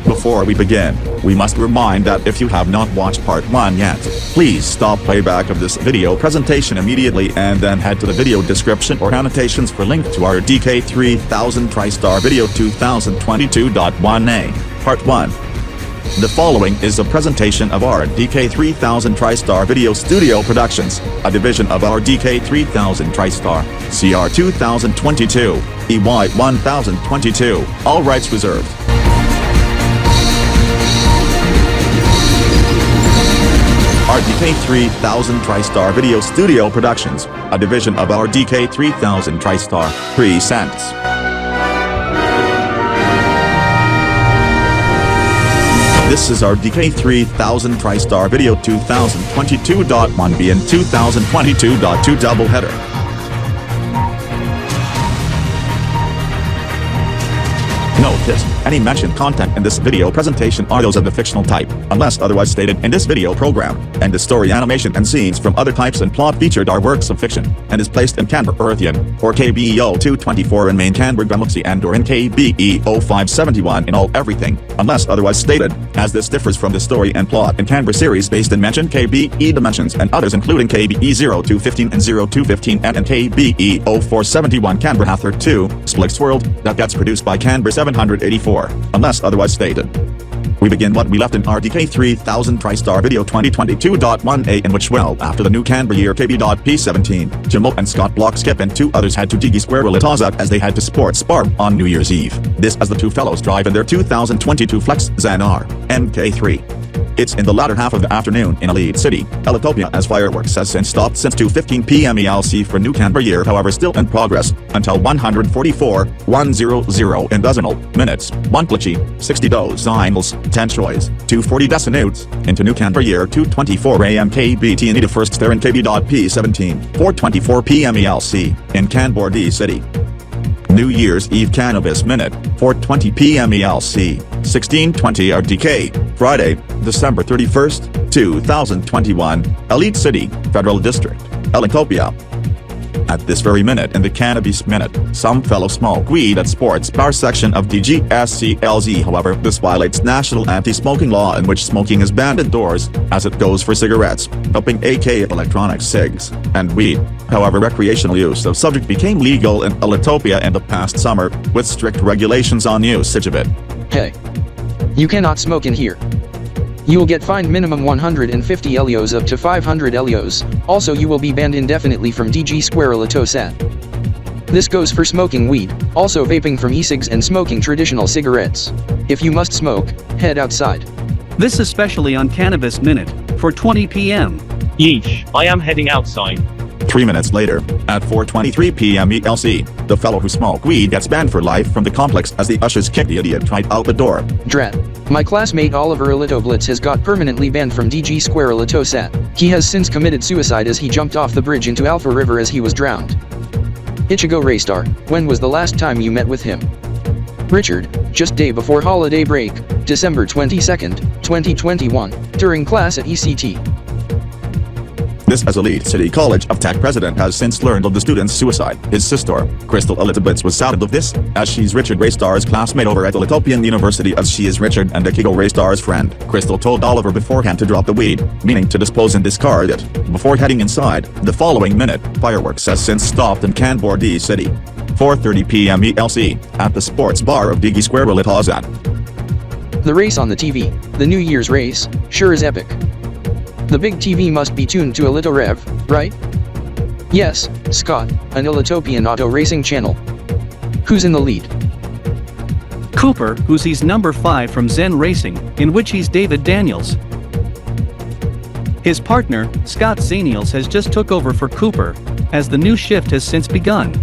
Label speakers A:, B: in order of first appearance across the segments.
A: Before we begin, we must remind that if you have not watched part 1 yet, please stop playback of this video presentation immediately and then head to the video description or annotations for link to our DK3000 TriStar Video 2022.1a, Part 1. The following is a presentation of our DK3000 TriStar Video Studio Productions, a division of our DK3000 TriStar, CR 2022, EY 1022, all rights reserved. Our DK3000 TriStar Video Studio Productions, a division of our DK3000 TriStar, presents. This is our DK3000 TriStar Video 2022.1b and 2022.2 Doubleheader. Note this, any mentioned content in this video presentation are those of the fictional type, unless otherwise stated in this video program, and the story, animation, and scenes from other types and plot featured are works of fiction, and is placed in Kanbor-Earthian, or Kb.P 224 in main Kanbor Galaxy and or in Kb.P 571 in all everything, unless otherwise stated, as this differs from the story and plot in Kanbor series based in mentioned Kb.P dimensions and others including Kb.P 0215 and 0215 and Kb.P 0471 Kanbor Hathor 2, Splix World, that gets produced by Kanbor 784, unless otherwise stated. We begin what we left in our DK3000 TriStar Video 2022.1a, in which well after the new Kanbor year Kb.P 17, Jamal and Scott BlockSkip and 2 others had to Digi Square Willetazat as they had to Sports Bar on New Year's Eve. This as the 2 fellows drive in their 2022 Flex Xanar MK3. It's in the latter half of the afternoon in Elite City, Elitopia, as fireworks has since stopped since 2:15 p.m. ELC for new Kanbor year, however still in progress, until 144,100 in decimal minutes, 1 glitchy, 60 decimals, 10 choice, 240 decimutes, into new Kanbor year 2:24 a.m. Kb.T and the first there in Kb.P 17, 4:24 p.m. ELC, in Kanbor D City. New Year's Eve Cannabis Minute, 4:20 p.m. ELC, 16:20 RDK, Friday, December 31st, 2021, Elite City, Federal District, Elitopia. At this very minute in the Cannabis Minute, some fellow smoke weed at Sports Bar section of DGSCLZ. However, this violates national anti-smoking law in which smoking is banned indoors, as it goes for cigarettes, vaping aka electronic cigs, and weed. However, recreational use of subject became legal in Elitopia in the past summer, with strict regulations on usage of it.
B: Hey. You cannot smoke in here. You will get fined minimum 150 Elios up to 500 Elios, also you will be banned indefinitely from DG Square Elitosat. This goes for smoking weed, also vaping from e-cigs and smoking traditional cigarettes. If you must smoke, head outside.
C: This especially on Cannabis Minute, for 20 p.m.
D: Yeesh, I am heading outside.
A: 3 minutes later, at 4:23 p.m. ELC, the fellow who smoked weed gets banned for life from the complex as the ushers kick the idiot right out the door.
B: Drat. My classmate Oliver Elitoblitz has got permanently banned from DG Square Elitosat. He has since committed suicide as he jumped off the bridge into Alpha River as he was drowned. Ichigo Raystar, when was the last time you met with him? Richard, just day before holiday break, December 22nd, 2021, during class at ECT.
A: This as Elite City College of Tech president has since learned of the student's suicide. His sister, Crystal Elizabeth, was saddened of this, as she's Richard Raystar's classmate over at Elitopian University, as she is Richard and Ichigo Raystar's friend. Crystal told Oliver beforehand to drop the weed, meaning to dispose and discard it, before heading inside. The following minute, fireworks has since stopped in Kanbor D City. 4:30 p.m. ELC, at the Sports Bar of Digi Square Willetazat.
B: The race on the TV, the New Year's race, sure is epic. The big TV must be tuned to Elito Rev, right? Yes, Scott, an Elitopian auto racing channel. Who's in the lead?
C: Cooper, who's he's number 5 from Zen Racing, in which he's David Daniels. His partner, Scott Zaniels, has just took over for Cooper, as the new shift has since begun.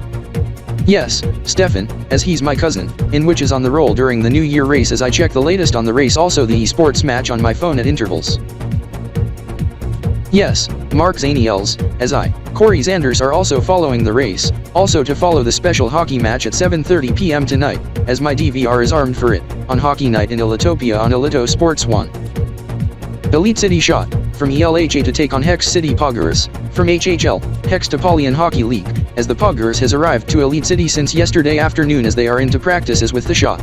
B: Yes, Stefan, as he's my cousin, in which is on the roll during the New Year race as I check the latest on the race, also the esports match on my phone at intervals. Yes, Mark Zaniels, as I, Corey Zanders are also following the race, also to follow the special hockey match at 7:30 p.m. tonight, as my DVR is armed for it, on Hockey Night in Elitopia on Elito Sports 1. Elite City shot, from ELHA to take on Hex City Poggers, from HHL, Hex to Pollyan Hockey League, as the Poggers has arrived to Elite City since yesterday afternoon as they are into practices with the shot.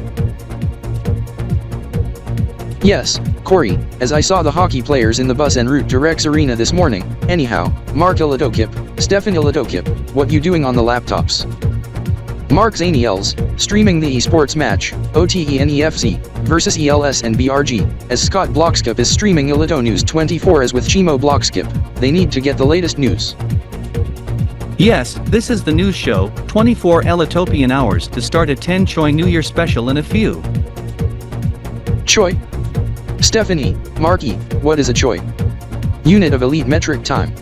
B: Yes, Corey, as I saw the hockey players in the bus en route to Rex Arena this morning. Anyhow, Mark-LapiBalKip, Stefan-LapiBalKip, what you doing on the laptops? Mark Zaniels, streaming the esports match, OTENEFC, versus ELS and BRG, as Scott Blockskip is streaming Ilito News 24 as with Chimo Blockskip. They need to get the latest news.
C: Yes, this is the news show, 24 Elitopian hours to start a 10 Choi New Year special in a few.
B: Choi? Stephanie, Marky, what is a Choi? Unit of elite metric time.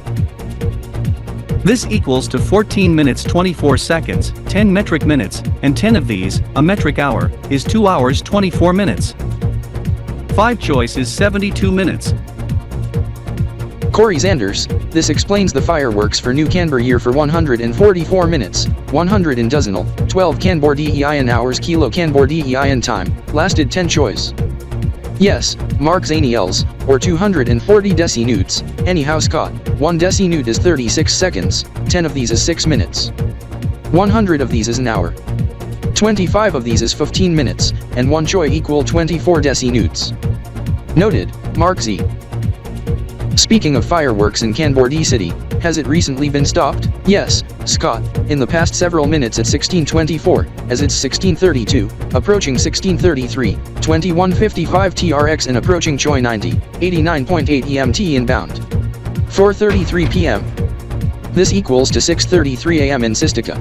C: This equals to 14 minutes 24 seconds, 10 metric minutes, and 10 of these, a metric hour, is 2 hours 24 minutes. 5 choice is 72 minutes.
B: Corey Zanders, this explains the fireworks for new Kanbor year for 144 minutes, 100 in dozenal, 12 Kanbor-DEIN hours kilo Kanbor-DEIN time, lasted 10 choice. Yes, Mark Zaniels, or 240 decinutes. Anyhow Scott, 1 decinute is 36 seconds, 10 of these is 6 minutes. 100 of these is an hour. 25 of these is 15 minutes, and 1 choi equal 24 decinutes. Noted, Mark Z. Speaking of fireworks in Kanbor-D City, has it recently been stopped? Yes, Scott, in the past several minutes at 16:24, as it's 16:32, approaching 16:33, 21:55 TRX and approaching Choi 90, 89.8 EMT inbound. 4:33 p.m. This equals to 6:33 a.m. in Sistika.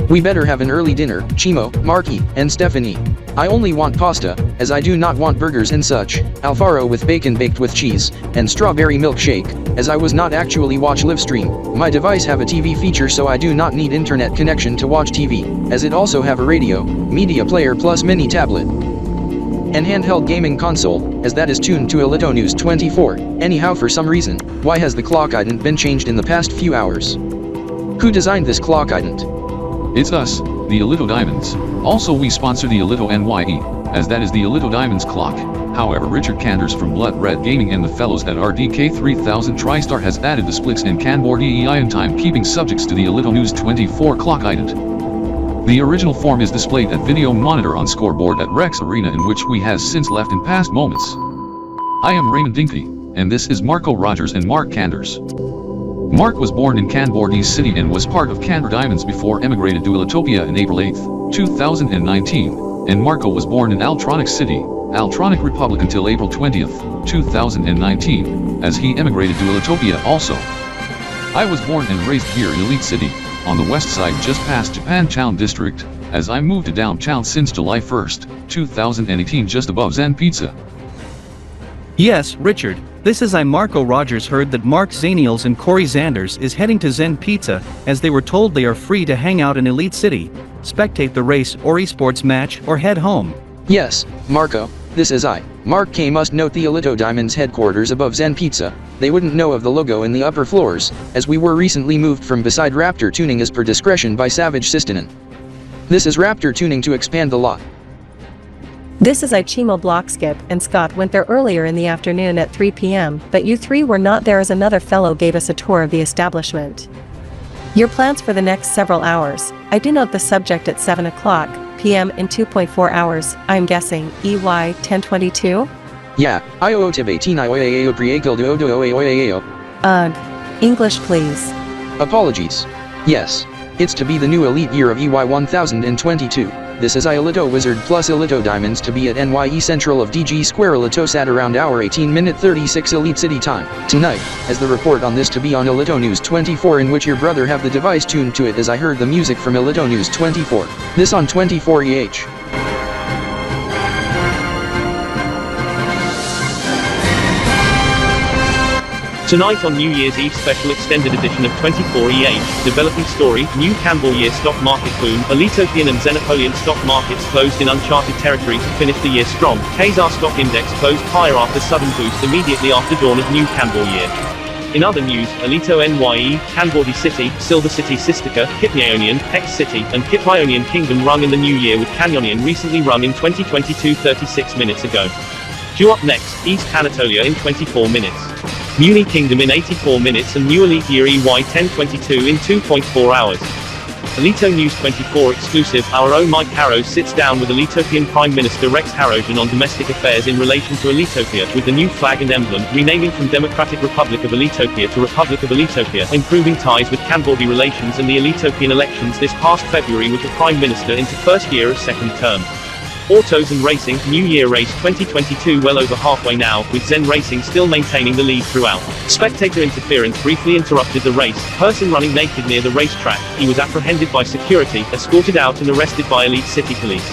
B: We better have an early dinner, Chimo, Marky, and Stephanie. I only want pasta, as I do not want burgers and such, Alfaro with bacon baked with cheese, and strawberry milkshake, as I was not actually watch live stream. My device have a TV feature so I do not need internet connection to watch TV, as it also have a radio, media player plus mini tablet, and handheld gaming console, as that is tuned to Ilito News 24. Anyhow for some reason, why has the clock ident been changed in the past few hours? Who designed this clock ident?
E: It's us, the Ilito Diamonds. Also we sponsor the Ilito NYE, as that is the Ilito Diamonds clock. However, Richard Kanders from Blood Red Gaming and the fellows at RDK 3000 TriStar has added the splits and Kanbor-DEIN timekeeping subjects to the Ilito News 24 clock ident. The original form is displayed at video monitor on scoreboard at Rex Arena, in which we has since left in past moments. I am Raymond Dinky, and this is Marco Rogers and Mark Kanders. Mark was born in Kanbor-D City and was part of Kanbor Diamonds before emigrated to Ilitopia in April 8, 2019, and Marco was born in Altronic City, Altronic Republic until April 20, 2019, as he emigrated to Ilitopia also. I was born and raised here in Elite City, on the west side just past Japantown District, as I moved to downtown since July 1, 2018 just above Zen Pizza.
C: Yes, Richard, this is Marco Rogers heard that Mark Zaniels and Corey Zanders is heading to Zen Pizza, as they were told they are free to hang out in Elite City, spectate the race or esports match or head home.
B: Yes, Marco, this is I. Mark K must note the Ilito Diamonds headquarters above Zen Pizza. They wouldn't know of the logo in the upper floors, as we were recently moved from beside Raptor Tuning as per discretion by Savage Sistanen. This is Raptor Tuning to expand the lot.
F: This is Chimo Blockskip, and Scott went there earlier in the afternoon at 3 p.m., but you three were not there as another fellow gave us a tour of the establishment. Your plans for the next several hours. I do note the subject at 7 o'clock p.m. in 2.4 hours, I'm guessing, EY 1022?
B: Yeah, IOO tib 18 IOAAO preakil do OAAO.
F: Ugh. English please.
B: Apologies. Yes. It's to be the new elite year of EY 1022. This is Ilito Wizard plus Ilito Diamonds to be at NYE Central of DG Square Ilito at around hour 18 36 Elite City time. Tonight, as the report on this to be on Ilito News 24, in which your brother have the device tuned to it, as I heard the music from Ilito News 24. This on 24 EH.
D: Tonight on New Year's Eve special extended edition of 24EH, developing story, new Kanbor year stock market boom, Elitopian and Xenopolian stock markets closed in uncharted territory to finish the year strong, Kazar stock index closed higher after sudden boost immediately after dawn of new Kanbor year. In other news, Ilito NYE, Kanbor-D City, Silver City Sistika, Kip-Ionian, Hex City, and Kip-Ionian Kingdom rung in the new year, with Canyonian recently rung in 2022 36 minutes ago. Due up next, East Anatolia in 24 minutes. Muni Kingdom in 84 minutes and New Elite Year EY 1022 in 2.4 hours. Alito News 24 exclusive, our own Mike Harrows sits down with Alitopian Prime Minister Rex Harrowgen on domestic affairs in relation to Alitopia, with the new flag and emblem, renaming from Democratic Republic of Alitopia to Republic of Alitopia, improving ties with Kanbor-L relations and the Alitopian elections this past February with the Prime Minister into first year of second term. Autos and Racing, New Year Race 2022 well over halfway now, with Zen Racing still maintaining the lead throughout. Spectator interference briefly interrupted the race, person running naked near the racetrack, he was apprehended by security, escorted out and arrested by Elite City Police.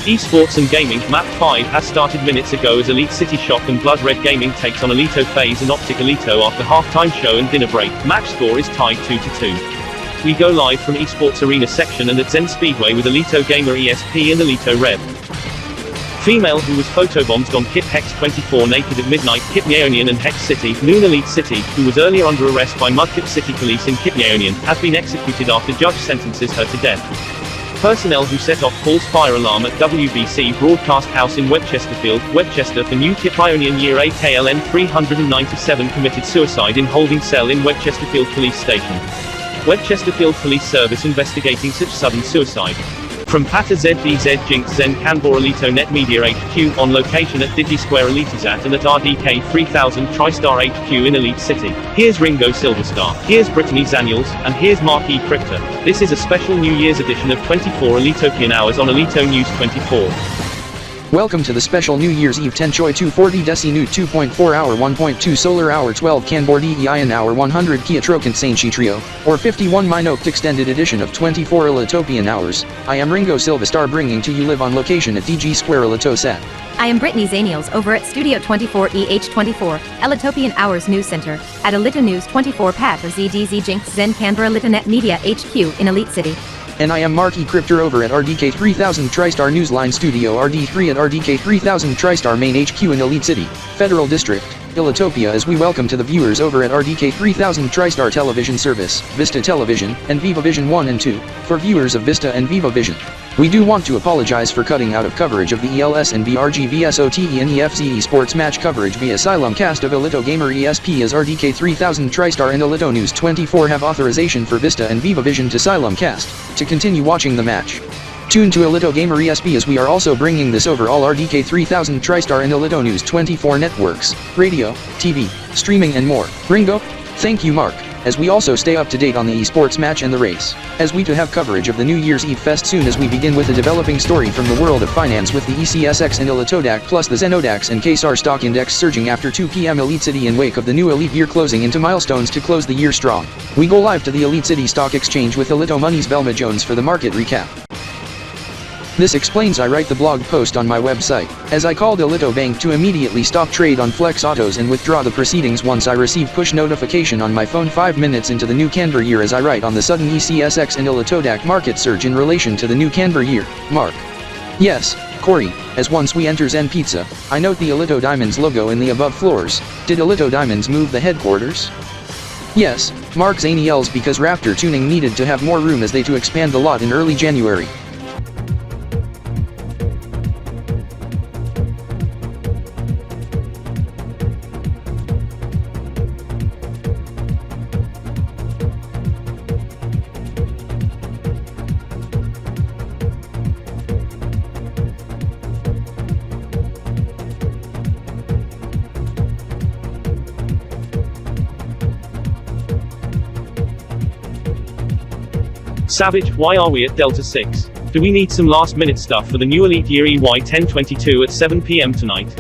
D: Esports and Gaming, Map 5 has started minutes ago as Elite City Shock and Blood Red Gaming takes on Alito FaZe and Optic Alito after halftime show and dinner break. Match score is tied 2-2. We go live from Esports Arena section and at Zen Speedway with Alito Gamer ESP and Alito Rev. Female who was photobombed on Kip Hex 24 naked at midnight, Kip Yeonian and Hex City, Noon Elite City, who was earlier under arrest by Mudkip City Police in Kip Yeonian, has been executed after judge sentences her to death. Personnel who set off false fire alarm at WBC Broadcast House in Webchesterfield, Webchester for New Kip Yeonian year AKLN 397 committed suicide in holding cell in Webchesterfield Police Station. Webchesterfield Police Service investigating such sudden suicide. From Pata ZDZ Jinx Zen Kanbor Alito Net Media HQ, on location at DigiSquare Elitizat and at RDK 3000 TriStar HQ in Elite City. Here's Ringo Silverstar, here's Brittany Zaniels, and here's Mark E. Crypta. This is a special New Year's edition of 24 Alitopian Hours on Alito News 24.
B: Welcome to the special New Year's Eve 10 Choi 240 Deci New 2.4 Hour 1.2 Solar Hour 12 Kanbor Ian Hour 100 Kia Trokant Sainchi Trio, or 51 Minoked Extended Edition of 24 Alitopian Hours. I am Ringo Silvestar bringing to you live on location at DG Square Alitosat.
G: I am Brittany Zaniels over at Studio 24 EH24, Alitopian Hours News Center, at Alito News 24 Pat or ZDZ Jinx Zen Canberra Alito Net Media HQ in Elite City.
B: And I am Mark E. Crypter over at RDK 3000 TriStar Newsline Studio RD3 at RDK 3000 TriStar Main HQ in Elite City, Federal District, Ilitopia, as we welcome to the viewers over at RDK 3000 TriStar Television Service, Vista Television, and Viva Vision 1 and 2, for viewers of Vista and Viva Vision. We do want to apologize for cutting out of coverage of the ELS and BRG VSOTE and EFCE sports match coverage via Asylum Cast of Alito Gamer ESP, as RDK 3000 TriStar and Alito News 24 have authorization for Vista and Viva Vision to Asylum Cast to continue watching the match. Tune to Alito Gamer ESP, as we are also bringing this over all RDK 3000 TriStar and Alito News 24 networks, radio, TV, streaming and more. Ringo? Thank you, Mark, as we also stay up to date on the esports match and the race, as we to have coverage of the New Year's Eve Fest soon, as we begin with a developing story from the world of finance with the ECSX and Elitodac plus the Zenodax and KSAR stock index surging after 2 p.m. Elite City in wake of the new Elite year closing into milestones to close the year strong. We go live to the Elite City Stock Exchange with Alito Money's Belma Jones for the market recap. This explains I write the blog post on my website, as I called Alito Bank to immediately stop trade on Flex Autos and withdraw the proceedings once I receive push notification on my phone 5 minutes into the new Canberra year, as I write on the sudden ECSX and Elitodac market surge in relation to the new Canberra year. Mark. Yes, Corey, as once we enter Zen Pizza, I note the Alito Diamonds logo in the above floors. Did Alito Diamonds move the headquarters? Yes, Mark Zaniels, because Raptor Tuning needed to have more room as they to expand the lot in early January.
D: Savage, why are we at Delta 6? Do we need some last minute stuff for the new Elite Year EY 1022 at 7 p.m. tonight?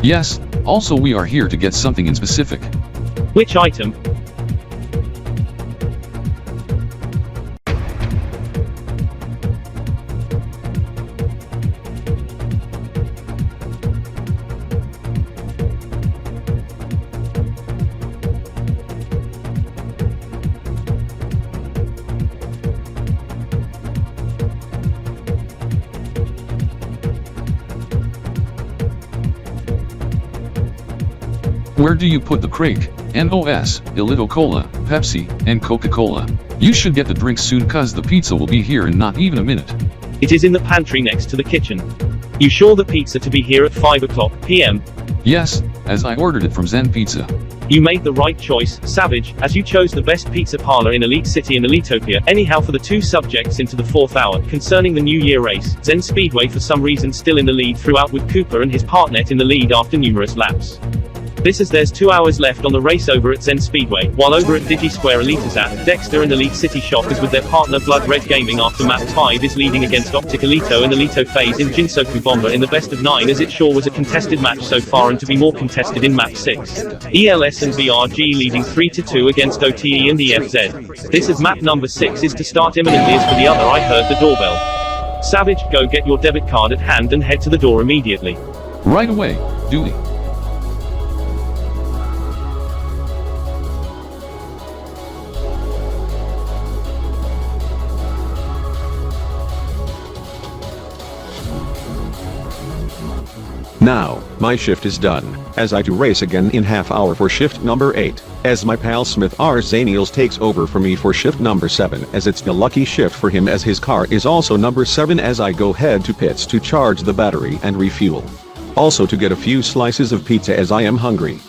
E: Yes, also we are here to get something in specific.
D: Which item?
E: Where do you put the Craig, NOS, Alito Cola, Pepsi, and Coca-Cola? You should get the drinks soon, cause the pizza will be here in not even a minute.
D: It is in the pantry next to the kitchen. You sure the pizza to be here at 5 o'clock p.m.?
E: Yes, as I ordered it from Zen Pizza.
D: You made the right choice, Savage, as you chose the best pizza parlor in Elite City and Elitopia. Anyhow, for the two subjects into the 4th hour, concerning the New Year race, Zen Speedway for some reason still in the lead throughout, with Cooper and his partnet in the lead after numerous laps. This as there's 2 hours left on the race over at Zen Speedway, while over at DigiSquare Elitasat, Dexter and Elite City Shockers with their partner Blood Red Gaming after map 5 is leading against Optic Elito and Elito Phase in Jinsoku Bomber in the best of 9, as it sure was a contested match so far and to be more contested in map 6. ELS and BRG leading 3-2 against OTE and EFZ. This as map number 6 is to start imminently, as for the other I heard the doorbell. Savage, go get your debit card at hand and head to the door immediately.
E: Right away, Dooley.
H: Now, my shift is done, as I do race again in half hour for shift number 8, as my pal Smith R. Zaniels takes over for me for shift number 7, as it's the lucky shift for him as his car is also number 7, as I go head to pits to charge the battery and refuel. Also to get a few slices of pizza as I am hungry.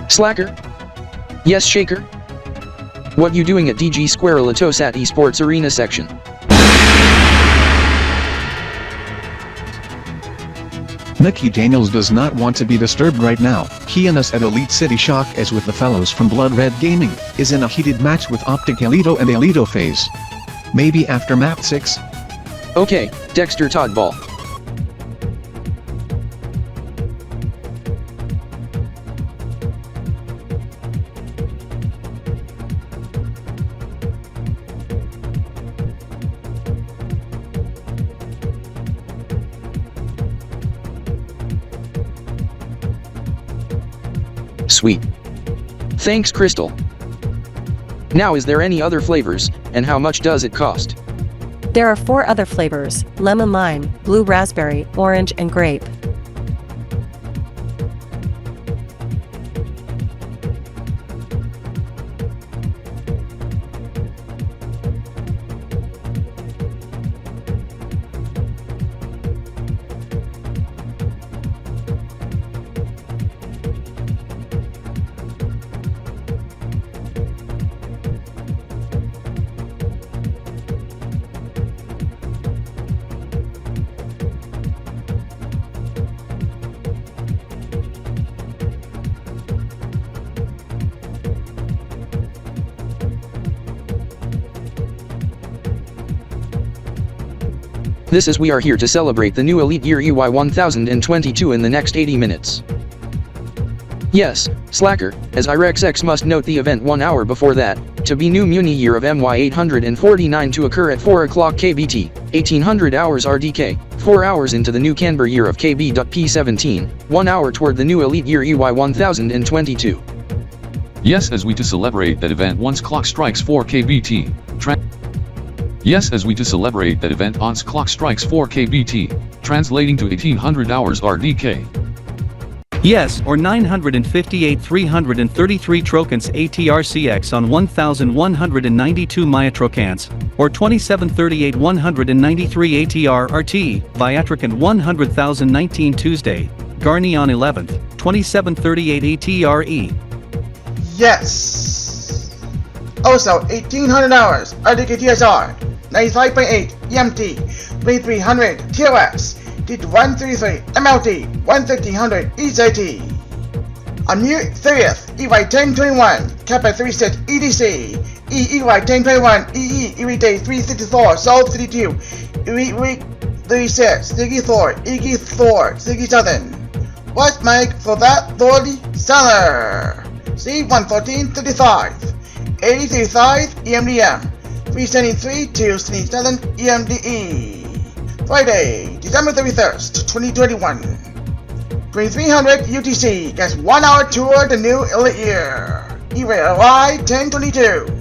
B: Slacker? Yes, Shaker? What you doing at DG Square Elitosat Esports Arena section?
I: Mickey Daniels does not want to be disturbed right now. He and us at Elite City Shock, as with the fellows from Blood Red Gaming, is in a heated match with Optic Elito and Elito Phase. Maybe after map 6?
B: Okay, Dexter Toddball. Sweet. Thanks, Crystal. Now, is there any other flavors, and how much does it cost?
F: There are 4 other flavors: lemon lime, blue raspberry, orange and grape.
B: This is we are here to celebrate the new Elite Year EY 1022 in the next 80 minutes. Yes, Slacker, as IREXX must note the event 1 hour before that, to be new Muni year of MY 849 to occur at 4 o'clock Kb.P, 1800 hours RDK, 4 hours into the new Kanbor year of Kb.P 17, 1 hour toward the new Elite Year EY 1022.
E: Yes, as we to celebrate that event once clock strikes 4 Kb.T. Yes, as we to celebrate that event once clock strikes 4 Kb.T, translating to 1800 hours RDK.
C: Yes, or 958 333 Trocans ATRCX on 1192 Maya Trocans, or 2738 193 ATR RT, Viatrican 100,019 Tuesday, Garni on 11th, 2738 ATRE.
J: Yes! Also, 1800 hours RDK TSR, 95.8 EMT, 2300 TOS, did 133 MLT, 1300 EZT. On New 30th, EY 1021, Kappa 3 set EDC, EY 1021, EE Day 364, Sol 32, EE 36, Ziggy Thor, Iggy Thor, Ziggy Southern. What's Mike for that Thordy Seller? C11435, 83.5 EMDM, 373 to 77 EMDE. Friday, December 31st, 2021. 2300 UTC gets 1 hour tour the new Elite Year. EY 1022.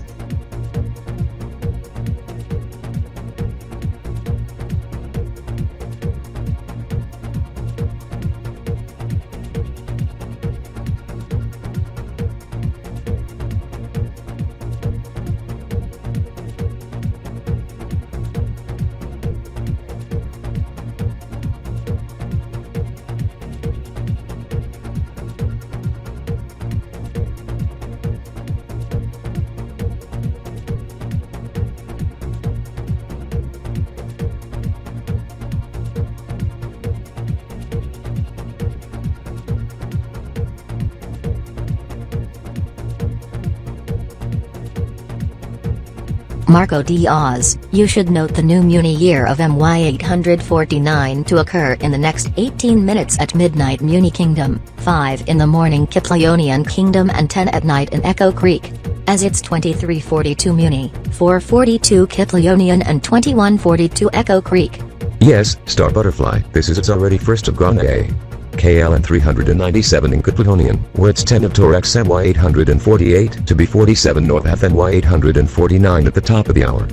K: Marco Diaz, you should note the new Muni year of MY 849 to occur in the next 18 minutes at midnight Muni Kingdom, 5 in the morning Kiplionian Kingdom and 10 at night in Echo Creek. As it's 2342 Muni, 442 Kiplionian and 2142 Echo Creek.
L: Yes, Star Butterfly, this is its already first of Grande. KL and 397 in Kiplionian, where it's 10 of Torex MY 848 to be 47 North F NY 849 at the top of the hour.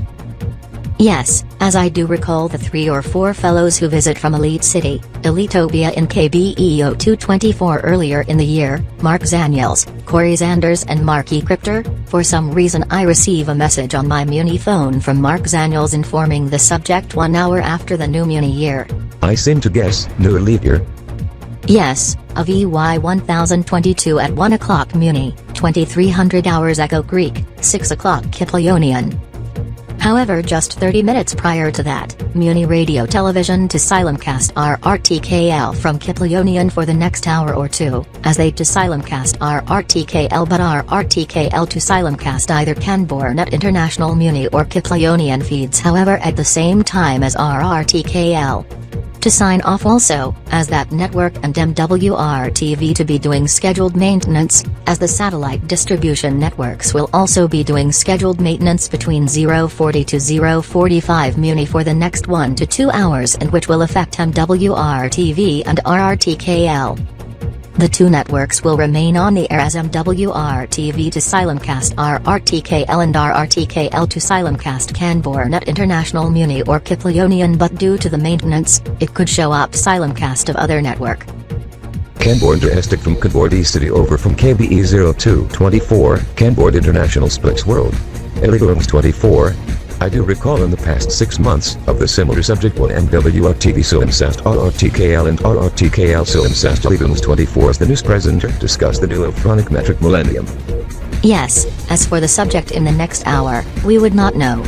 K: Yes, as I do recall the 3 or 4 fellows who visit from Elite City, Elitopia in KBE 0224 earlier in the year, Mark Zaniels, Corey Zanders and Mark E. Crypter. For some reason I receive a message on my Muni phone from Mark Zaniels informing the subject 1 hour after the new Muni year.
L: I seem to guess, new leap year.
K: Yes, of EY 1022 at 1 o'clock Muni, 2300 hours Echo Creek, 6 o'clock Kiplionian. However, just 30 minutes prior to that, Muni Radio Television to Silumcast RRTKL from Kiplionian for the next hour or two, as they to Silumcast RRTKL but RRTKL to Silumcast either Kanbor.net International Muni or Kiplionian feeds however at the same time as RRTKL. To sign off also, as that network and MWR-TV to be doing scheduled maintenance, as the satellite distribution networks will also be doing scheduled maintenance between 040 to 045 Muni for the next 1 to 2 hours and which will affect MWR-TV and RRTKL. The two networks will remain on the air as MWR-TV to Silumcast RRTKL and RRTKL to Silumcast Kanbor.net International Muni or Kiplionian, but due to the maintenance, it could show up Silumcast of other network.
L: Kanbor Domestic from Kanbor City over from KBE 0224, Kanbor International Splits World. Eligorums 24. I do recall in the past 6 months, of the similar subject one MWR-TV Silumcast RRTKL and RRTKL Silumcast Eligorums 24 as the news presenter discussed the new Electronic Metric Millennium.
K: Yes, as for the subject in the next hour, we would not know.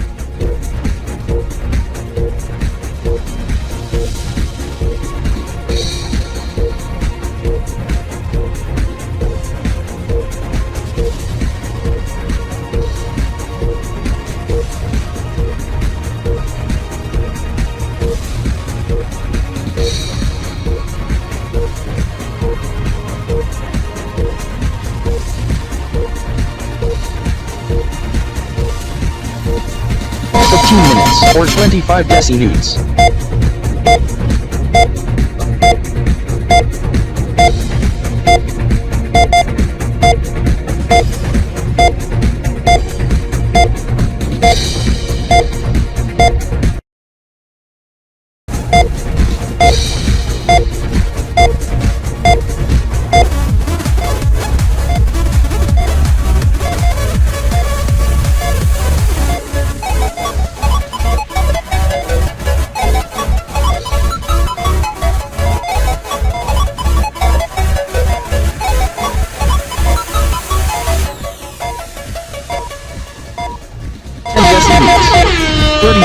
B: Minutes, or 25 deci newts.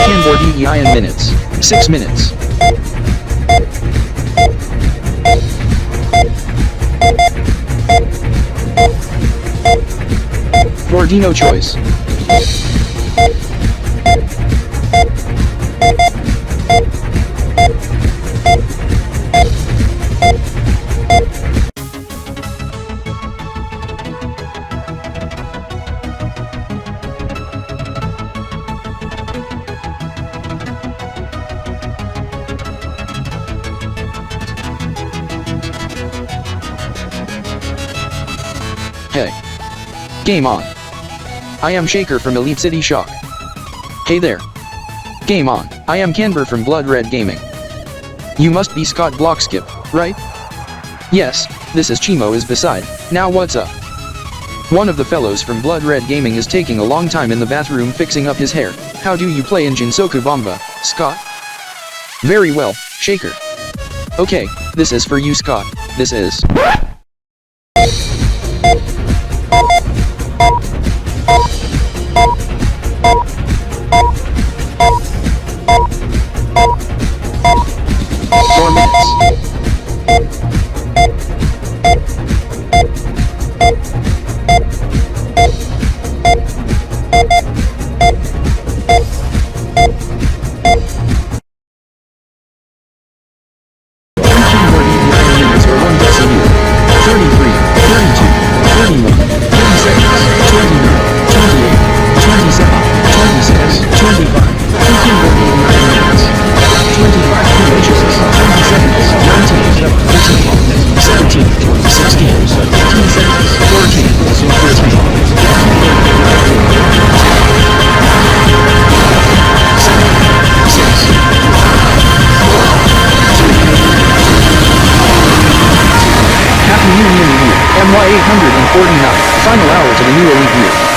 B: Kanbor-DEI in minutes. 6 minutes. Gordino choice. Hey. Game on. I am Shaker from Elite City Shock. Hey there. Game on. I am Kanbor from Blood Red Gaming. You must be start.RDK, right? Yes, this is Chimo is beside. Now what's up? One of the fellows from Blood Red Gaming is taking a long time in the bathroom fixing up his hair. How do you play in Jinsoku Bomba, Scott? Very well, Shaker. Okay, this is for you, Scott. This is... MY849, final hour to the new Elite Year.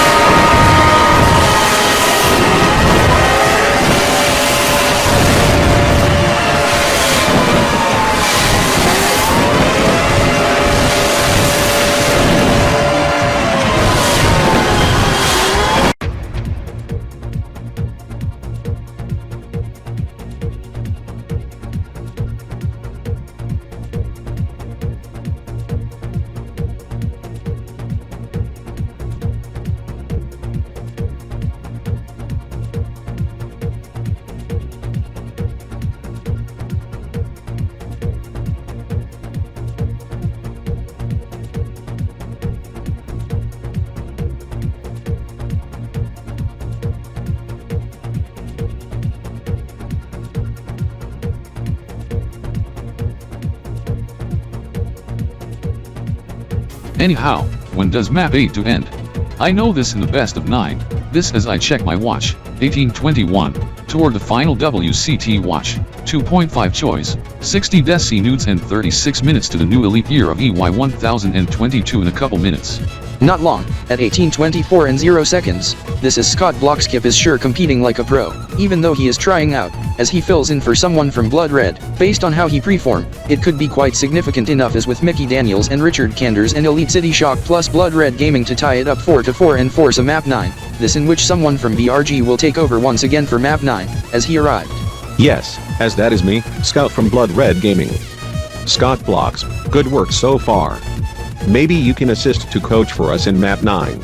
E: Anyhow, when does map 8 to end? I know this in the best of 9, this as I check my watch, 1821, toward the final WCT watch, 2.5 choice, 60 deci nudes and 36 minutes to the new Elite Year of EY 1022 in a couple minutes.
B: Not long, at 18:24 and 0 seconds, this is start.RDK is sure competing like a pro, even though he is trying out, as he fills in for someone from Blood Red. Based on how he preform, it could be quite significant enough as with Mickey Daniels and Richard Kanders and Elite City Shock plus Blood Red Gaming to tie it up 4-4 and force a map 9, this in which someone from BRG will take over once again for map 9, as he arrived.
H: Yes, as that is me, Scout from Blood Red Gaming. Scott Blocks, good work so far. Maybe you can assist to coach for us in map 9.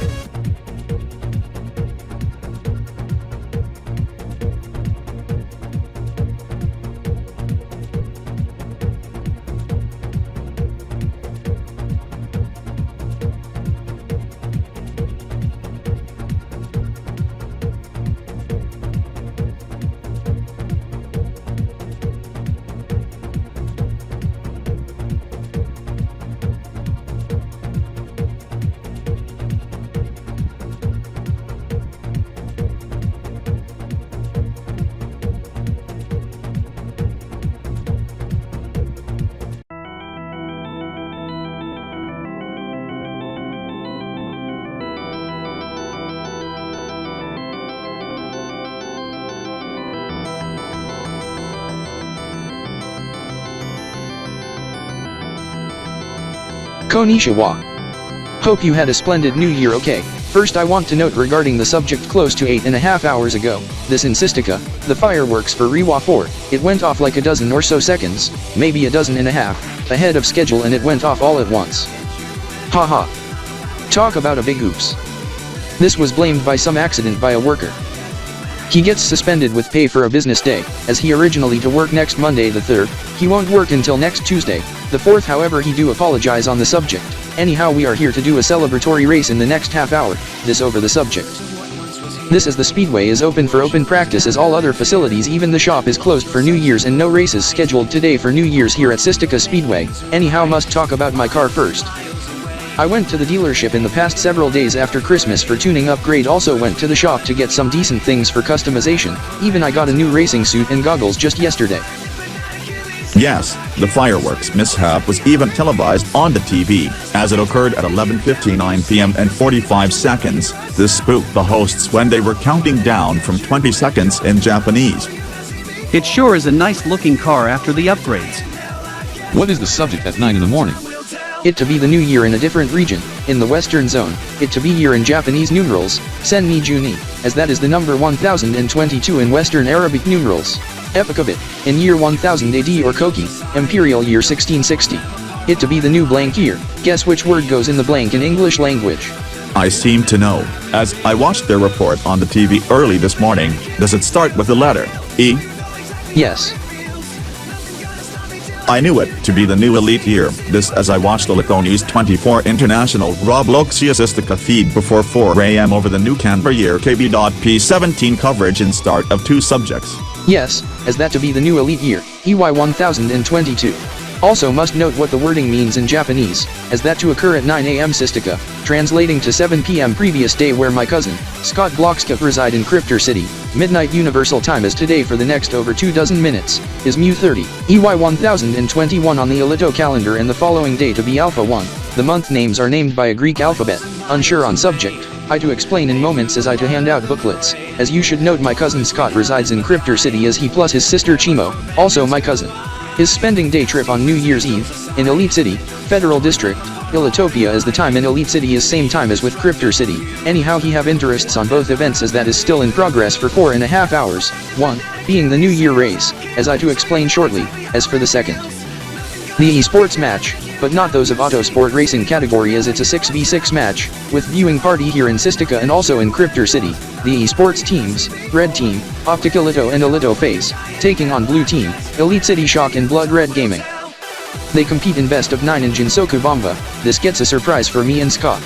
B: Konnichiwa. Hope you had a splendid new year. Okay, first I want to note regarding the subject close to 8.5 hours ago, this in Sistika, the fireworks for Rewa 4, it went off like a dozen or so seconds, maybe a dozen and a half, ahead of schedule and it went off all at once. Haha. Talk about a big oops. This was blamed by some accident by a worker. He gets suspended with pay for a business day, as he originally to work next Monday the 3rd, he won't work until next Tuesday, the 4th. However, he do apologize on the subject. Anyhow, we are here to do a celebratory race in the next half hour, this over the subject. This is the speedway is open for open practice as all other facilities, even the shop is closed for New Year's and no races scheduled today for New Year's here at Sistika Speedway. Anyhow, must talk about my car first. I went to the dealership in the past several days after Christmas for tuning upgrade, also went to the shop to get some decent things for customization, even I got a new racing suit and goggles just yesterday.
A: Yes, the fireworks mishap was even televised on the TV, as it occurred at 11:59 p.m. and 45 seconds. This spooked the hosts when they were counting down from 20 seconds in Japanese.
C: It sure is a nice looking car after the upgrades.
E: What is the subject at 9 in the morning?
B: It to be the new year in a different region, in the western zone, it to be year in Japanese numerals, Sen ni Juni, as that is the number 1022 in Western Arabic numerals. Epoch of it, in year 1000 AD or Koki, Imperial year 1660. It to be the new blank year, guess which word goes in the blank in English language?
A: I seem to know, as I watched their report on the TV early this morning. Does it start with the letter E?
B: Yes.
A: I knew it to be the new elite year, this as I watched the Litho News 24 International Roblox Assistica feed before 4 a.m. over the new Kanbor year Kb.P 17 coverage in start of 2 subjects.
B: Yes, as that to be the new elite year, EY 1022. Also must note what the wording means in Japanese, as that to occur at 9 a.m. Sistika, translating to 7 p.m. previous day where my cousin, Scott Blockskip reside in Cryptor City, midnight universal time is today for the next over 24 minutes, is Mu 30, EY 1021 on the Alito calendar and the following day to be Alpha 1, the month names are named by a Greek alphabet, unsure on subject. I to explain in moments as I to hand out booklets, as you should note my cousin Scott resides in Cryptor City as he plus his sister Chimo, also my cousin. His spending day trip on New Year's Eve, in Elite City, Federal District, Ilitopia as the time in Elite City is same time as with Cryptor City, anyhow he have interests on both events as that is still in progress for 4.5 hours, 1, being the New Year race, as I to explain shortly, as for the second. The esports match, but not those of Autosport racing category as it's a 6v6 match, with viewing party here in Sistika and also in Cryptor City, the esports teams, Red Team, Optic Alito and Alito Phase, taking on Blue Team, Elite City Shock and Blood Red Gaming. They compete in best of 9 in Jinsoku Bomba, this gets a surprise for me and Scott.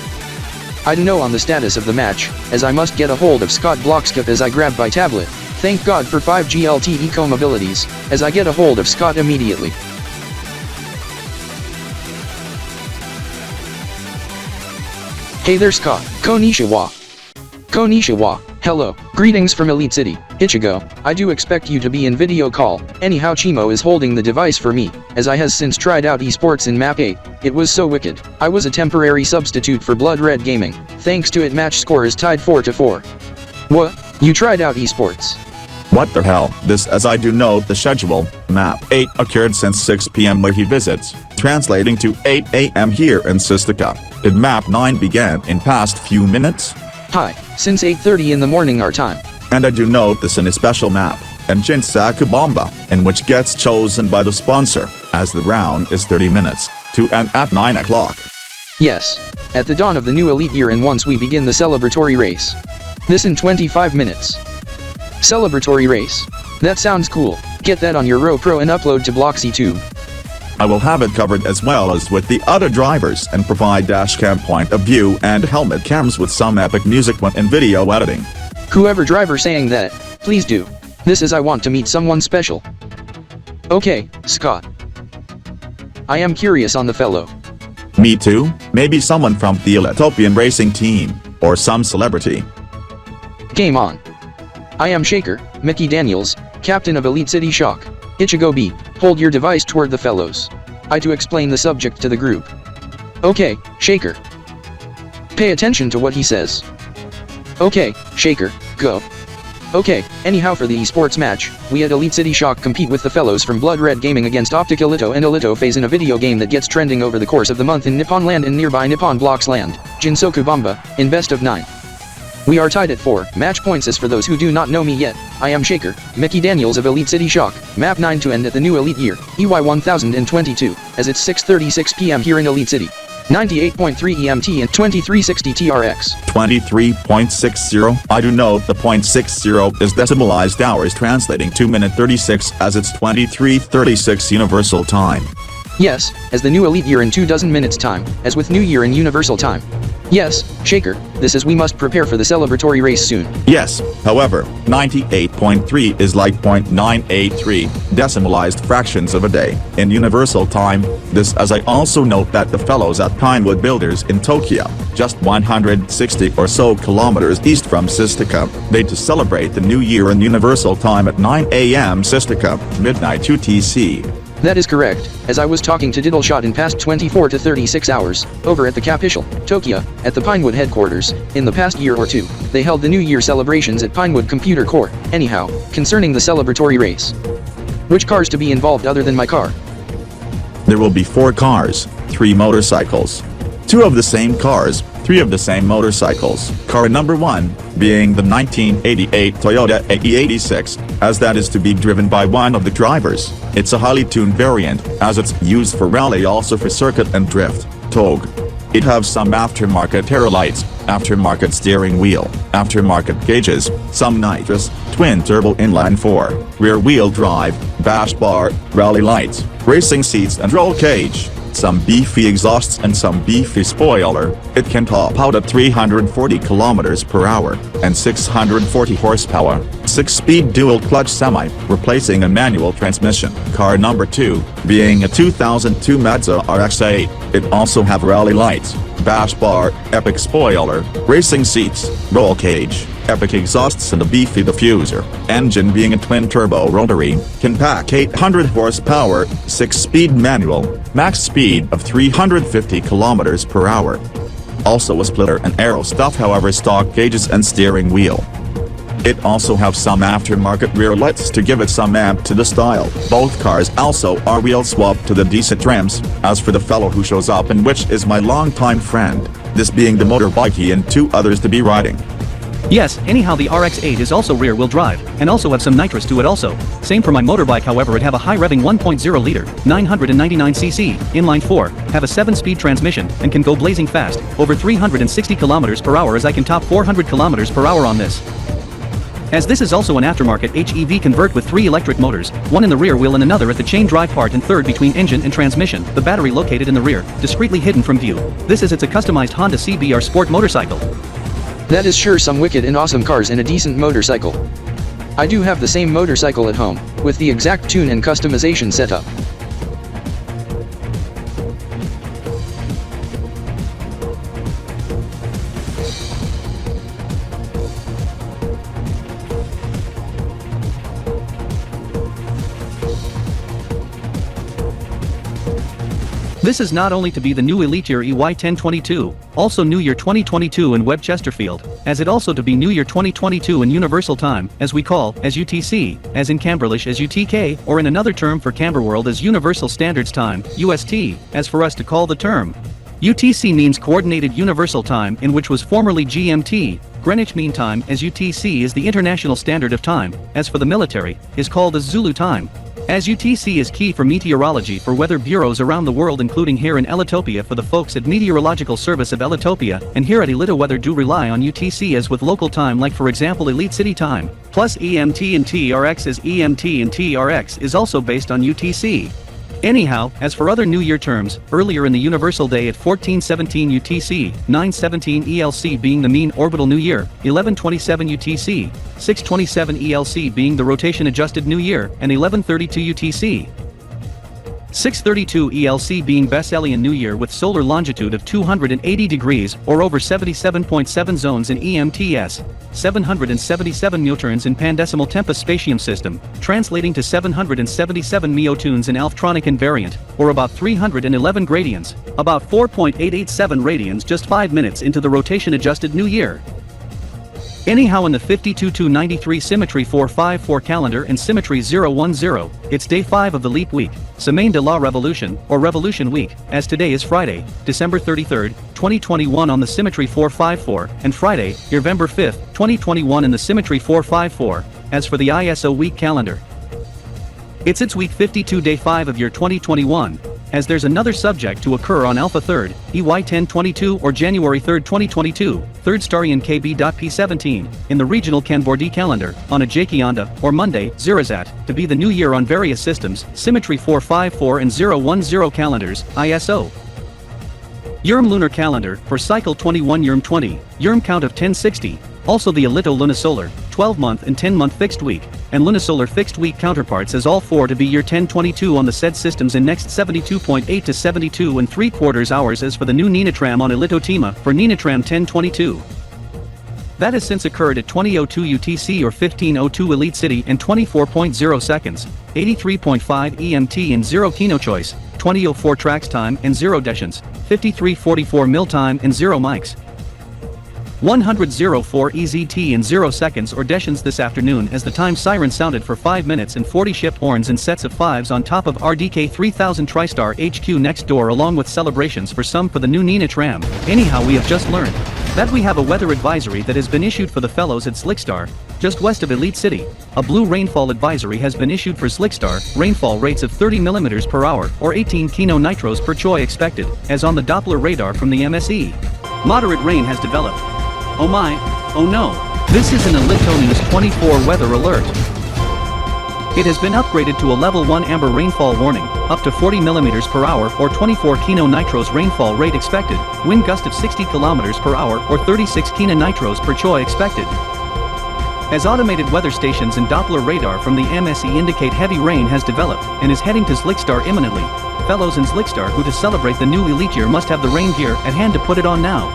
B: I don't know on the status of the match, as I must get a hold of Scott Blockskip as I grab my tablet, thank God for 5G LTE eco mobilities, as I get a hold of Scott immediately. Hey there Scott, konnichiwa. Konnichiwa, hello, greetings from Elite City, Ichigo, I do expect you to be in video call, anyhow Chimo is holding the device for me, as I has since tried out esports in map 8, it was so wicked, I was a temporary substitute for Blood Red Gaming, thanks to it match score is tied 4-4. What, you tried out esports?
A: What the hell, this as I do note the schedule, map 8 occurred since 6 p.m. where he visits, translating to 8 a.m. here in Sistika. Did map 9 began in past few minutes?
B: Hi, since 8:30 in the morning our time.
A: And I do note this in a special map, and Jinsoku Bomba, in which gets chosen by the sponsor, as the round is 30 minutes, to end at 9 o'clock.
B: Yes, at the dawn of the new elite year and once we begin the celebratory race. This in 25 minutes. Celebratory race. That sounds cool, get that on your RoPro and upload to BloxyTube.
A: I will have it covered as well as with the other drivers and provide dashcam point of view and helmet cams with some epic music and video editing.
B: Whoever driver saying that, please do. This is I want to meet someone special. Okay, Scott. I am curious on the fellow.
A: Me too, maybe someone from the Elitopian racing team, or some celebrity.
B: Game on. I am Shaker, Mickey Daniels, Captain of Elite City Shock. Ichigo B, hold your device toward the fellows. I to explain the subject to the group. Okay, Shaker. Pay attention to what he says. Okay, Shaker, go. Okay, anyhow for the esports match, we at Elite City Shock compete with the fellows from Blood Red Gaming against Optic Alito and Alito Phase in a video game that gets trending over the course of the month in Nippon Land and nearby Nippon Blocks Land, Jinsoku Bomba, in best of 9. We are tied at 4, match points as for those who do not know me yet, I am Shaker, Mickey Daniels of Elite City Shock, map 9 to end at the new elite year, EY 1022, as it's 6:36 p.m. here in Elite City. 98.3 EMT and 2360 TRX.
A: 23.60, I do note the .60 is decimalized hours translating to minute 36 as it's 23:36 universal time.
B: Yes, as the new elite year in 24 minutes time, as with new year in universal time. Yes, Shaker, this is we must prepare for the celebratory race soon.
A: Yes, however, 98.3 is like 0.983 decimalized fractions of a day in universal time. This as I also note that the fellows at Pinewood Builders in Tokyo, just 160 or so kilometers east from Sistika, they to celebrate the new year in universal time at 9 a.m. Sistika, midnight UTC.
B: That is correct, as I was talking to Diddleshot in past 24 to 36 hours, over at the capital, Tokyo, at the Pinewood headquarters, in the past year or two, they held the New Year celebrations at Pinewood Computer Core. Anyhow, concerning the celebratory race. Which cars to be involved other than my car?
A: There will be 4 cars, 3 motorcycles. 2 of the same cars, 3 of the same motorcycles. Car number 1, being the 1988 Toyota AE86, as that is to be driven by one of the drivers. It's a highly tuned variant, as it's used for rally also for circuit and drift, TOG. It has some aftermarket taillights, aftermarket steering wheel, aftermarket gauges, some nitrous, twin-turbo inline-4, rear-wheel drive, bash bar, rally lights, racing seats and roll cage. Some beefy exhausts and some beefy spoiler. It can top out at 340 kilometers per hour and 640 horsepower. 6-speed dual-clutch semi, replacing a manual transmission. Car number 2, being a 2002 Mazda RX-8. It also have rally lights, bash bar, epic spoiler, racing seats, roll cage, epic exhausts and a beefy diffuser. Engine being a twin-turbo rotary, can pack 800 horsepower, 6-speed manual, max speed of 350 kilometers per hour. Also a splitter and aero stuff, however stock gauges and steering wheel. It also have some aftermarket rear lights to give it some amp to the style. Both cars also are wheel swapped to the decent rims. As for the fellow who shows up and which is my longtime friend, this being the motorbikey and 2 others to be riding.
C: Yes, anyhow the RX-8 is also rear-wheel drive, and also have some nitrous to it also. Same for my motorbike, however it have a high-revving 1.0 liter, 999cc, inline-4, have a 7-speed transmission, and can go blazing fast, over 360 kilometers per hour as I can top 400 kilometers per hour on this. As this is also an aftermarket HEV convert with 3 electric motors, one in the rear wheel and another at the chain drive part and third between engine and transmission, the battery located in the rear, discreetly hidden from view. This is it's a customized Honda CBR sport motorcycle.
B: That is sure some wicked and awesome cars and a decent motorcycle. I do have the same motorcycle at home, with the exact tune and customization setup.
C: This is not only to be the new Elite Year EY1022, also New Year 2022 in Webb Chesterfield, as it also to be New Year 2022 in Universal Time, as we call, as UTC, as in Camberlish as UTK, or in another term for Camberworld as Universal Standards Time, UST, as for us to call the term. UTC means Coordinated Universal Time, in which was formerly GMT, Greenwich Mean Time, as UTC is the international standard of time, as for the military, is called as Zulu Time. As UTC is key for meteorology for weather bureaus around the world, including here in Elitopia for the folks at Meteorological Service of Elitopia, and here at Elito Weather do rely on UTC as with local time, like for example Elite City Time, plus EMT and TRX as EMT and TRX is also based on UTC. Anyhow, as for other New Year terms, earlier in the Universal Day at 1417 UTC, 917 ELC being the mean orbital New Year, 1127 UTC, 627 ELC being the rotation adjusted New Year, and 1132 UTC. 632 ELC being Besselian New Year with solar longitude of 280 degrees or over 77.7 zones in EMTS, 777 mioturns in Pandecimal Tempus Spatium System, translating to 777 miotunes in Alftronic invariant, or about 311 gradients, about 4.887 radians just 5 minutes into the rotation adjusted New Year. Anyhow, in the 52-93 Symmetry 454 calendar and Symmetry 010, it's day 5 of the Leap Week, Semaine de la Revolution, or Revolution Week, as today is Friday, December 33, 2021 on the Symmetry 454, and Friday, November 5, 2021 in the Symmetry 454, as for the ISO week calendar. It's week 52 day 5 of year 2021, as there's another subject to occur on Alpha 3rd, EY1022 or January 3rd 2022, 3rd starring in Kb.P 17, in the regional Kanbor-D calendar, on a Jakionda, or Monday, Zirazat, to be the new year on various systems, Symmetry 454 and 010 calendars, ISO. Urim lunar calendar for cycle 21 Urim 20, Urim count of 1060, also the Alito lunisolar, 12-month and 10-month fixed week, and lunisolar fixed week counterparts as all four to be year 1022 on the said systems in next 72.8 to 72.75 hours as for the new Ninatram on Alito Tima for Ninatram 1022. That has since occurred at 20:02 UTC or 15:02 Elite City and 24.0 seconds, 83.5 EMT and 0 Kino Choice, 20:04 tracks time and 0 Deshans, 53:44 mil time and 0 mics. 100:04 EZT and 0 seconds or Deshans this afternoon as the time siren sounded for 5 minutes and 40 shipped horns in sets of 5s on top of RDK 3000 TriStar HQ next door along with celebrations for some for the new Ninatram. Anyhow, we have just learned that we have a weather advisory that has been issued for the fellows at Slickstar, just west of Elite City. A blue rainfall advisory has been issued for Slickstar, rainfall rates of 30 mm per hour or 18 kilo nitros per choi expected, as on the Doppler radar from the MSE. Moderate rain has developed. Oh my, oh no, this is an Alito News 24 weather alert. It has been upgraded to a level 1 amber rainfall warning, up to 40 mm per hour or 24 kino nitros rainfall rate expected, wind gust of 60 km per hour or 36 kino nitros per choi expected. As automated weather stations and Doppler radar from the MSE indicate heavy rain has developed and is heading to Slickstar imminently. Fellows in Slickstar who to celebrate the new Elite year must have the rain gear at hand to put it on now.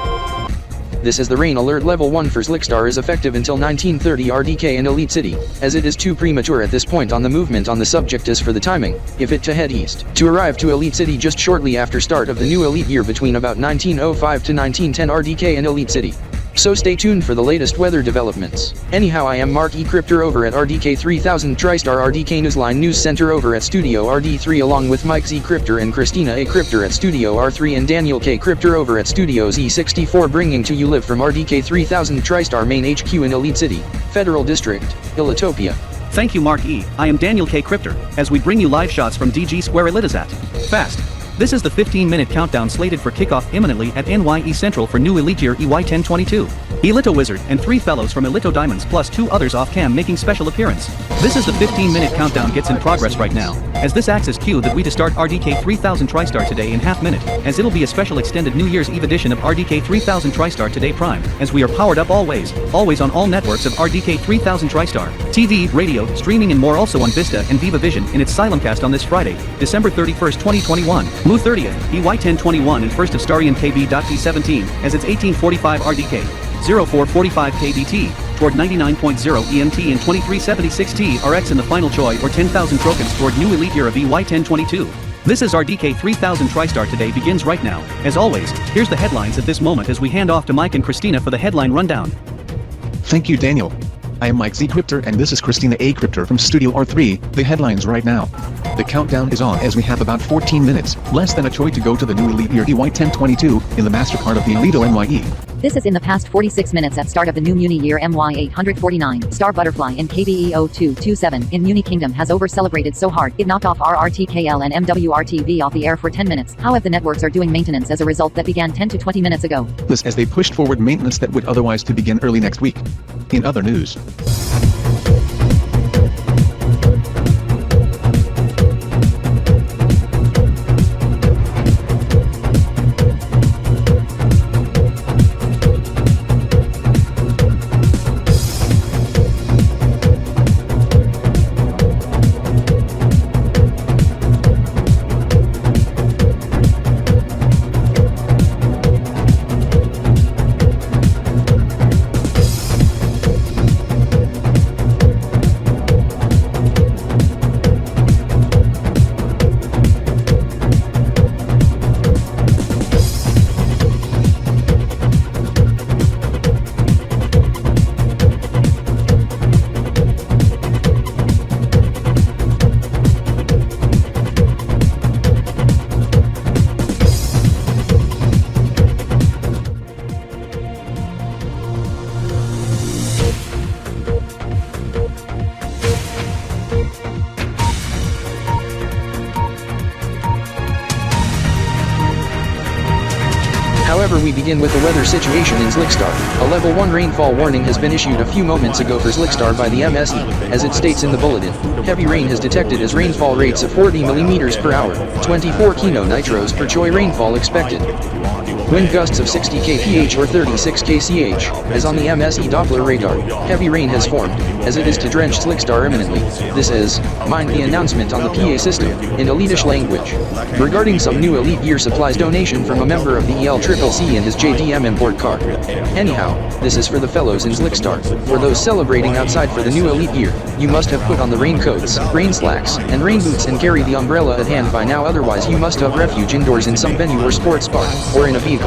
B: This is the rain alert level 1 for Slickstar is effective until 1930 RDK in Elite City, as it is too premature at this point on the movement on the subject as for the timing, if it to head east, to arrive to Elite City just shortly after start of the new Elite year between about 1905 to 1910 RDK in Elite City. So stay tuned for the latest weather developments. Anyhow, I am Mark E. Cryptor over at RDK 3000 TriStar RDK Newsline News Center over at Studio RD3 along with Mike Z. Cryptor and Christina A. Cryptor at Studio R3 and Daniel K. Cryptor over at Studio Z64 bringing to you live from RDK 3000 TriStar Main HQ in Elite City, Federal District, Elitopia.
C: Thank you Mark E. I am Daniel K. Cryptor, as we bring you live shots from DG Square Elitizat. Fast. This is the 15-minute countdown slated for kickoff imminently at NYE Central for new Elite Year EY 1022. Elito Wizard and 3 fellows from Elito Diamonds plus 2 others off-cam making special appearance. This is the 15-minute countdown gets in progress right now, as this acts as cue that we to start RDK 3000 TriStar today in half minute, as it'll be a special extended New Year's Eve edition of RDK 3000 TriStar Today Prime, as we are powered up always on all networks of RDK 3000 TriStar, TV, radio, streaming and more also on Vista and Viva Vision in its Silentcast on this Friday, December 31st, 2021, Mu 30th, EY 1021 and 1st of Starian Kb.P 17, as its 1845 RDK. 0445 Kb.T, toward 99.0 EMT and 2376 T RX in the final choi or 10,000 trokans toward new Elite year of EY 1022. This is RDK 3000 TriStar Today begins right now. As always, here's the headlines at this moment as we hand off to Mike and Christina for the headline rundown.
I: Thank you Daniel. I am Mike Z. Cryptor and this is Christina A. Cryptor from Studio R3, the headlines right now. The countdown is on as we have about 14 minutes, less than a choi to go to the new Elite year EY 1022, in the MasterCard of the Alito NYE.
M: This is in the past 46 minutes at start of the new Muni year MY 849, Star Butterfly in Kb.P 0227 in Muni Kingdom has over celebrated so hard it knocked off RRTKL and MWRTV off the air for 10 minutes. However, the networks are doing maintenance as a result that began 10 to 20 minutes ago.
I: This as they pushed forward maintenance that would otherwise to begin early next week. In other news,
B: However, we begin with the weather situation in Slickstar. A level 1 rainfall warning has been issued a few moments ago for Slickstar by the MSE. As it states in the bulletin, heavy rain has detected as rainfall rates of 40 mm per hour, 24 kilo nitros per choi rainfall expected. Wind gusts of 60 kph or 36 kch, as on the MSE Doppler radar. Heavy rain has formed, as it is to drench Slickstar imminently. This is, mind the announcement on the PA system, in Elitish language. Regarding some new Elite Gear supplies donation from a member of the ELCCC in his JDM import car. Anyhow, this is for the fellows in Slickstar. For those celebrating outside for the new Elite Gear, you must have put on the raincoats, rain slacks, and rain boots and carry the umbrella at hand by now, otherwise you must have refuge indoors in some venue or sports bar, or in a vehicle.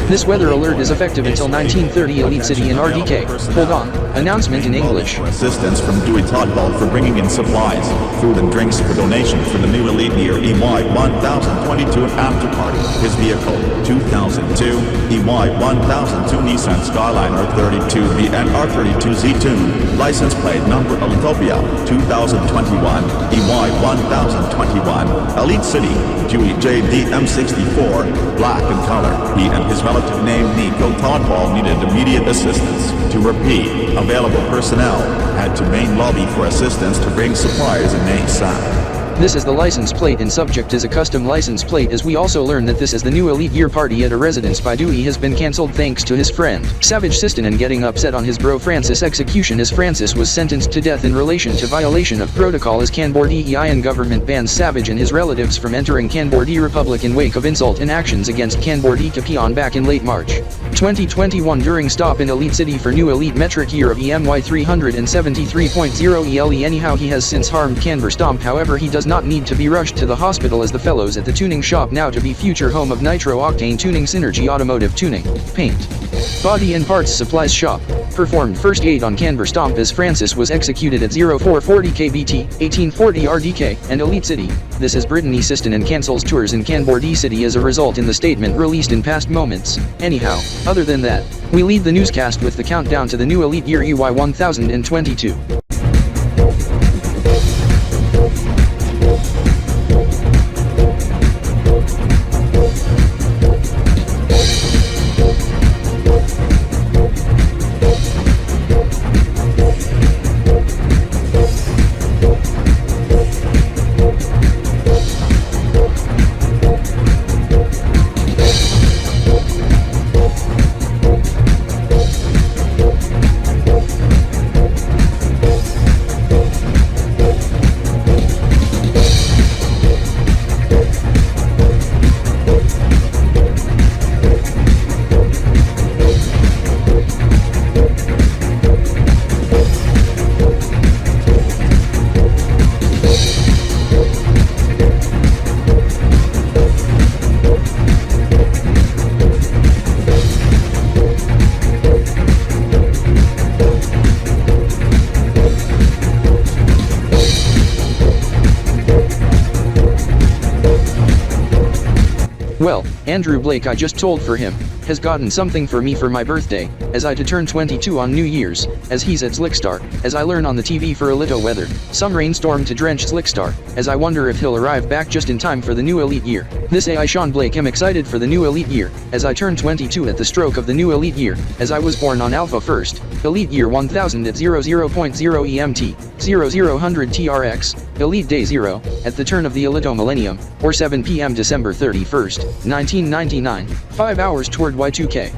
B: This weather alert is effective until 1930 Elite City in RDK. Hold on. Announcement in English.
A: Assistance from Dewey Toddball for bringing in supplies, food and drinks for donation for the new Elite Gear EY 1022 Afterparty. His vehicle, 2002 EY 1002 Nissan Skyliner 32B and R32Z2. License plate number Elitopia 2021 EY 1021. Elite City, Dewey JDM64, black in color. He and his relative named Nico Toddball needed immediate assistance. To repeat, available personnel head to main lobby for assistance to bring supplies in ASAP.
B: This is the license plate and subject is a custom license plate, as we also learn that this is the new Elite Gear party at a residence by Dewey has been cancelled thanks to his friend, Savage Sistonen, getting upset on his bro Francis execution, as Francis was sentenced to death in relation to violation of protocol, as Kanbor-DEI and government bans Savage and his relatives from entering Kanbor-D Republic in wake of insult and actions against Kanbor-Kb on back in late March 2021 during stop in Elite City for new Elite metric year of EMY 373.0 ELE. Anyhow, he has since harmed Kanbor Stomp. However, he does not need to be rushed to the hospital, as the fellows at the tuning shop, now to be future home of Nitro Octane Tuning Synergy Automotive Tuning, Paint, Body and Parts Supplies Shop, performed first aid on Kanbor Stomp as Francis was executed at 0440 Kb.P, 1840 RDK, and Elite City. This is Brittany Sistonen cancels tours in Kanbor-D City as a result in the statement released in past moments. Anyhow, other than that, we lead the newscast with the countdown to the new Elite Gear EY 1022. Well, Andrew Blake, I just told for him, has gotten something for me for my birthday, as I to turn 22 on New Year's, as he's at Slickstar, as I learn on the TV for Elito weather, some rainstorm to drench Slickstar, as I wonder if he'll arrive back just in time for the new Elite Year. This I Sean Blake am excited for the new Elite Year, as I turn 22 at the stroke of the new Elite Year, as I was born on Alpha 1st, Elite Year 1000 at 00.0 EMT, 0000 TRX, Elite Day 0, at the turn of the Elito Millennium, or 7 p.m. December 31st, 1999, 5 hours toward Y2K.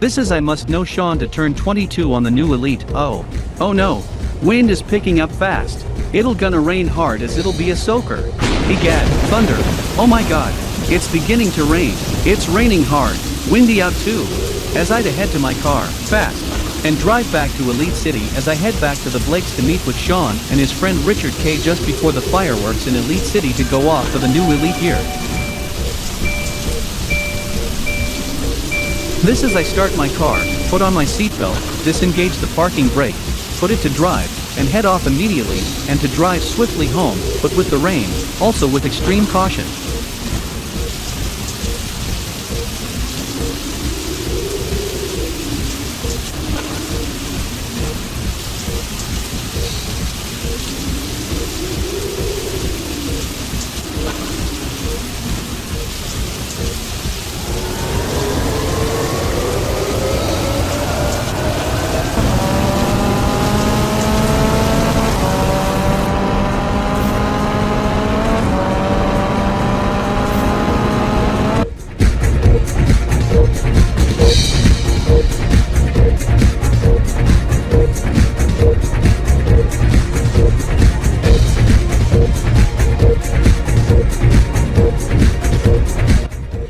C: This is I must know Sean to turn 22 on the new Elite. Oh no. Wind is picking up fast. It'll gonna rain hard as it'll be a soaker. Egad, thunder. Oh my god. It's beginning to rain. It's raining hard. Windy out too. As I head to my car, fast, and drive back to Elite City as I head back to the Blakes to meet with Sean and his friend Richard K just before the fireworks in Elite City to go off for the new Elite Year. This is I start my car, put on my seatbelt, disengage the parking brake, put it to drive, and head off immediately, and to drive swiftly home, but with the rain, also with extreme caution.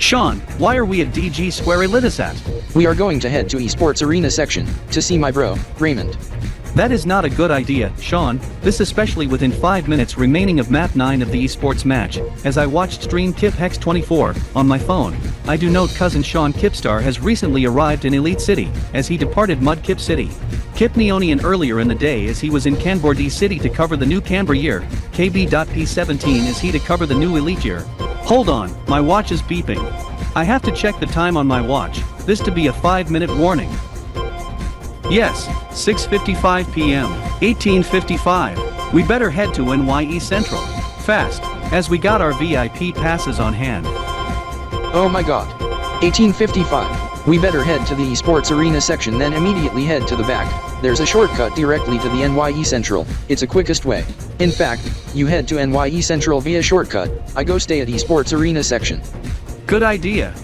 C: Sean, why are we at DG Square Elitisat?
B: We are going to head to esports arena section to see my bro, Raymond.
C: That is not a good idea, Sean, this especially within 5 minutes remaining of map 9 of the esports match, as I watched stream Kip Hex 24 on my phone. I do note cousin Sean Kipstar has recently arrived in Elite City, as he departed Mudkip City. Kip Neonian earlier in the day as he was in Kanbor-D City to cover the new Canberra year, Kb.P 17 is he to cover the new Elite year. Hold on, my watch is beeping. I have to check the time on my watch, this to be a 5-minute warning. Yes, 6:55 p.m., 18:55. We better head to NYE Central. Fast, as we got our VIP passes on hand.
B: Oh my god. 18:55. We better head to the esports arena section then immediately head to the back. There's a shortcut directly to the NYE Central. It's the quickest way. In fact, you head to NYE Central via shortcut. I go stay at esports arena section.
C: Good idea.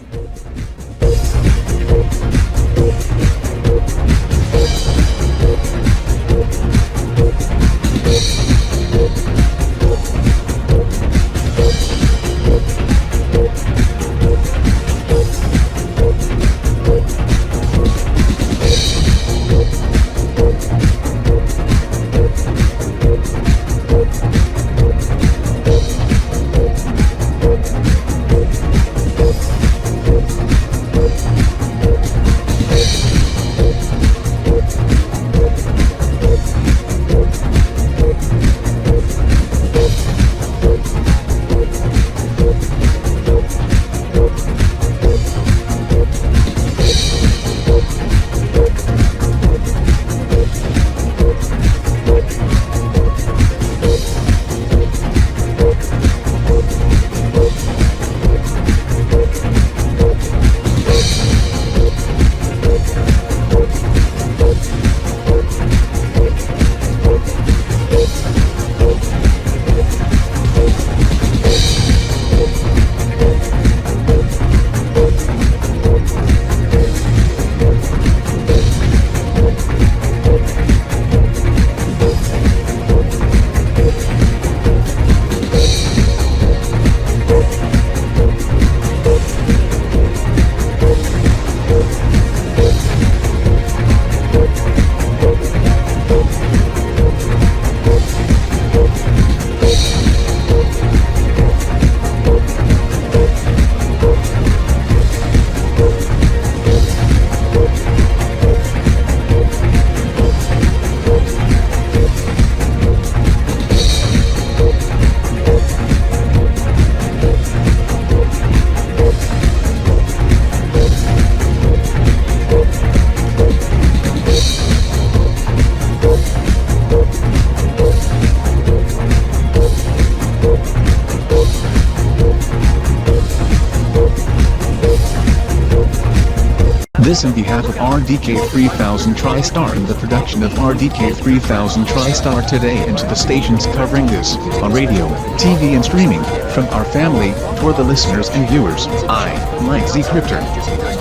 I: This in behalf of RDK 3000 TriStar and the production of RDK 3000 TriStar today and to the stations covering this, on radio, TV and streaming, from our family, for the listeners and viewers, I, Mike Z. Crypter.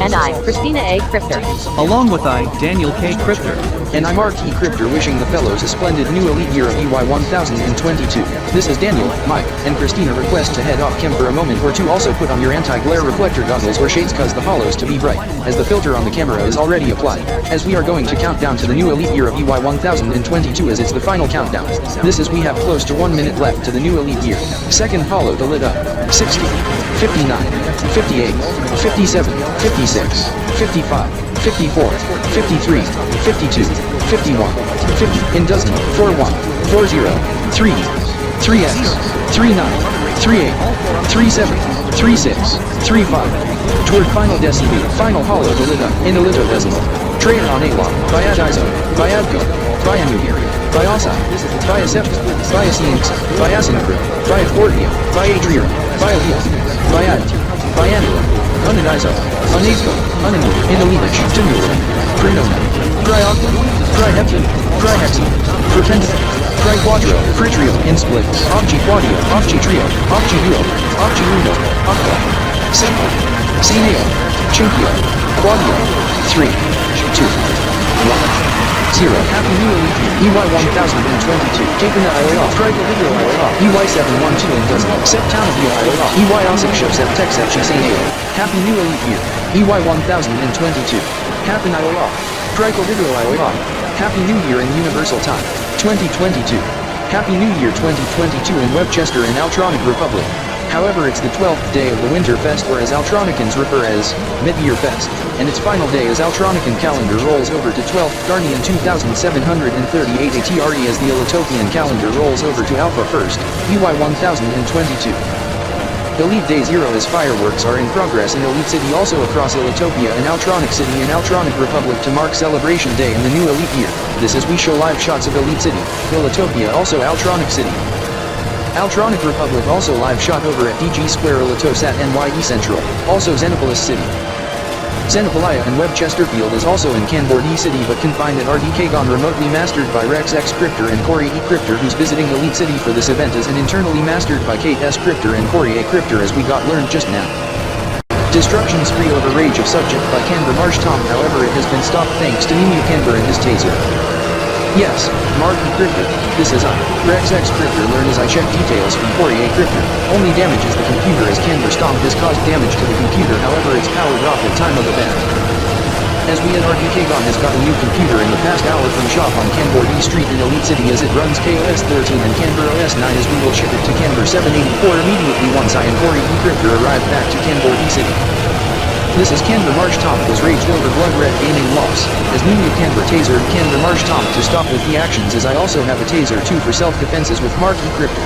M: And I, Christina A. Crypter.
C: Along with I, Daniel K. Crypter.
B: And I'm Mark E. Crypter wishing the fellows a splendid new elite year of EY 1022. This is Daniel, Mike, and Christina request to head off cam for a moment or two. Also put on your anti-glare reflector goggles or shades cause the hollows to be bright, as the filter on the camera is already applied, as we are going to count down to the new elite year of EY 1022 as it's the final countdown. This is we have close to 1 minute left to the new elite year. Second hollow to lit up. 60, 59, 58, 57, 56, 55, 54, 53, 52, 51, 50, in dozen, 41, 40, 3, 3x, 39, 38, 37, 36, 35, toward final decibel, final hollow delita, in elito decimal, trader on A-lock, Biad Iso, Biadco, Bianubir, Biasa, Biasepta, Biasinx, Biasincro, Biafortia, Biadria, Bialil, Biad, Bianula, Unanizo, Unazco, Unani, Inalinich, Timura, Prinona, Triocta, Triheptin, Trihexin, Propenta, Triquadro, Fritrio, Insplix, Obgi Quadio, Obgi Trio, Obgi Duo, Obgi Uno, Octa, Sempo, Seneo, Chinkio, Quadio, 3, 2, 1. 0. Happy New Elite EY 1022. Taken IOL. Triple Video IOL. EY 712 and does Septown of IOL. EY Osip Ships at Tex at Chisaneo. Happy New Elite Year. EY 1022. Happy IOL. Triple Video IOL. Happy New Year in Universal Time. 2022. Happy New Year 2022 in Webchester and Altronic Republic. However, it's the 12th day of the Winter Fest, or as Altronicans refer as Mid-Year Fest, and its final day as Altronican calendar rolls over to 12th Darnian 2738 ATRE as the Elitopian calendar rolls over to Alpha 1st, EY 1022. Elite Day 0 as fireworks are in progress in Elite City, also across Elitopia and Altronic City and Altronic Republic to mark Celebration Day in the new Elite Year. This is we show live shots of Elite City, Elitopia, also Altronic City. Altronic Republic also live shot over at DG Square Elitosat NYE Central, also Xenopolis City. Xenopolia and Webchester Field is also in Kanbor-D City but confined at RDK gone remotely mastered by Rex X Cryptor and Corey E Cryptor, who's visiting Elite City for this event is and internally mastered by Kate S Cryptor and Corey A Cryptor as we got learned just now. Destruction spree over Rage of Subject by Kanbor Marsh Tom, however it has been stopped thanks to Nemu Kanbor and his taser. Yes, Mark E Cryptor, this is I, Rex X Cryptor, learn as I check details from Corey A Cryptor. Only damages the computer as Kanbor Stomp has caused damage to the computer, however it's powered off at time of event. As we at RDK Gon has got a new computer in the past hour from shop on Kanbor-D Street in Elite City as it runs KOS 13 and Kanbor OS 9 as we will ship it to Kanbor 784 immediately once I and Corey E Cryptor arrive back to Kanbor-D City. This is Kanbor Marsh Top was raged over Blood Red Gaming loss, as Nemu Kanbor tasered Kanbor Marsh Top to stop with the actions, as I also have a taser too for self-defenses with Mark E Cryptor.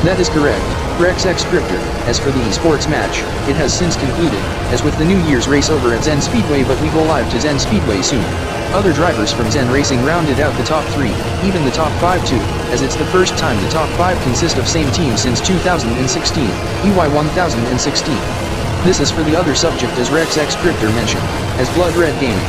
B: That is correct, Rex X Cryptor. As for the esports match, it has since concluded, as with the New Year's race over at Zen Speedway, but we go live to Zen Speedway soon. Other drivers from Zen Racing rounded out the top 3, even the top 5 too, as it's the first time the top 5 consist of same team since 2016, EY 1016. This is for the other subject as Rex X Cryptor mentioned, as Blood Red Gaming.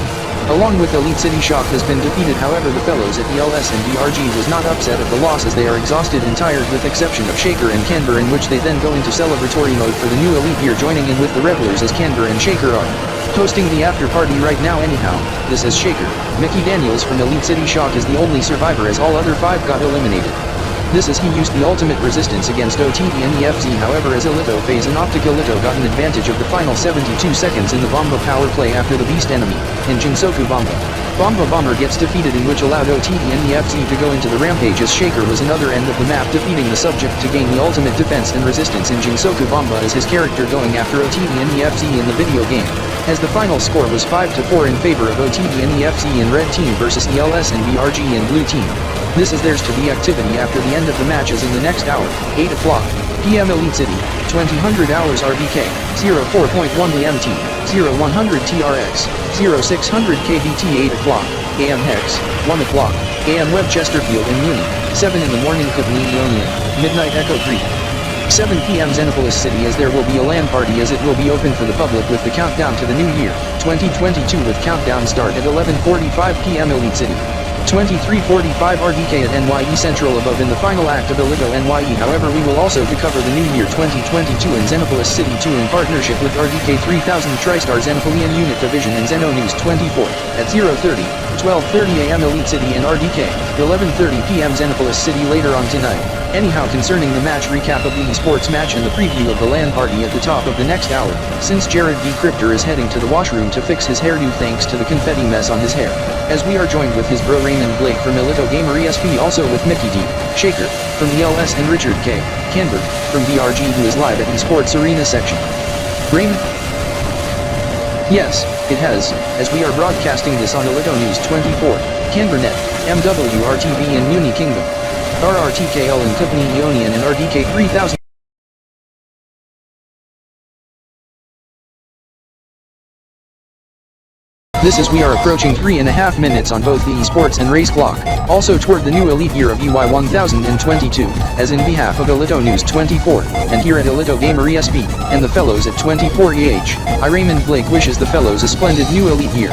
B: Along with Elite City Shock has been defeated, however the fellows at the LS and BRG was not upset at the loss as they are exhausted and tired with exception of Shaker and Kanbor, in which they then go into celebratory mode for the new Elite Year, joining in with the revelers as Kanbor and Shaker are hosting the after party right now. Anyhow, this is Shaker. Mickey Daniels from Elite City Shock is the only survivor as all other 5 got eliminated. This is he used the ultimate resistance against OTD and EFZ, however as Elito Phase and Optic Elito got an advantage of the final 72 seconds in the Bomba power play after the beast enemy, in Jinsoku Bomba. Bomba Bomber gets defeated, in which allowed OTD and EFZ to go into the rampage as Shaker was another end of the map defeating the subject to gain the ultimate defense and resistance in Jinsoku Bomba as his character going after OTD and EFZ in the video game. As the final score was 5-4 in favor of OTD and EFZ in red team versus the LS and BRG in blue team. This is theirs to be activity after the end of the match as in the next hour, 8 o'clock PM Elite City, 2000 hours RDK, 04.1 EMT, 0100 TRX, 0600 KBT 8 o'clock, AM Hex, 1 o'clock, AM Web Chesterfield in Muni, 7 in the morning Kb.P, midnight Echo 3. 7 p.m. Xenopolis City, as there will be a LAN party as it will be open for the public with the countdown to the new year, 2022, with countdown start at 11:45 p.m. Elite City. 23:45 RDK at NYE Central above in the final act of Elito NYE. However, we will also to cover the new year 2022 in Xenopolis City 2 in partnership with RDK 3000 TriStar Xenopolian Unit Division and Xeno News 24 at 0:30, 12:30 AM Elite City and RDK, 11:30 PM Xenopolis City later on tonight. Anyhow, concerning the match recap of the esports match and the preview of the LAN party at the top of the next hour, since Jared D. Cryptor is heading to the washroom to fix his hairdo thanks to the confetti mess on his hair, as we are joined with his bro Raymond Blake from Elito Gamer ESP, also with Mickey D. Shaker from the LS and Richard K. Kanbor from BRG, who is live at esports arena section. Raymond? Yes. It has, as we are broadcasting this on Alito News 24, Kanbor.net, MWRTV in Muni Kingdom, RRTKL in Kb.P and RDK 3000. This is we are approaching 3.5 minutes on both the esports and race clock, also toward the new elite year of EY 1022, as in behalf of Alito News 24, and here at Alito Gamer ESP, and the fellows at 24EH, I Raymond Blake wishes the fellows a splendid new elite year.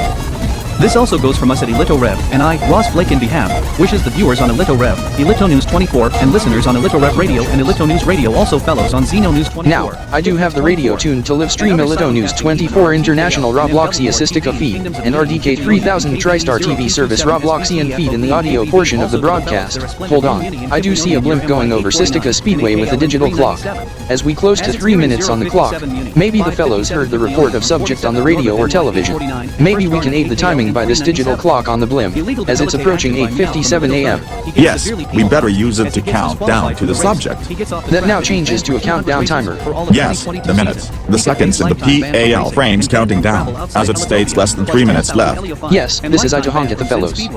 C: This also goes from us at Alito Rev, and I, Ross Blake in behalf, wishes the viewers on Alito Rev, Alito News 24, and listeners on Alito Rev Radio and Alito News Radio also fellows on Zeno News 24.
B: Now, I do have the radio tuned to live stream Alito News 24 International Robloxia Assistica feed, and RDK 3000 TriStar TV service Robloxian feed in the audio portion of the broadcast. Hold on, I do see a blimp going over Sistika Speedway with a digital clock. As we close to 3 minutes on the clock, maybe the fellows heard the report of subject on the radio or television. Maybe we can aid the timing by this digital clock on the blimp, as it's approaching 8:57 a.m.
A: Yes, we better use it to count down to the subject.
B: That now changes to a countdown timer.
A: Yes, the minutes, the seconds in the PAL frames counting down, as it states less than 3 minutes left.
B: Yes, this is I to honk at the fellows.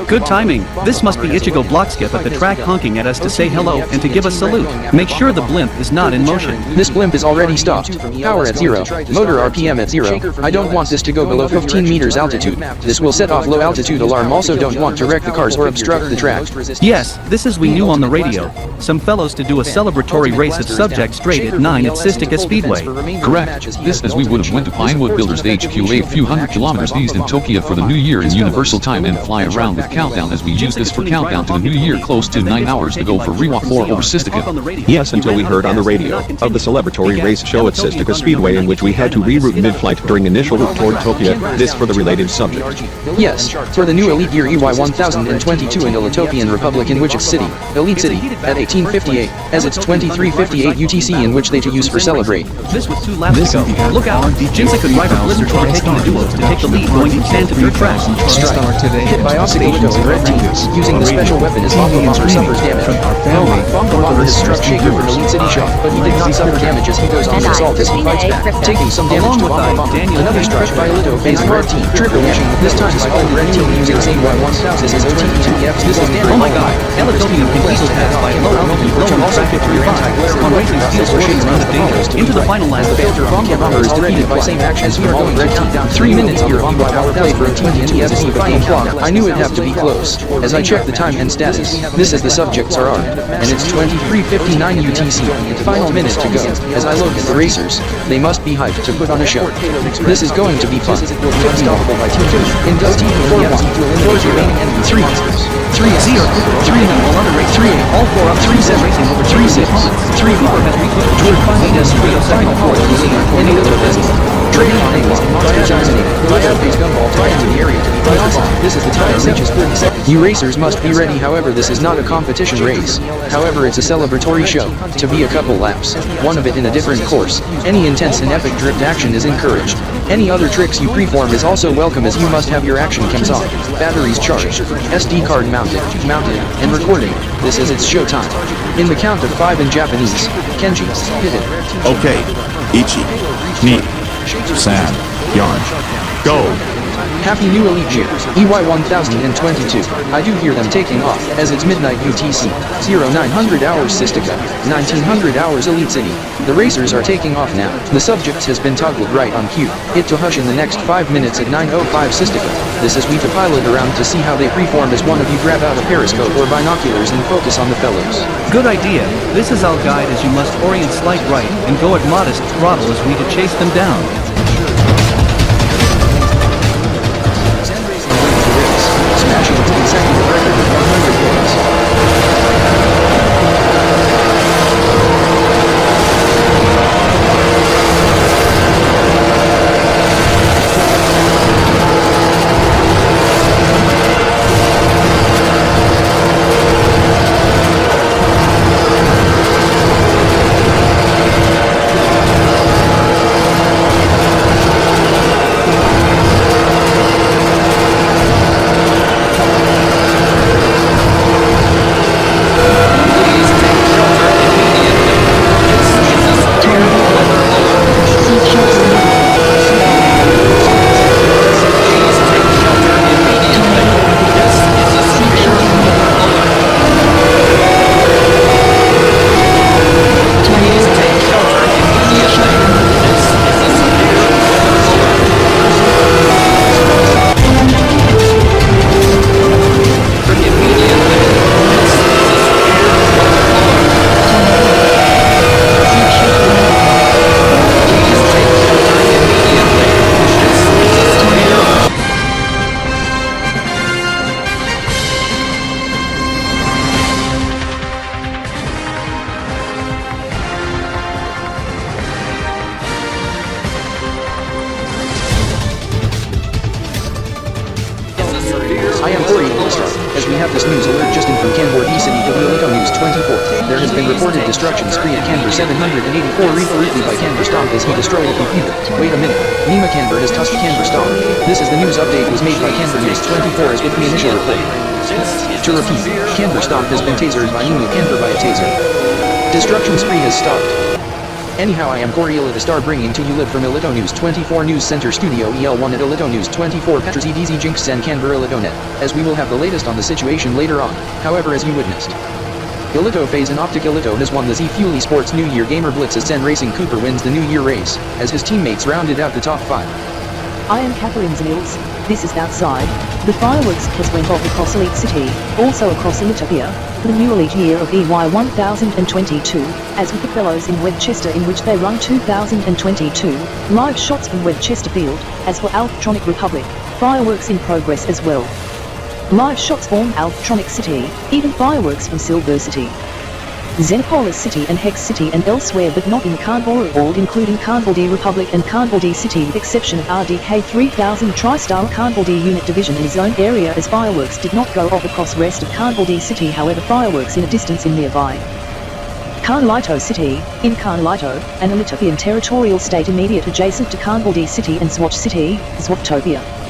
C: Good timing. This must be Ichigo Blockskip at the track honking at us to say hello and to give us salute. Make sure the blimp is not in motion.
B: This blimp is already stopped. Power at 0. Motor RPM at 0. I don't want this to go below 15 meters altitude. This will set off low altitude alarm. Also don't want to wreck the cars or obstruct the track.
C: Yes, this is we knew on the radio. Some fellows to do a celebratory race at Subject Straight at 9 at Sistika Speedway.
E: Correct. This as we would have went to Pinewood Builders HQ a few hundred kilometers east in Tokyo for the new year in Universal Time and fly around with countdown as we use this for countdown to the new year close to 9 hours to go for rewalk floor over Sistika.
H: Yes, until we heard on the radio of the celebratory race show at Sistika Speedway in which we had to reroute mid-flight during initial route toward Tokyo, this for the related subject.
B: Yes, for the new Elite Year EY 1022 in Elitopian Republic in which it's City, Elite City, at 1858, as it's 2358 UTC in which they to use for celebrate.
C: This with 2 laps to go. Look out, Jinsa could drive a blizzard while taking the duos to take the lead going to stand to third track.
B: Hit by Oxidation in red team, using the special weapon as Bongo Bomber suffers damage. Bongo Bomber has struck Shaker from Elite City shot, but he did not suffer damage as he goes on the assault as he fights back, taking some damage to Bongo Bomber. Another strike by Alito phasing red team, trigger wishing, this time by all red team using the same one 1000. This is OTE2F, this is damage.
C: Oh my god, Elitopian can easily pass by low altitude low on traffic 35, on racing steel sporting around the dangers, into the final lap.
B: Bongo Bomber is defeated by same actions from all red team down 3 minutes here on the power play for OTE2F final clock. I knew it'd have to be close. As I check the time and status, this is the subjects are armed, and it's 23:59 UTC, final minute to go. As I look at the racers, they must be hyped to put on a show. This is going to be fun. Unstoppable by T2, in Dusty 4-1, Doors remaining enemy 3, 3-0, 3-9, all other race 3-8, all 4 up 3-7, racing over 3-6, 3-5, George finally does 3 second 4th, and Alito business. Trading on A1, strategizing, Alito pays gumball to into the area to be put on. This is the time reaches 30 seconds. You racers must be ready, however this is not a competition race. However it's a celebratory show, to be a couple laps, one of it in a different course. Any intense and epic drift action is encouraged. Any other tricks you preform is also welcome as you must have your action cams on, batteries charged, SD card mounted, and recording. This is its show time. In the count of 5 in Japanese, Kenji, hit it.
A: Okay, Ichi, Ni, San, Yarn, go!
B: Happy New Elite Year, EY 1022. I do hear them taking off, as it's midnight UTC, 0900 hours Sistika, 1900 hours Elite City. The racers are taking off now. The subjects has been toggled right on cue. Hit to hush in the next 5 minutes at 9:05 Sistika. This is we to pilot around to see how they preform as one of you grab out a periscope or binoculars and focus on the fellows.
C: Good idea. This is our guide as you must orient slight right and go at modest throttle as we to chase them down.
B: Smashing the consecutive record of 100 points. as we have this news alert just in from Kanbor-D City to the Alito News 24. There has been reported destruction spree at Kanbor 784 reportedly by Kanbor stock as he destroyed a computer. Wait a minute, Nima Kanbor has touched Kanbor stock. This is the news update was made by Kanbor News 24 as with the initial report. To repeat, Kanbor stock has been tasered by Nima Kanbor by a taser. Destruction spree has stopped. Anyhow, I am Corey Alito Star bringing to you live from Alito News 24 News Center Studio EL1 at Alito News 24 Petras EDZ Jinx and Kanbor-Alito.net, as we will have the latest on the situation later on. However, as you witnessed, Alito Phase and Optic Alito has won the Z Fuel Esports New Year Gamer Blitz as Zen Racing Cooper wins the New Year race, as his teammates rounded out the top 5.
N: I am Catherine Zaniels. This is outside. The fireworks has went off across Elite City, also across Elitopia, for the new Elite Year of EY 1022, as with the fellows in Webchester in which they run 2022, live shots from Webchester Field, as for Alptronic Republic, fireworks in progress as well. Live shots from Alptronic City, even fireworks from Silver City, Xenopolis City and Hex City and elsewhere but not in Kanbor all including Kanbor-D Republic and Kanbor-D City with exception of RDK 3000 TriStar Kanbor-D Unit Division in zone area as fireworks did not go off across rest of Kanbor-D City however fireworks in a distance in nearby Kanlito City, in Kanlito, an Elitopian territorial state immediate adjacent to Kanbor-D City and Swatch City, Swatopia.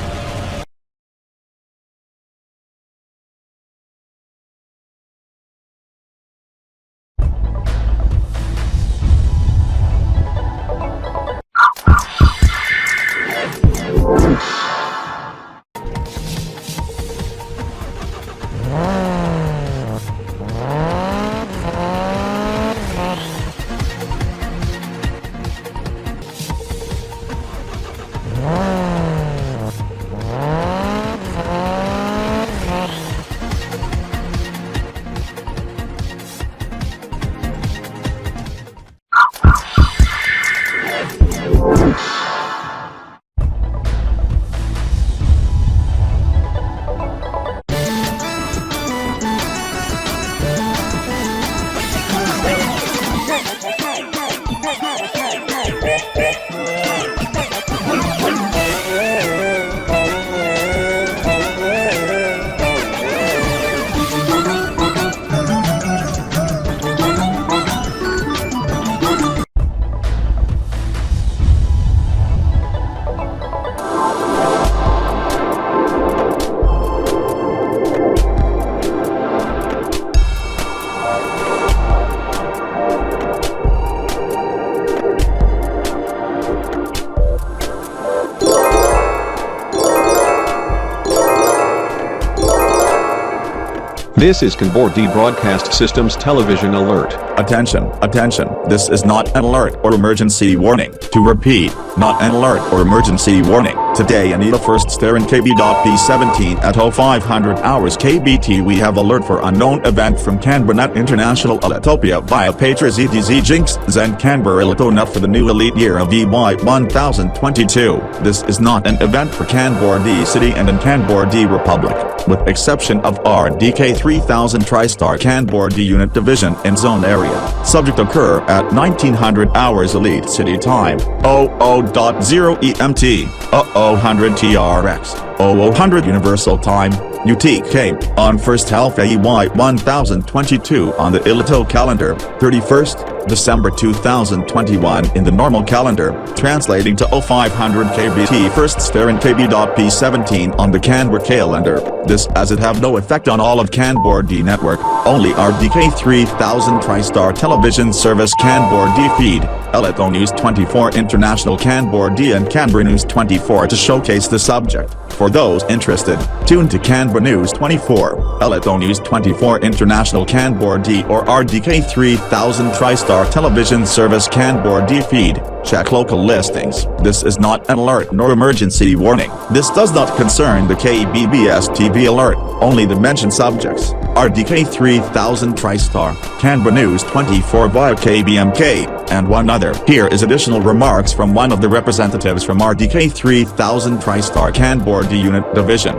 H: This is Kanbor-D Broadcast Systems Television Alert.
A: Attention, attention, this is not an alert or emergency warning. To repeat, not an alert or emergency warning. Today in the first stare in Kb.P 17 at 0500 hours Kb.T we have alert for unknown event from Kanbor.net International Elitopia via Petras EDZ Jinx Zen Kanbor-Alito.net for the new elite year of EY 1022. This is not an event for Kanbor-D City and in Kanbor-D Republic, with exception of RDK 3000 TriStar Kanbor-D Unit Division in Zone Area. Subject occur at 1900 hours Elite City Time, 00.0 EMT, 0000 TRX, 0000 Universal Time, UTK, on first half EY 1022 on the Alito calendar, 31st December 2021 in the normal calendar, translating to 0500 Kb.T first stare in Kb.P 17 on the Kanbor calendar. This as it have no effect on all of Kanbor-D network, only RDK 3000 TriStar television service Kanbor-D feed, Alito News 24 International Kanbor-D and Kanbor News 24 to showcase the subject. For those interested, tune to Kanbor News 24, Alito News 24 International Kanbor-D or RDK 3000 TriStar television service Kanbor-D feed. Check local listings. This is not an alert nor emergency warning. This does not concern the KBBS TV alert, only the mentioned subjects. RDK 3000 TriStar, Kanbor News 24 via KBMK, and one other. Here is additional remarks from one of the representatives from RDK 3000 TriStar Kanbor-D Unit Division.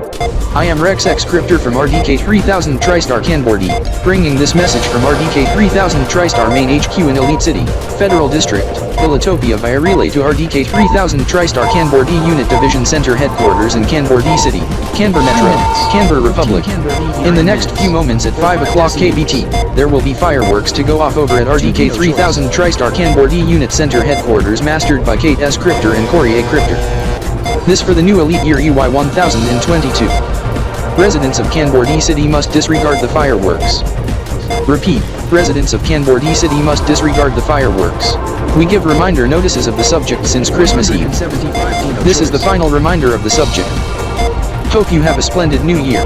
B: I am Rex X Cryptor from RDK 3000 TriStar Kanbor-D, bringing this message from RDK 3000 TriStar Main HQ in Elite City, Federal District, Ilitopia via relay to RDK 3000 TriStar Kanbor-D Unit Division Center Headquarters in Kanbor-D City, Kanbur Metro, Kanbur Republic. In the next few moments at 5 o'clock Kb.P, there will be fireworks to go off over at RDK 3000 TriStar Kanbor-D Unit Center Headquarters, mastered by Kate S. Cryptor and Corey A. Cryptor. This for the new Elite Year EY 1022. Residents of Kanbor-D City must disregard the fireworks. Repeat, residents of Kanbor-D City must disregard the fireworks. We give reminder notices of the subject since Christmas Eve. This is the final reminder of the subject. Hope you have a splendid new year.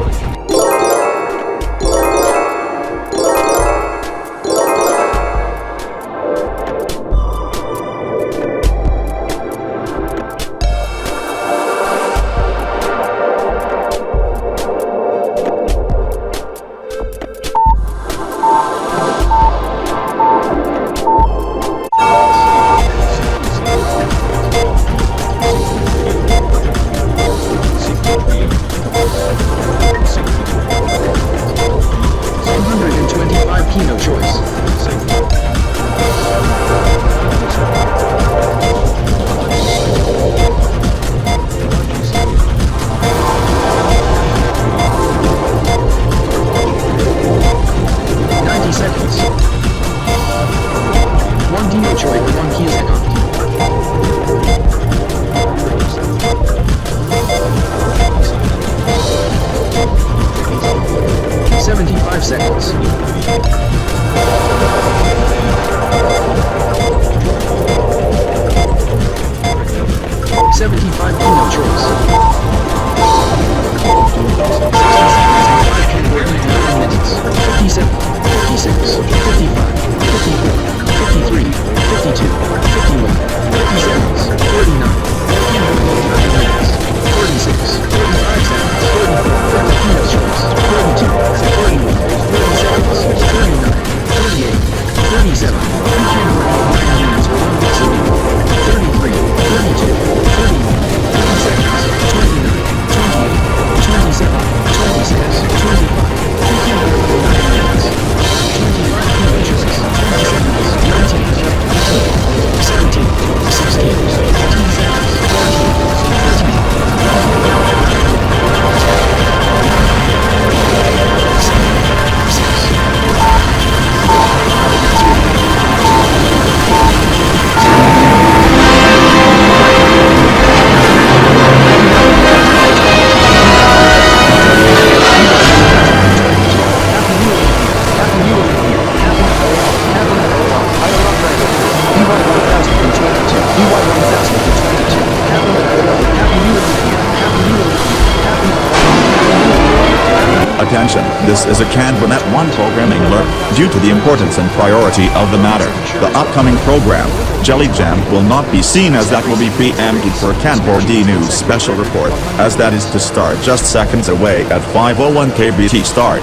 A: Attention, this is a Kanbor-Net 1 programming alert. Due to the importance and priority of the matter, the upcoming program, Jelly Jam, will not be seen, as that will be preempted for Kanbor-D News special report, as that is to start just seconds away at 5:01 Kb.P start.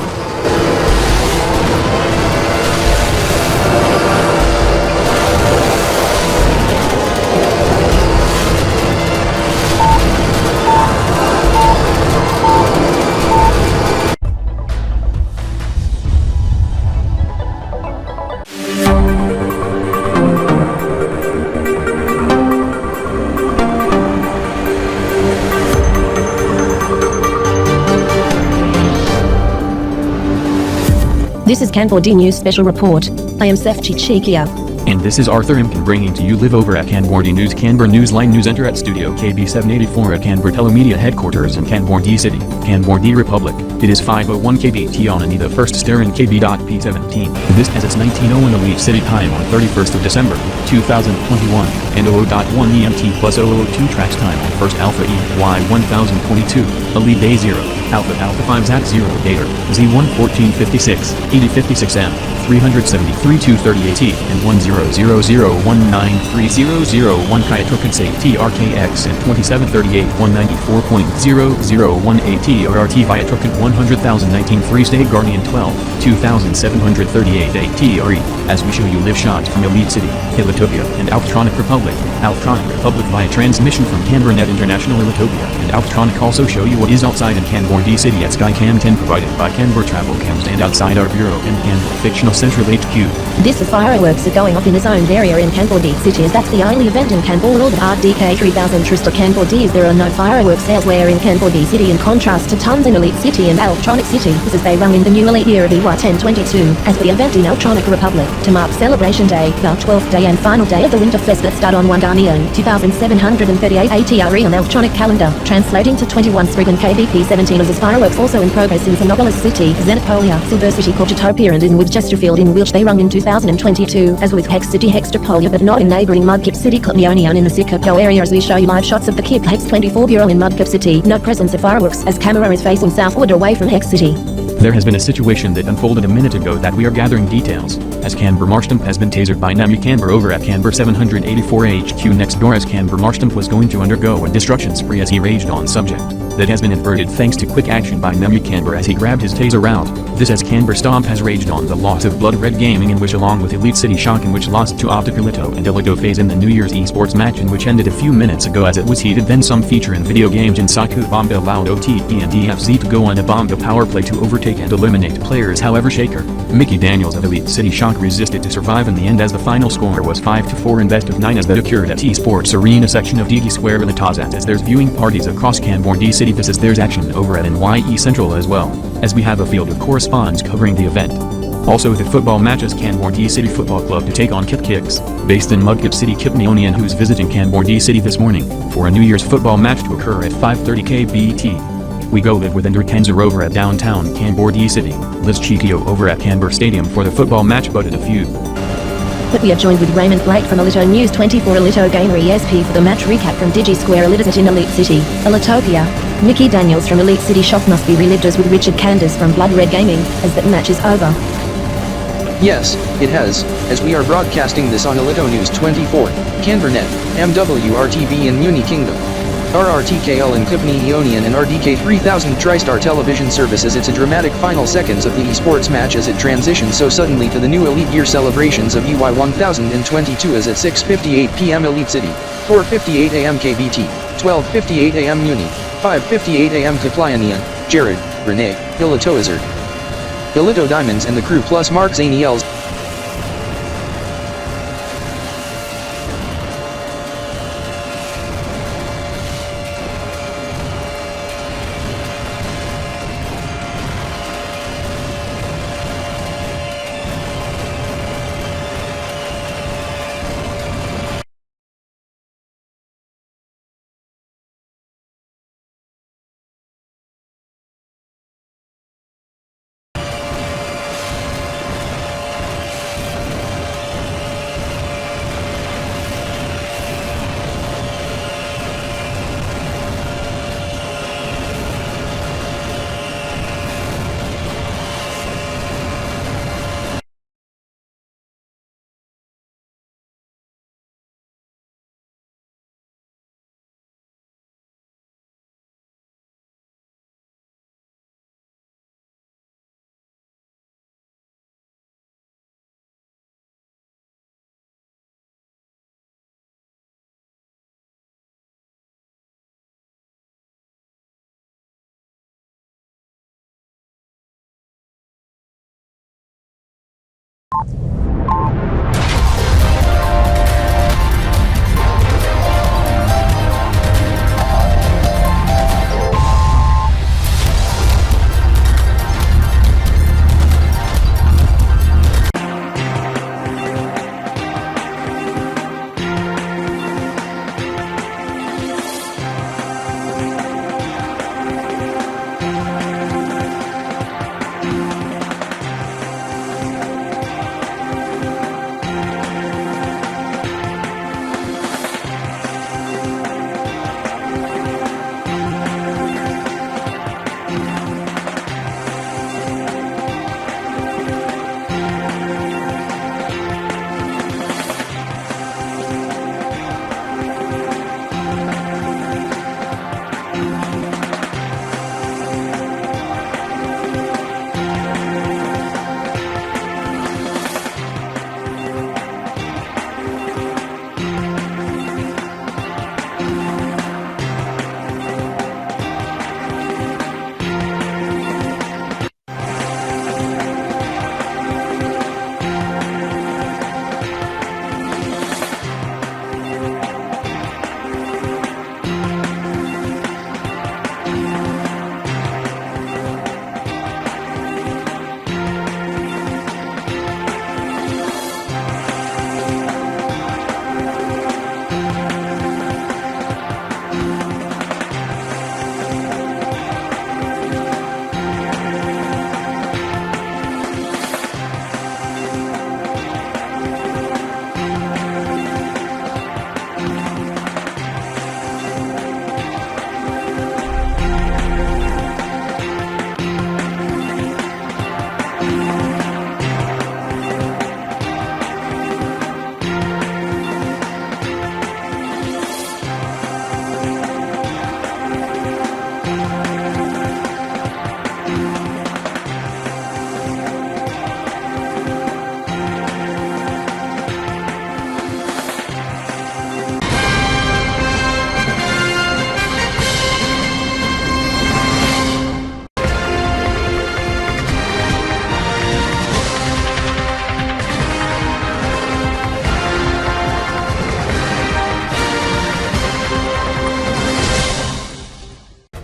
O: This is Kanbor-D News Special Report. I am Sefchi Chikia.
P: And this is Arthur Imkin bringing to you live over at Kanbor-D News Kanbur Newsline News Enter at Studio KB784 at Kanbur Telemedia Headquarters in Kanbor-D City, Kanbor-D Republic. It is 5:01 Kb.T on Anita 1st Stair in Kb.P 17. This has its 19:01 Elite City time on 31st of December, 2021, and 00.1 EMT plus 002 tracks time on 1st Alpha EY 1022, Elite Day 0, Alpha 5 Zat 0 Gator, Z1 1456, 8056M. 373-230AT and 1000193001 Kayatokansei TRKX and 2738-194.001AT RRT Viatrokan 100,019 Free State Guardian 12, 2738 ATRE, as we show you live shots from Elite City, Elitopia, and Alptronic Republic via transmission from Kanbor.net International Elitopia, and Alptronic also show you what is outside in Kanbor-D City at Skycam 10 provided by Kanbor Travel Cams and outside our bureau and Kanbor Fictional Central HQ.
O: This is fireworks are going off in its own area in Kanbor-D City, as that's the only event in Kanbor-LapiBalKip 3000 Trista Kanbor-D, as there are no fireworks elsewhere in Kanbor-D City, in contrast to tons in Elite City and Alptronic City. This is they run in the new Elite year of EY1022 as the event in Alptronic Republic to mark Celebration Day, the 12th day and final day of the Winter Fest that start on 1 Ghanaian 2738 ATRE on Alptronic calendar, translating to 21 Sprig and Kb.P 17 as fireworks also in progress in Phenopolis City, Xenopolia, Silver City, Corchatopia and in Chesterfield, in which they run in 2022, as with Hex City, Hextrapolia, but not in neighbouring Mudkip City, Klonionian in the Sikapo area, as we show you live shots of the Kip Hex 24 Bureau in Mudkip City. No presence of fireworks as camera is facing southward away from Hex City.
P: There has been a situation that unfolded a minute ago that we are gathering details, as Kanbor Marstamp has been tasered by Nami Kanbor over at Kanbor 784 HQ next door, as Kanbor Marstamp was going to undergo a destruction spree as he raged on subject. That has been averted thanks to quick action by Nami Kanbor as he grabbed his taser out. This as Kanbor Stomp has raged on the loss of Blood Red Gaming, in which along with Elite City Shock, in which lost to Opticalito and Illigo Phase in the New Year's esports match, in which ended a few minutes ago as it was heated. Then some feature in video games in Saku Bomba allowed OTE and DFZ to go on a Bomba power play to overtake and eliminate players. However, Shaker Mickey Daniels of Elite City Shock resisted to survive in the end, as the final score was 5-4 in best of 9, as that occurred at esports arena section of Digi Square Ilitazat, as there's viewing parties across Kanbor-D City. This is there's action over at NYE Central as well, as we have a field of correspondents covering the event. Also the football matches Kanbor-D City Football Club to take on Kip Kicks, based in Mudkip City, Kipnionian, who's visiting Kanbor-D City this morning for a New Year's football match to occur at 5:30 Kb.T. We go live with Ender Kenzer over at downtown Kanbor-D City, Liz Chikio over at Kanbor Stadium for the football match, but at a few.
O: But we are joined with Raymond Blake from Elito News 24 Elito Gamer ESP for the match recap from Digi Square Elitazat in Elite City, Elitopia. Mickey Daniels from Elite City Shock must be relived as with Richard Candace from Blood Red Gaming, as that match is over.
B: Yes, it has, as we are broadcasting this on Elito News 24, Kanbor.net, MWRTV in Muni Kingdom, RRTKL in Kibni Ionian and RDK 3000 TriStar television services. It's a dramatic final seconds of the esports match as it transitions so suddenly to the new Elite Year celebrations of EY 1022, as at 6:58 p.m. Elite City, 4:58 a.m. KBT, 12:58 a.m. Muni, 5:58 a.m. Kiplianian, Jared, Renee, Ilito Izzard, Ilito Diamonds and the crew plus Mark Zaniels.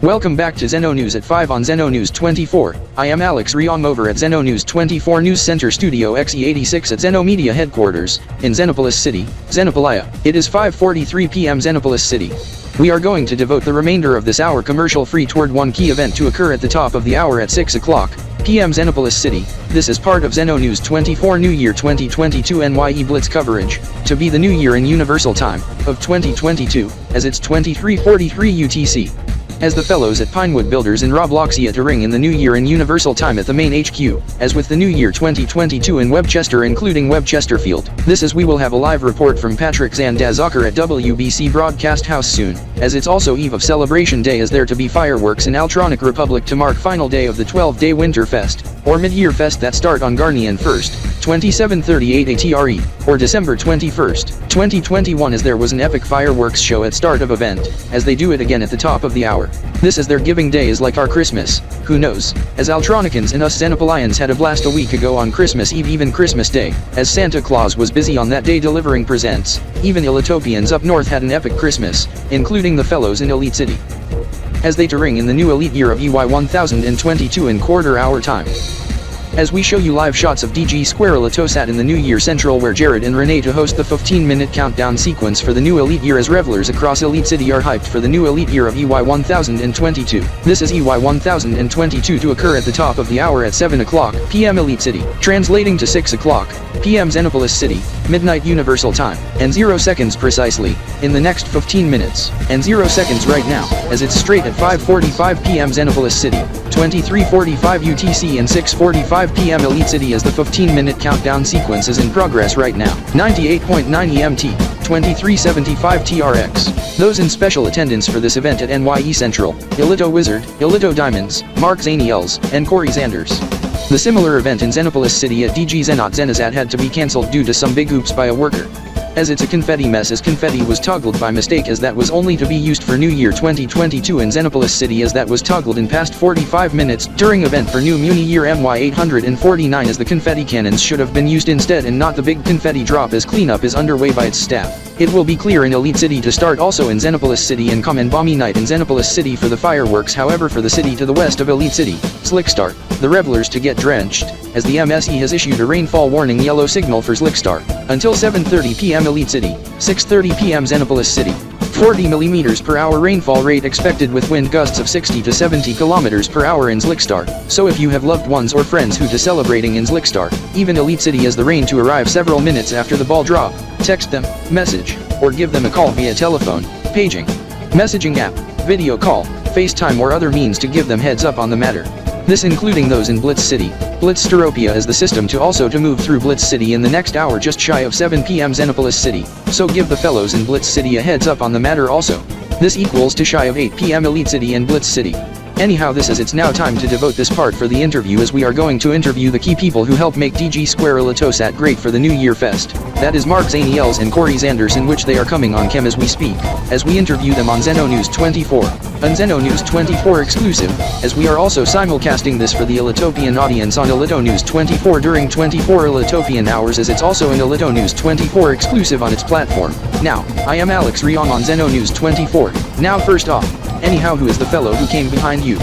B: Welcome back to Zeno News at 5 on Zeno News 24. I am Alex Riong over at Zeno News 24 News Center Studio XE86 at Zeno Media Headquarters, in Xenopolis City, Xenopolia. It is 5:43 p.m. Xenopolis City. We are going to devote the remainder of this hour commercial-free toward one key event to occur at the top of the hour at 6 o'clock p.m. Xenopolis City. This is part of Zeno News 24 New Year 2022 NYE Blitz coverage, to be the New Year in Universal Time, of 2022, as it's 23:43 UTC. As the fellows at Pinewood Builders in Robloxia to ring in the New Year in Universal Time at the main HQ, as with the New Year 2022 in Webchester including Webchesterfield. This is we will have a live report from Patrick Zandazocker at WBC Broadcast House soon, as it's also eve of Celebration Day as there to be fireworks in Altronic Republic to mark final day of the 12-day Winter Fest, or Mid-Year Fest that start on Garnian 1st, 2738 ATRE, or December 21st, 2021 as there was an epic fireworks show at start of event, as they do it again at the top of the hour. This is their giving day is like our Christmas, who knows, as Altronicans and us Xenopolians had a blast a week ago on Christmas Eve even Christmas Day, as Santa Claus was busy on that day delivering presents. Even Elitopians up north had an epic Christmas, including the fellows in Elite City, as they to ring in the new Elite Year of EY 1022 in quarter-hour time. As we show you live shots of DG Square Elitosat in the New Year Central where Jared and Renee to host the 15-minute countdown sequence for the new Elite Year as revelers across Elite City are hyped for the new Elite Year of EY 1022. This is EY 1022 to occur at the top of the hour at 7 o'clock p.m. Elite City, translating to 6 o'clock p.m. Xenopolis City, midnight Universal Time, and 0 seconds precisely, in the next 15 minutes, and 0 seconds right now, as it's straight at 5:45 p.m. Xenopolis City, 23:45 UTC and 6:45 p.m. Elite City as the 15-minute countdown sequence is in progress right now. 98.9 EMT, 2375 TRX. Those in special attendance for this event at NYE Central, Elito Wizard, Elito Diamonds, Mark Zaniels, and Corey Zanders. The similar event in Xenopolis City at DG Zenot Zenazat had to be cancelled due to some big oops by a worker, as it's a confetti mess as confetti was toggled by mistake as that was only to be used for New Year 2022 in Xenopolis City as that was toggled in past 45 minutes during event for New Muni Year MY 849 as the confetti cannons should have been used instead and not the big confetti drop as cleanup is underway by its staff. It will be clear in Elite City to start also in Xenopolis City and come and Bomby Night in Xenopolis City for the fireworks. However, for the city to the west of Elite City, Slickstar, the revelers to get drenched, as the MSE has issued a rainfall warning yellow signal for Slickstar, until 7:30 p.m. Elite City, 6:30 p.m. Xenopolis City. 40 mm per hour rainfall rate expected with wind gusts of 60 to 70 km per hour in Slickstar. So if you have loved ones or friends who to celebrating in Slickstar, even Elite City as the rain to arrive several minutes after the ball drop, text them, message, or give them a call via telephone, paging, messaging app, video call, FaceTime or other means to give them heads up on the matter. This including those in Blitz City. Blitz Steropia is the system to also to move through Blitz City in the next hour just shy of 7 p.m. Xenopolis City, so give the fellows in Blitz City a heads up on the matter also. This equals to shy of 8 p.m. Elite City and Blitz City. Anyhow, this is it's now time to devote this part for the interview as we are going to interview the key people who help make DG Square Elitosat great for the New Year Fest. That is Mark Zaniels and Corey Zanders, in which they are coming on cam as we speak, as we interview them on Zeno News 24, an Zeno News 24 exclusive, as we are also simulcasting this for the Elitopian audience on Elito News 24 during 24 Elitopian hours as it's also an Elito News 24 exclusive on its platform. Now, I am Alex Riong on Zeno News 24. Now first off, anyhow, who is the fellow who came behind you?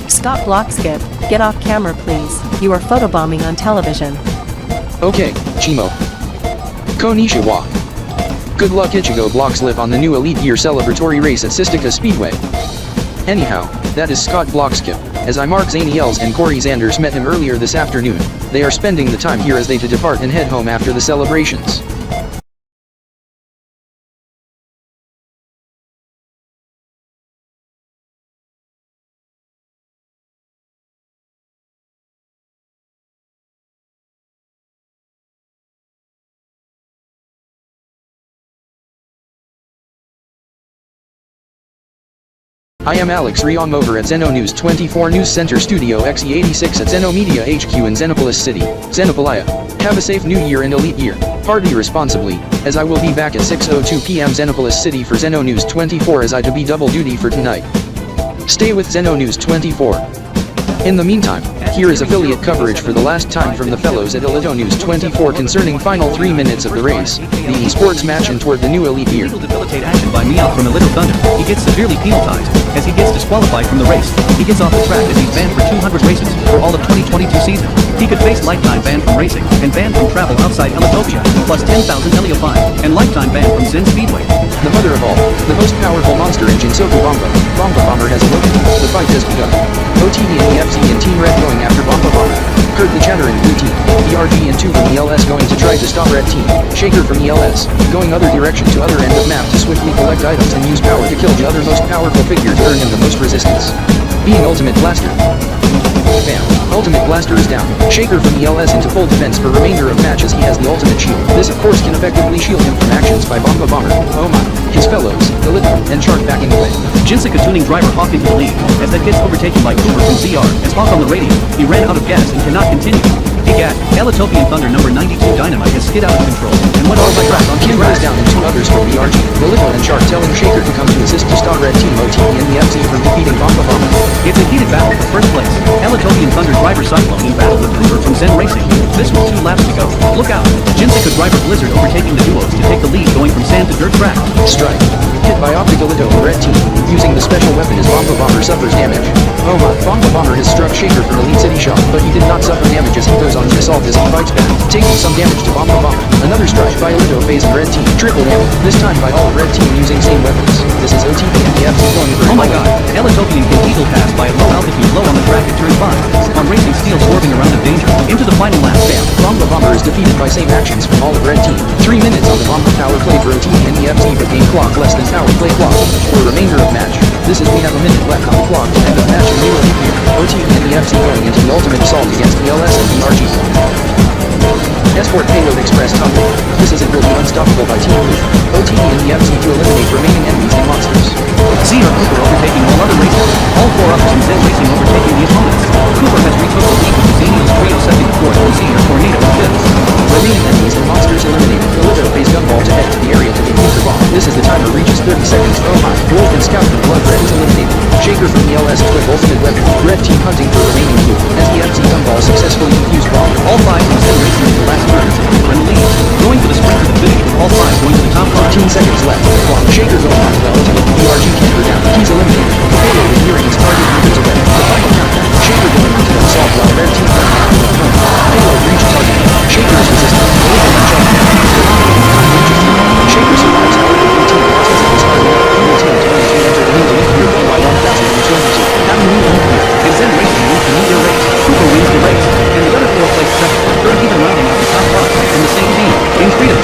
F: Scott Blockskip, get off camera please, you are photobombing on television.
B: Okay, Chimo. Konnichiwa. Good luck Ichigo Blockslip on the new Elite Year celebratory race at Sistika Speedway. Anyhow, that is Scott Blockskip, as I Mark Zaniels and Corey Zanders met him earlier this afternoon. They are spending the time here as they to depart and head home after the celebrations. I am Alex Riong over at Zeno News 24 News Center Studio XE86 at Zeno Media HQ in Xenopolis City, Xenopolia. Have a safe New Year and Elite Year. Party responsibly, as I will be back at 6:02 p.m. Xenopolis City for Zeno News 24 as I to be double duty for tonight. Stay with Zeno News 24. In the meantime, here is affiliate coverage for the last time from the fellows at Elito News 24 concerning final 3 minutes of the race, the esports match and toward the new Elite Year.
C: Illegal debilitate action by Meow from Elito Thunder. He gets severely penalized. as he gets disqualified from the race. He gets off the track as he's banned for 200 races for all of 2022 season. He could face lifetime ban from racing and ban from travel outside Elitopia, plus 10,000 Helio fine, and lifetime ban from Zen Speedway.
B: The mother of all, the most powerful monster engine Soku Bomba. Bomba Bomber has awoken. The fight has begun. OTV and the FC and Team Red going after Bomba Bomber. Kurt the Chatter in blue team. DRG and 2 from ELS going to try to stop Red team. Shaker from ELS, going other direction to other end of map to swiftly collect items and use power to kill the other most powerful figure to earn him the most resistance. Being Ultimate Blaster. Bam. Ultimate Blaster is down. Shaker from ELS into full defense for remainder of match as he has the ultimate shield. This of course can effectively shield him from actions by Bomba Bomber. Oh my. His fellows, Galito, and Shark backing away.
C: Jinsica tuning driver Hawk into the lead, as that gets overtaken by Cooper from ZR, as Hawk on the radio, he ran out of gas and cannot continue. Egad, Elitopian Thunder number 92 Dynamite has skid out of control, and went off the track on
B: Kim goes down and 2 others from BRG, Galito and Shark telling Shaker to come to assist to stop Red Team OTV and the FC from defeating Bomba Bomber.
C: It's a heated battle for first place. Elitopian Thunder driver Cyclone in battle with Cooper from Zen Racing. This was 2 laps to go. Look out! Jinsica driver Blizzard overtaking the duos to take the lead going from sand to dirt track.
B: Strike. Hit by Galito and Red Team. Using the special weapon as Bomba Bomber suffers damage. Oh my. Bomba Bomber has struck Shaker from Elite City Shop, but he did not suffer damage as he goes on to assault as he fights back, taking some damage to Bomba Bomber. Another strike by Alito phase and Red Team. Triple damage, this time by all Red Team using same weapons. This is OTV and the FC going for
C: oh my god, Elitopian can eagle pass by a low altitude low on the track at turn 5. On racing steel swerving around the danger. Into the final lap. Bam. Bomba Bomber is defeated by same actions from all of Red Team. 3 minutes on the Bomba power play for OTV and the FC, but game clock less than power play clock. For remainder of match. This is we have a minute left on the clock to end of match in new elite year. OTV and the FC going into the ultimate assault against ELS and DRG. Escort Payload Express Tunnel. This is it will be unstoppable by Team Blue. OTV and the FC to eliminate remaining enemies and monsters. ZR Cooper overtaking all other racers. All 4 others in Zen Racing overtaking the opponents. Cooper has retook the lead with the Zanios trio second to fourth and ZR Tornado in fifth.
B: Remaining enemies and monsters eliminated. Galito plays Gumball to head to the area to defuse the bomb. This is the timer reaches 30 seconds. Oh my. Wolf and Scout from Blood Red is eliminated. Shaker from the ELS equip ultimate weapon. Red Team hunting for remaining blue. As the FC Gumball successfully defused bomb.
C: All 5 from Zen Racing in the last turns. Cooper in the lead. Going for the sprint to the finish with all 5 going to the top 5.
B: 15 seconds left. Clock. Shaker going on well to get the DRG camper down. He's eliminated. The payload is nearing its target meters away. The final countdown. Shaker going on to the assault while Red Team going down in the front. Payload reached target. Shaker is resistant. Shaker survives. Blue Team passes his target. Blue Team turns to enter the new elite year BY1022.
C: Having new elite year. In Zen Racing wins the new year race. Cooper wins the race. And the other 4 place second. Third even rounding out the top 5 from the same team. In freedom.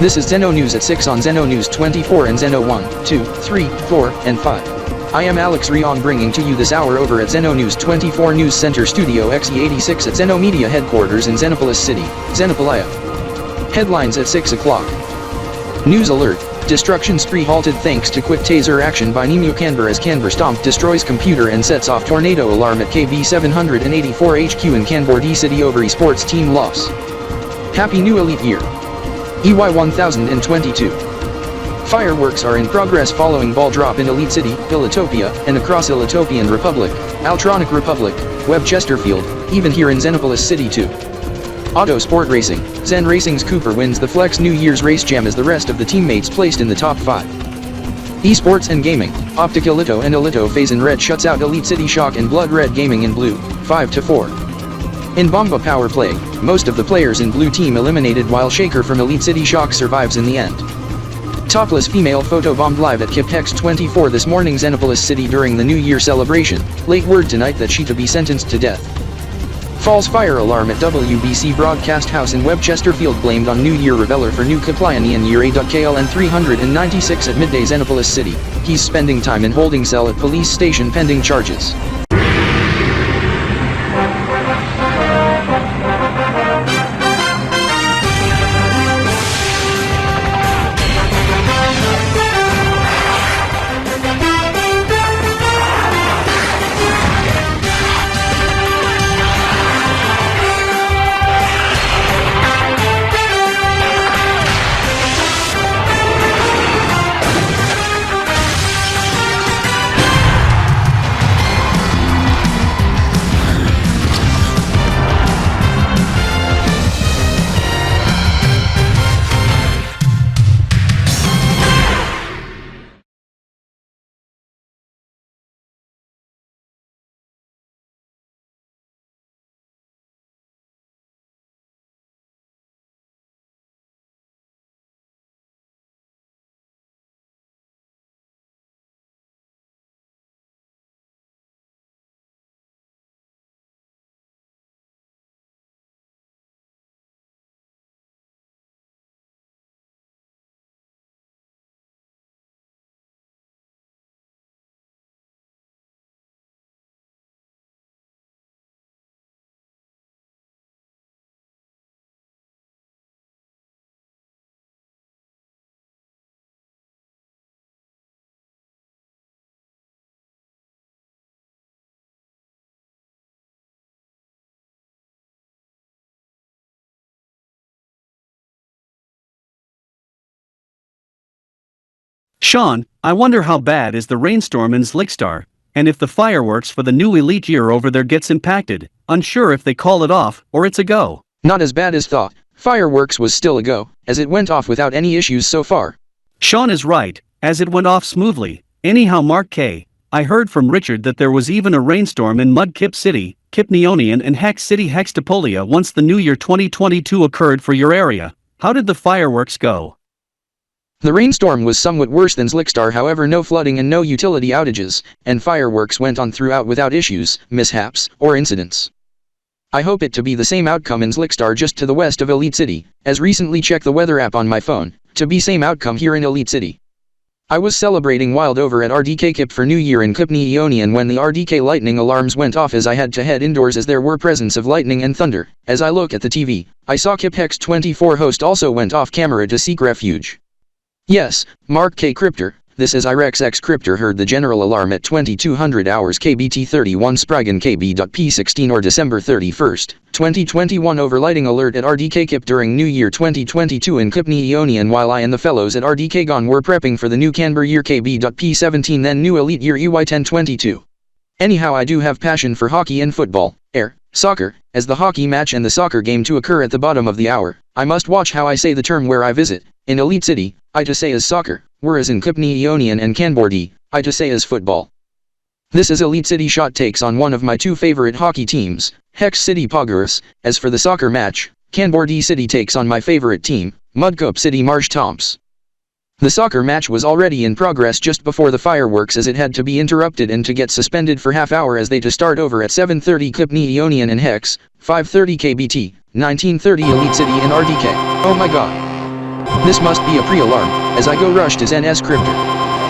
B: This is Zeno News at 6 on Zeno News 24 and Zeno 1, 2, 3, 4, and 5. I am Alex Rion bringing to you this hour over at Zeno News 24 News Center Studio XE86 at Zeno Media Headquarters in Xenopolis City, Xenopolia. Headlines at 6 o'clock. News alert. Destruction spree halted thanks to quick taser action by Nemu Kanbor as Kanbor Stomp destroys computer and sets off tornado alarm at KB 784 HQ in Kanbor D City over esports team loss. Happy new elite year. EY 1022. Fireworks are in progress following ball drop in Elite City, Illitopia, and across Illitopian Republic, Altronic Republic, Web Chesterfield, even here in Xenopolis City too. Auto Sport Racing, Zen Racing's Cooper wins the Flex New Year's Race Jam as the rest of the teammates placed in the top 5. Esports and Gaming, Optic Illito and Illito Phase in red shuts out Elite City Shock and Blood Red Gaming in blue, 5-4. In Bomba Power Play, most of the players in blue team eliminated while Shaker from Elite City Shock survives in the end. Topless female photobombed live at Kb.P 24 this morning Xenopolis City during the New Year celebration, late word tonight that she to be sentenced to death. False fire alarm at WBC Broadcast House in Web Chesterfield blamed on New Year reveller for new Kapliani and Year A.KLN 396 at midday Xenopolis City. He's spending time in holding cell at police station pending charges.
C: Sean, I wonder how bad is the rainstorm in Zlickstar, and if the fireworks for the new elite year over there gets impacted, unsure if they call it off, or it's a go.
B: Not as bad as thought, fireworks was still a go, as it went off without any issues so far.
C: Sean is right, as it went off smoothly. Anyhow Mark K., I heard from Richard that there was even a rainstorm in Mudkip City, Kipneonian and Hex City Hextopolia once the New Year 2022 occurred for your area. How did the fireworks go?
B: The rainstorm was somewhat worse than Zlickstar, however no flooding and no utility outages, and fireworks went on throughout without issues, mishaps, or incidents. I hope it to be the same outcome in Zlickstar just to the west of Elite City, as recently checked the weather app on my phone, to be same outcome here in Elite City. I was celebrating wild over at RDK for New Year in Kipneonian when the RDK lightning alarms went off as I had to head indoors as there were presence of lightning and thunder. As I look at the TV, I saw Kb.P 24 host also went off camera to seek refuge. Yes, Mark K. Crypter, this is Irex X Crypter heard the general alarm at 2200 hours Kb.T 31 Spragan Kb.P 16 or December 31st, 2021 overlighting alert at RDK during New Year 2022 in Kipneonian while I and the fellows at RDK were prepping for the new Kanbor year Kb.P 17 then new elite year EY 1022. Anyhow I do have passion for hockey and football, soccer, as the hockey match and the soccer game to occur at the bottom of the hour. I must watch how I say the term where I visit. In Elite City, I to say as soccer, whereas in Kipneonian and Kanbor D, I to say as football. This is Elite City shot takes on one of my two favorite hockey teams, Hex City Poggers. As for the soccer match, Kanbor D City takes on my favorite team, Mudkip City Marsh Tomps. The soccer match was already in progress just before the fireworks as it had to be interrupted and to get suspended for half hour as they to start over at 7:30 Kipneonian and Hex, 5:30 Kb.T, 19:30 Elite City and RDK. Oh my god. This must be a pre-alarm, as I go rush to Zen S Crypter.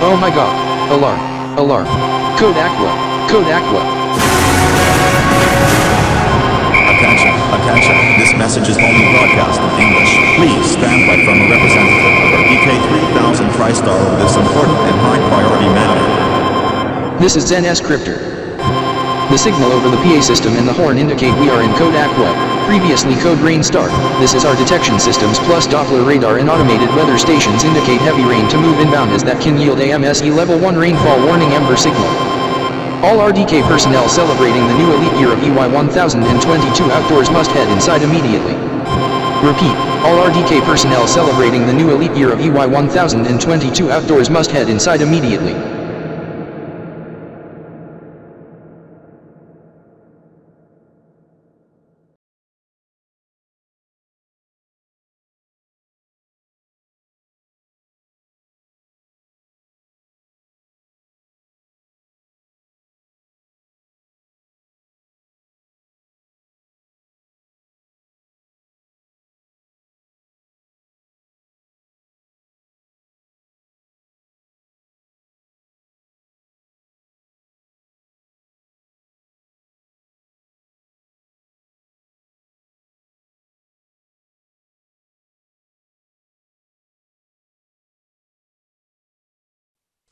B: Oh my god. Alarm. Alarm. Code Aqua. Code Aqua.
A: Attention. This message is only broadcast in English. Please stand by from a representative of our DK3000 TriStar over this important and high priority matter.
B: This is Zen Scripter. The signal over the PA system and the horn indicate we are in code Aqua, previously code Rain Star. This is our detection systems plus Doppler radar and automated weather stations indicate heavy rain to move inbound as that can yield AMSE level 1 rainfall warning Amber signal. All RDK personnel celebrating the new elite year of EY 1022 outdoors must head inside immediately. Repeat, all RDK personnel celebrating the new elite year of EY 1022 outdoors must head inside immediately.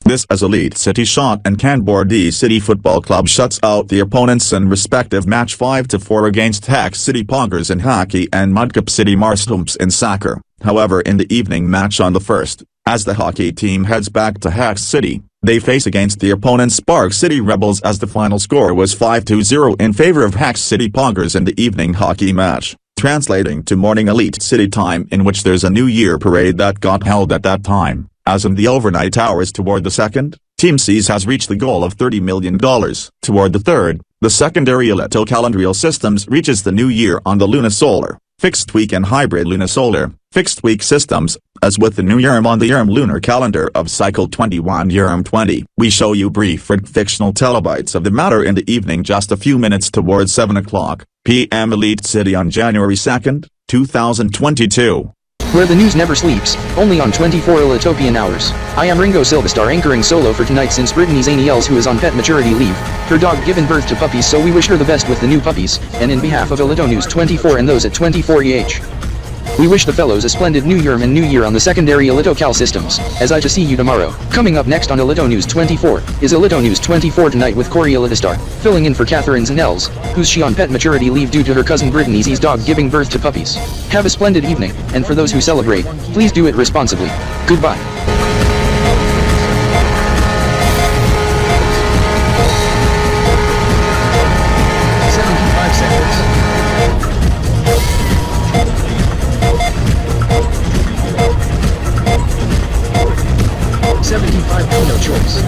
A: This as Elite City shot and Kanbor-D City Football Club shuts out the opponents in respective match 5-4 against Hex City Poggers in hockey and Mudkip City Marstumps in soccer. However, in the evening match on the 1st, as the hockey team heads back to Hex City, they face against the opponents Spark City Rebels as the final score was 5-0 in favor of Hex City Poggers in the evening hockey match, translating to morning Elite City time in which there's a New Year parade that got held at that time. As in the overnight hours toward the 2nd, Team C's has reached the goal of $30 million. Toward the 3rd, the secondary Ellipto-calendrial systems reaches the new year on the lunisolar, fixed week and hybrid lunisolar, fixed week systems, as with the new Urim on the Urim lunar calendar of cycle 21 Urim 20. We show you brief fictional telebytes of the matter in the evening just a few minutes towards 7 o'clock p.m. Elite City on January 2nd, 2022.
B: Where the news never sleeps, only on 24 Ellitopian hours. I am Ringo Silvestar anchoring solo for tonight since Brittany Zaniels who is on pet maturity leave. Her dog given birth to puppies, so we wish her the best with the new puppies, and in behalf of Elito News 24 and those at 24EH. We wish the fellows a splendid New Year and New Year on the secondary Elito Cal systems, as I to see you tomorrow. Coming up next on Elito News 24, is Elito News 24 tonight with Corey Elitastar, filling in for Catherine Zanels, who's she on pet maturity leave due to her cousin Brittany's dog giving birth to puppies. Have a splendid evening, and for those who celebrate, please do it responsibly. Goodbye.
Q: No choice.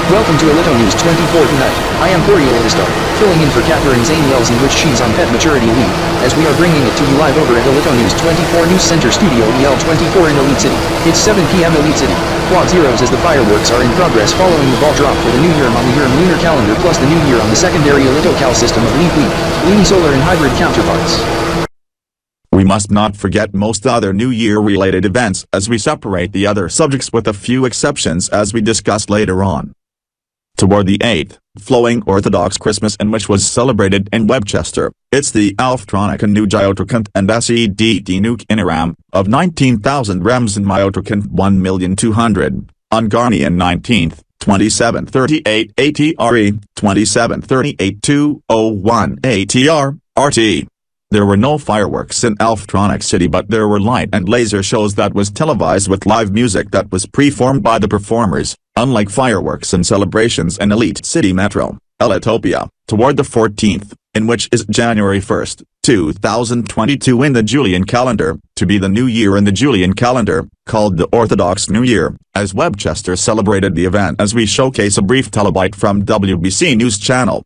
B: Welcome to Elito News 24 tonight. I am Corey Elitastar, filling in for Catherine Zaniels in which she's on pet maturity leave, as we are bringing it to you live over at Elito News 24 News Center Studio EL24 in Elite City. It's 7 p.m. Elite City. Quad zeros as the fireworks are in progress following the ball drop for the new Urim on the Urim lunar calendar plus the new year on the secondary Elito Cal system of Leap Week, lunisolar and hybrid counterparts.
A: We must not forget most other New Year-related events as we separate the other subjects with a few exceptions as we discuss later on. Toward the 8th, flowing Orthodox Christmas in which was celebrated in Webchester, it's the Alftronic and Nujiotrikant and SEDD Nuke Inaram, of 19,000 rems and Myotrikant 1,200,000, on Garnian 19th, 2738 ATRE, 2738 201 ATR, RT. There were no fireworks in Alphtronic City, but there were light and laser shows that was televised with live music that was pre-formed by the performers, unlike fireworks and celebrations in Elite City Metro, Elitopia, toward the 14th, in which is January 1st, 2022 in the Julian calendar, to be the new year in the Julian calendar, called the Orthodox New Year, as Webchester celebrated the event as we showcase a brief telebite from WBC News Channel.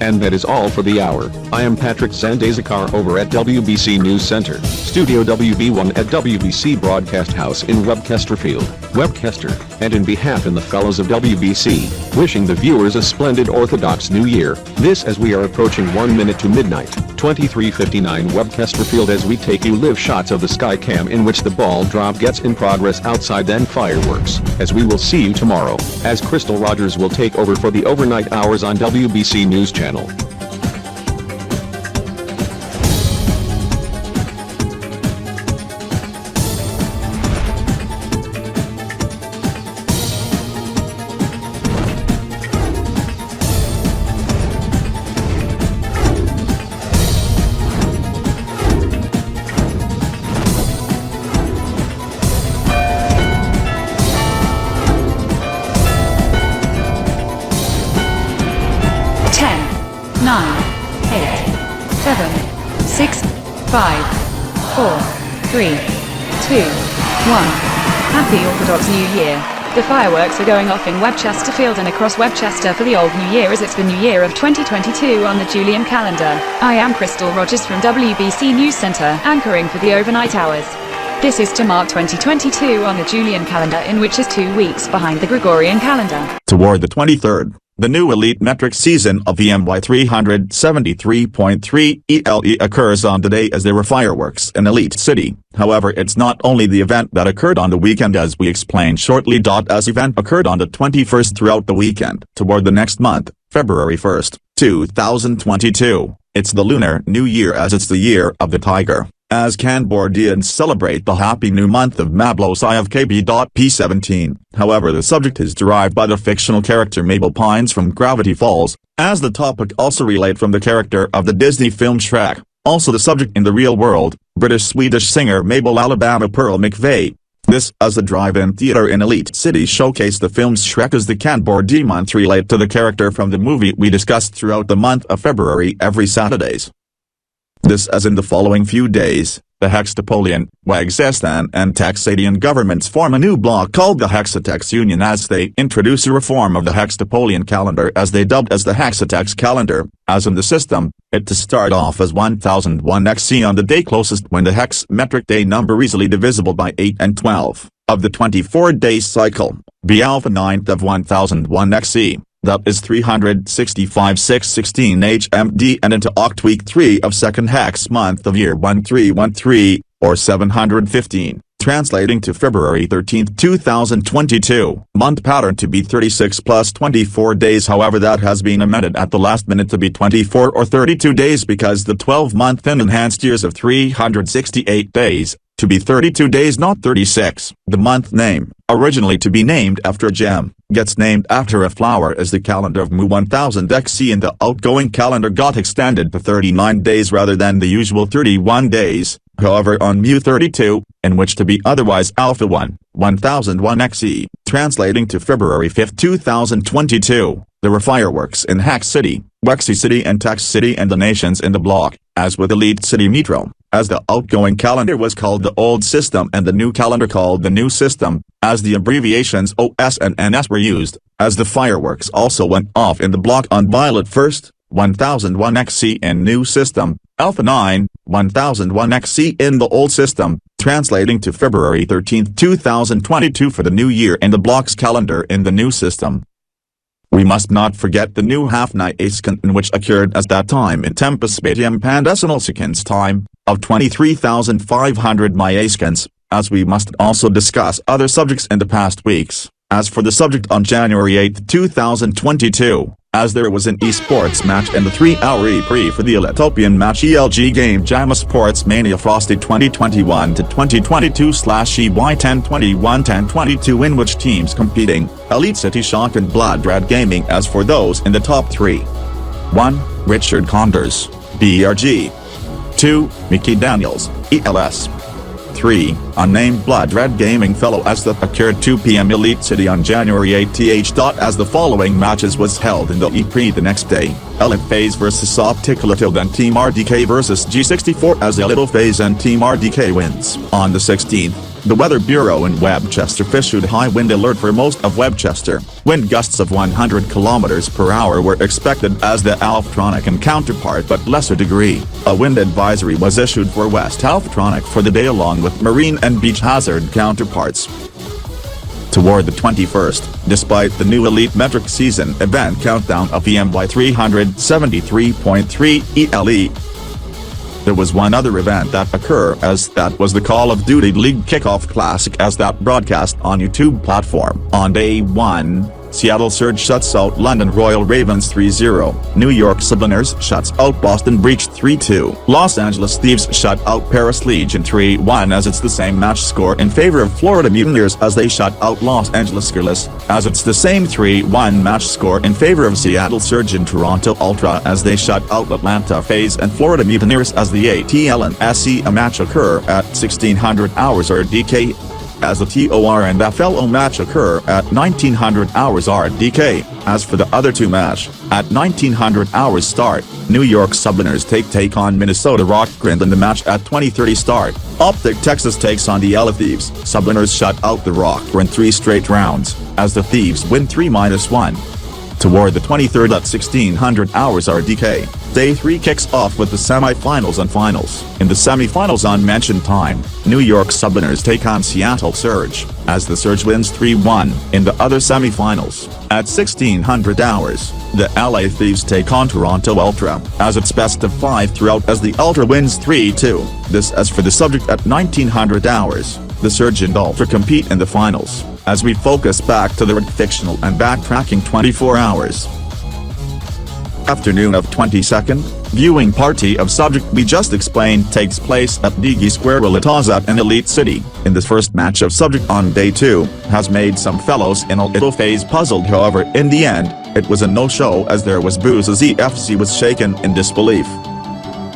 H: And that is all for the hour. I am Patrick Zandazakar over at WBC News Center, Studio WB1 at WBC Broadcast House in Webchesterfield, Webchester, and in behalf of the fellows of WBC, wishing the viewers a splendid Orthodox New Year, this as we are approaching 1 minute to midnight, 23:59 Webchesterfield, as we take you live shots of the sky cam in which the ball drop gets in progress outside, then fireworks, as we will see you tomorrow, as Crystal Rogers will take over for the overnight hours on WBC News Channel.
R: Happy Orthodox New Year. The fireworks are going off in Webchesterfield and across Webchester for the Old New Year, as it's the New Year of 2022 on the Julian calendar. I am Crystal Rogers from WBC News Center, anchoring for the overnight hours. This is to mark 2022 on the Julian calendar, in which is 2 weeks behind the Gregorian calendar.
A: Toward the 23rd, the new elite metric season of EMY 373.3 ELE occurs on the day as there were fireworks in Elite City. However, it's not only the event that occurred on the weekend, as we explain shortly. As event occurred on the 21st throughout the weekend, toward the next month, February 1st, 2022. It's the Lunar New Year, as it's the year of the tiger, as Kanbor-Dians celebrate the happy new month of Mablosai of Kb.P 17. However, the subject is derived by the fictional character Mabel Pines from Gravity Falls, as the topic also relate from the character of the Disney film Shrek. Also the subject in the real world, British-Swedish singer Mabel Alabama Pearl McVeigh. This, as the drive-in theater in Elite City showcased the film's Shrek, as the Kanbor-D month relate to the character from the movie we discussed throughout the month of February every Saturdays. This as in the following few days, the Hextapolian, Wagsestan and Taxadian governments form a new bloc called the Hexatex Union, as they introduce a reform of the Hextapolian calendar, as they dubbed as the Hexatex calendar, as in the system, it to start off as 1001 XC on the day closest, when the hex metric day number easily divisible by 8 and 12, of the 24-day cycle, be alpha 9th of 1001 XC. That is 365/616 HMD, and into oct week 3 of second hex month of year 1313, or 715, translating to February 13, 2022. Month pattern to be 36 plus 24 days. However, that has been amended at the last minute to be 24 or 32 days, because the 12-month and enhanced years of 368 days, to be 32 days, not 36. The month name, originally to be named after a gem, gets named after a flower, as the calendar of Mu 1000 XC in the outgoing calendar got extended to 39 days rather than the usual 31 days. However, on Mu 32, in which to be otherwise Alpha 1, 1001 XE, translating to February 5, 2022, there were fireworks in Hex City, Wexy City and Tex City and the nations in the block, as with Elite City Metro, as the outgoing calendar was called the old system and the new calendar called the new system, as the abbreviations OS and NS were used, as the fireworks also went off in the block on Violet 1st, 1001 XC in new system, Alpha 9, 1001 XC in the old system, translating to February 13, 2022 for the new year in the block's calendar in the new system. We must not forget the new half-night Ascant, which occurred as that time in Tempus Spatium Pandecimal seconds time, of 23,500 myascans, as we must also discuss other subjects in the past weeks. As for the subject on January 8, 2022, as there was an esports match in the 3-hour E-Pre for the Elitopian match ELG game JAMA Sports Mania Frosty 2021 to 2022/EY 1021-1022, in which teams competing, Elite City Shock and Blood Red Gaming. As for those in the top 3. 1. Richard Condors. BRG. 2. Mickey Daniels, ELS. 3. Unnamed Blood Red Gaming Fellow as that occurred 2 p.m. Elite City on January 8 as the following matches was held in the EP the next day. Elite Phase vs Opticalito, then Team RDK vs G64 as Elite Phase and Team RDK wins. On the 16th, the Weather Bureau in Webchester issued high wind alert for most of Webchester. Wind gusts of 100 km/h were expected as the Alphtronic and counterpart but lesser degree. A wind advisory was issued for West Alphtronic for the day along with marine and beach hazard counterparts. Toward the 21st, despite the new Elite Metric Season event countdown of EMY 373.3 ELE, there was one other event that occurred as that was the Call of Duty League Kickoff Classic as that broadcast on YouTube platform. On day 1, Seattle Surge shuts out London Royal Ravens 3-0, New York Subliners shuts out Boston Breach 3-2, Los Angeles Thieves shut out Paris Legion 3-1 as it's the same match score in favor of Florida Mutineers as they shut out Los Angeles Scarlets, as it's the same 3-1 match score in favor of Seattle Surge and Toronto Ultra as they shut out Atlanta FaZe and Florida Mutineers as the ATL and SC match occur at 1600 hours RDK. As the TOR and FLO match occur at 1900 hours RDK. As for the other two match, at 1900 hours start, New York Subliners take on Minnesota Rock Grind in the match at 2030 start. Optic Texas takes on the LA Thieves. Subliners shut out the Rock in 3 straight rounds, as the Thieves win 3-1. Toward the 23rd at 1600 hours RDK, Day 3 kicks off with the semi-finals and finals. In the semi-finals on mentioned time, New York Subliners take on Seattle Surge, as the Surge wins 3-1. In the other semi-finals, at 1600 hours, the LA Thieves take on Toronto Ultra, as it's best of 5 throughout as the Ultra wins 3-2. This as for the subject at 1900 hours, the Surge and Ultra compete in the finals. As we focus back to the fictional and backtracking 24 hours. Afternoon of 22nd, viewing party of subject we just explained takes place at Digi Square Willatazat in Elite City. In the first match of subject on day 2, has made some fellows in Elite Phase puzzled, however in the end, it was a no-show as there was booze as EFC was shaken in disbelief.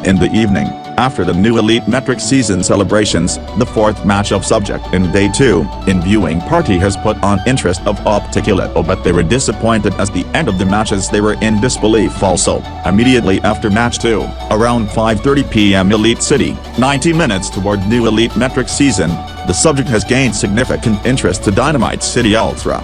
A: In the evening, after the new Elite Metric Season celebrations, the 4th match of subject in day 2, in viewing party has put on interest of Opticalito, but they were disappointed as the end of the matches they were in disbelief also. Immediately after match 2, around 5:30 p.m. Elite City, 90 minutes toward new Elite Metric Season, the subject has gained significant interest to Dynamite City Ultra.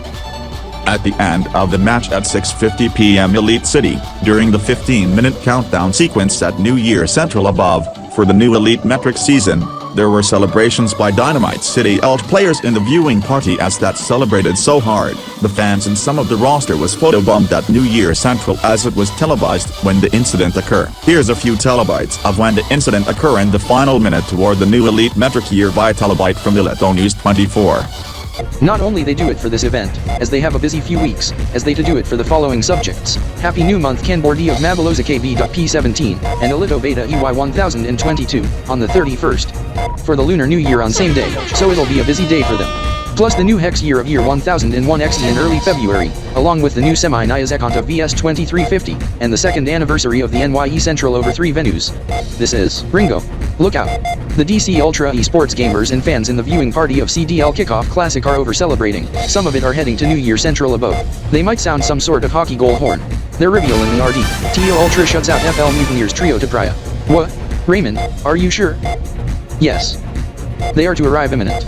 A: At the end of the match at 6:50 p.m. Elite City, during the 15-minute countdown sequence at New Year Central above, for the new Elite Metric Season, there were celebrations by Dynamite City Ultra players in the viewing party as that celebrated so hard. The fans and some of the roster was photobombed at New Year Central as it was televised when the incident occurred. Here's a few telebytes of when the incident occurred in the final minute toward the new Elite Metric year via telebyte from Elito News 24.
B: Not only they do it for this event, as they have a busy few weeks, as they to do it for the following subjects. Happy New Month Kanbor-D of Mabaloza Kb.P 17, and Elito Beta EY 1022, on the 31st. For the Lunar New Year on same day, so it'll be a busy day for them. Plus the new Hex year of year 1001 XT in early February, along with the new semi-Naya account of VS 2350, and the 2nd anniversary of the NYE Central over 3 venues. This is Ringo. Look out. The DC Ultra esports gamers and fans in the viewing party of CDL Kickoff Classic are over celebrating. Some of it are heading to New Year Central above. They might sound some sort of hockey goal horn. They're revealing the RD. TO Ultra shuts out FL Mutineers Trio to Praia. What? Raymond, are you sure? Yes. They are to arrive imminent.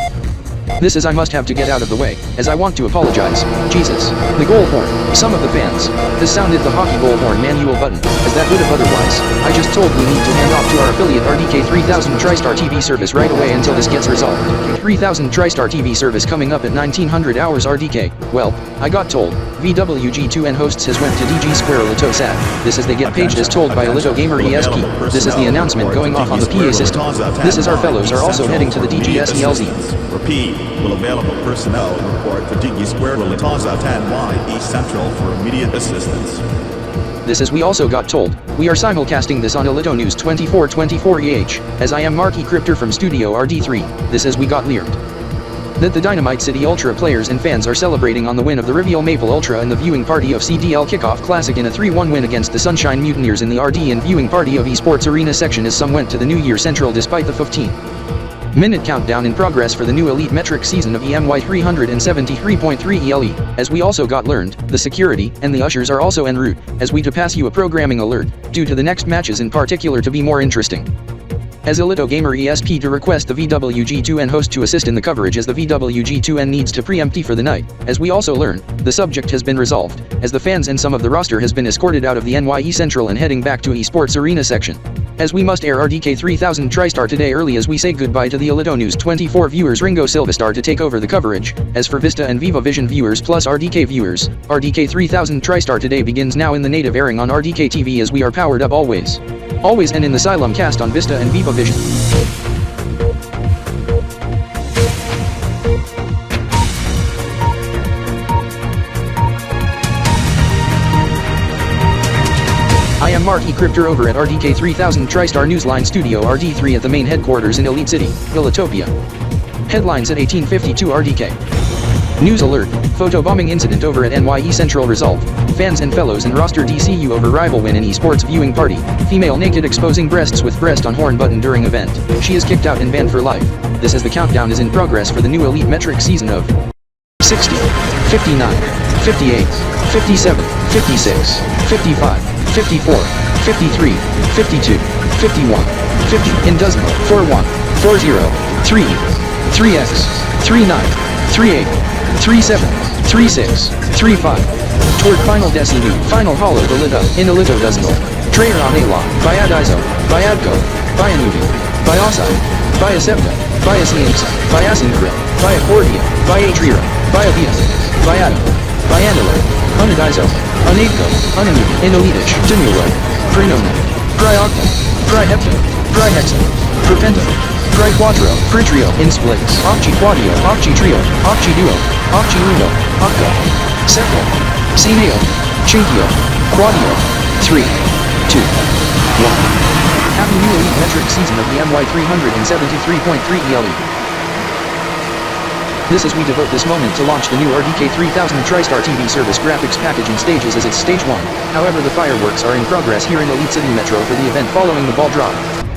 B: This is I must have to get out of the way, as I want to apologize. Jesus. The goal horn. Some of the fans. This sounded the hockey goal horn manual button, as that would have otherwise. I just told we need to hand off to our affiliate RDK 3000 TriStar TV service right away until this gets resolved. 3000 TriStar TV service coming up at 1900 hours RDK. Well, I got told. VWG2N hosts has went to DG Square Elito SAT. This is they get paged as told by Elito Gamer ESP. This is the announcement going off on the PA system. This is our fellows are also heading to the DGSELZ.
A: Repeat. Will available personnel report for Digi Square Willatazat NYE Central for immediate assistance.
B: This is we also got told. We are simulcasting this on Elito News 24/24 EH, as I am Marky Cryptor from Studio RD3. This is we got leered. that the Dynamite City Ultra players and fans are celebrating on the win of the Rivial Maple Ultra in the viewing party of CDL Kickoff Classic in a 3-1 win against the Sunshine Mutineers in the RD and viewing party of Esports Arena section as some went to the New Year Central despite the 15-minute countdown in progress for the new Elite Metric season of EMY 373.3 ELE. As we also got learned, the security and the ushers are also en route, as we to pass you a programming alert, due to the next matches in particular to be more interesting. As Elito Gamer ESP to request the VWG2N host to assist in the coverage as the VWG2N needs to preempt for the night. As we also learn, the subject has been resolved, as the fans and some of the roster has been escorted out of the NYE Central and heading back to Esports Arena section. As we must air RDK 3000 TriStar today early as we say goodbye to the Elito News 24 viewers Ringo Silvestar to take over the coverage. As for Vista and Viva Vision viewers plus RDK viewers, RDK 3000 TriStar today begins now in the native airing on RDK TV as we are powered up always. Always and in the Asylum cast on Vista and Viva Vision. I am Mark E. Cryptor over at RDK 3000 TriStar Newsline Studio RD3 at the main headquarters in Elite City, Elitopia. Headlines at 1852 RDK. News alert, photobombing incident over at NYE Central resolved. Fans and fellows and roster DCU over rival win in esports viewing party. Female naked exposing breasts with breast on horn button during event. She is kicked out and banned for life. This as the countdown is in progress for the new Elite Metric season of 60, 59, 58, 57, 56, 55, 54, 53, 52, 51, 50 in decimal, 41, 40, 3, 3x, 39, 38, 37, 36, 35. Toward final decinu, final hollow delita, in elito decimal. Trayer on Ala, Biadizo, Biadco, Bianuvi, Bioside, Biasepta, Biasiensa, Biasincryl, Biacordia, Biatrira, Biavias, Biado, Bianilo, Unadizo, Unadco, Unanuvi, Inolitish, Dimulo, Prinona, Priocta, Prihepta, Prihexa, Propenta, Priquatro, Pritrio, Insplix, Occhi Quadio, Occhi Trio, Occhi Duo, Occhi Uno, Octo, Septo, Cineo, Cinquio, Quadio, 3, 2, 1. Happy new Elite Metric season of the MY 373.3 ELE. This is we devote this moment to launch the new RDK 3000 TriStar TV service graphics package in stages as it's stage 1. However, the fireworks are in progress here in Elite City Metro for the event following the ball drop.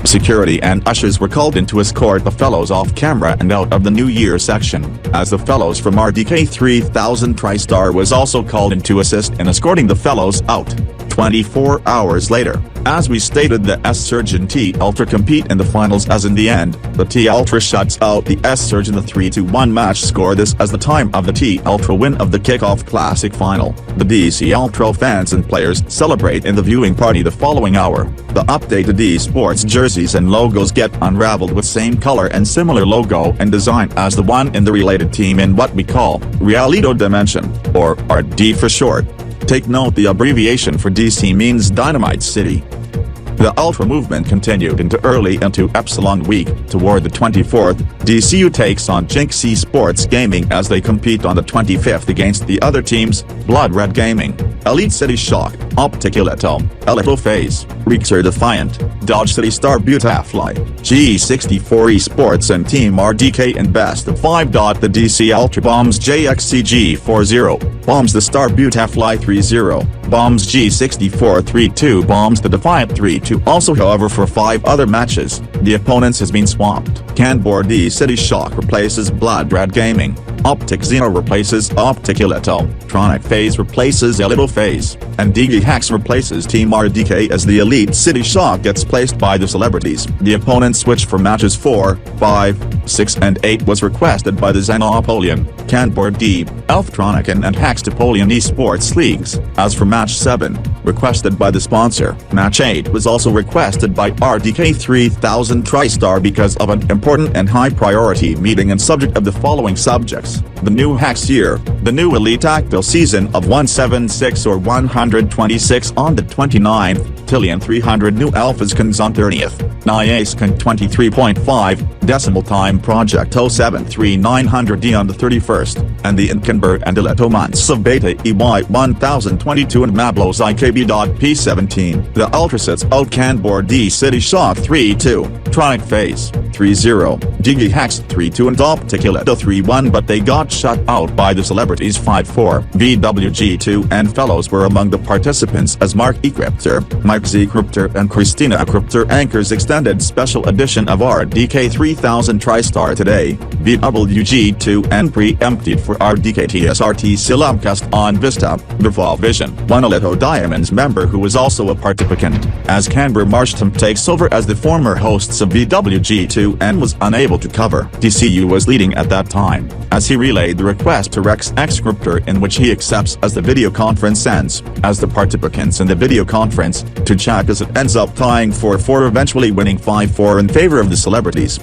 A: Security and ushers were called in to escort the fellows off camera and out of the New Year section, as the fellows from RDK 3000 TriStar was also called in to assist in escorting the fellows out. 24 hours later, as we stated, the S-Surge and T-Ultra compete in the finals, as in the end, the T-Ultra shuts out the S-Surge in the 3-1 match score. This as the time of the T-Ultra win of the Kickoff Classic final. The DC Ultra fans and players celebrate in the viewing party the following hour. The updated eSports jerseys and logos get unraveled with same color and similar logo and design as the one in the related team in what we call Realito Dimension, or RD for short. Take note, the abbreviation for DC means Dynamite City. The Ultra movement continued into Epsilon Week. Toward the 24th, DCU takes on Jinx Esports Gaming as they compete on the 25th against the other teams, Blood Red Gaming, Elite City Shock, Optic Elito, Elito Phase, Rixer Defiant, Dodge City Star Butterfly, G64 Esports and Team RDK in Best of 5. The DC Ultra bombs JXCG 4-0, bombs the Star Butterfly 3-0, bombs G64 3-2, bombs the Defiant 3-2. Also, however, for 5 other matches, the opponents has been swapped. Kanbor-D City Shock replaces Blood Red Gaming, Optic Xeno replaces Optic Elito, Tronic Phase replaces Elito Phase, and DG Hex replaces Team RDK as the Elite City Shock gets placed by the celebrities. The opponents switch for matches 4, 5, 6 and 8 was requested by the Xenopolian, Kanbor-D, Elftronic and Hex Topolian Esports Leagues. As for match 7, requested by the sponsor, match 8 was also requested by RDK 3000 TriStar because of an important and high priority meeting and subject of the following subjects: the new Hex year, the new Elite Active season of 176 or 126 on the 29th, Tillian 300 new Alphas Cons on 30th, Niascan 23.5, Decimal Time Project 073900D on the 31st, and the Kanbor and Elito months of Beta EY 1022 and Mablos Kb.P 17. The Ultrasets out Kanbor-D City Shock 3-2, Tronic Phase. Gigi Hex 3-2 and Opticaleto 3-1, but they got shut out by the celebrities 5-4. VWG2 and fellows were among the participants as Mark E. Crypter, Mike Z. Crypter and Christina Crypter anchors extended special edition of RDK 3000 TriStar today. VWG2 and preempted for RDK TSRT Silabcast on Vista, Revolve Vision. One Alito Diamonds member who was also a participant, as Kanbor Marsham takes over as the former hosts of VWG2 and was unable to cover. DCU was leading at that time, as he relayed the request to Rex X Crypter, in which he accepts as the video conference ends, as the participants in the video conference, to check as it ends up tying 4-4, eventually winning 5-4 in favor of the celebrities.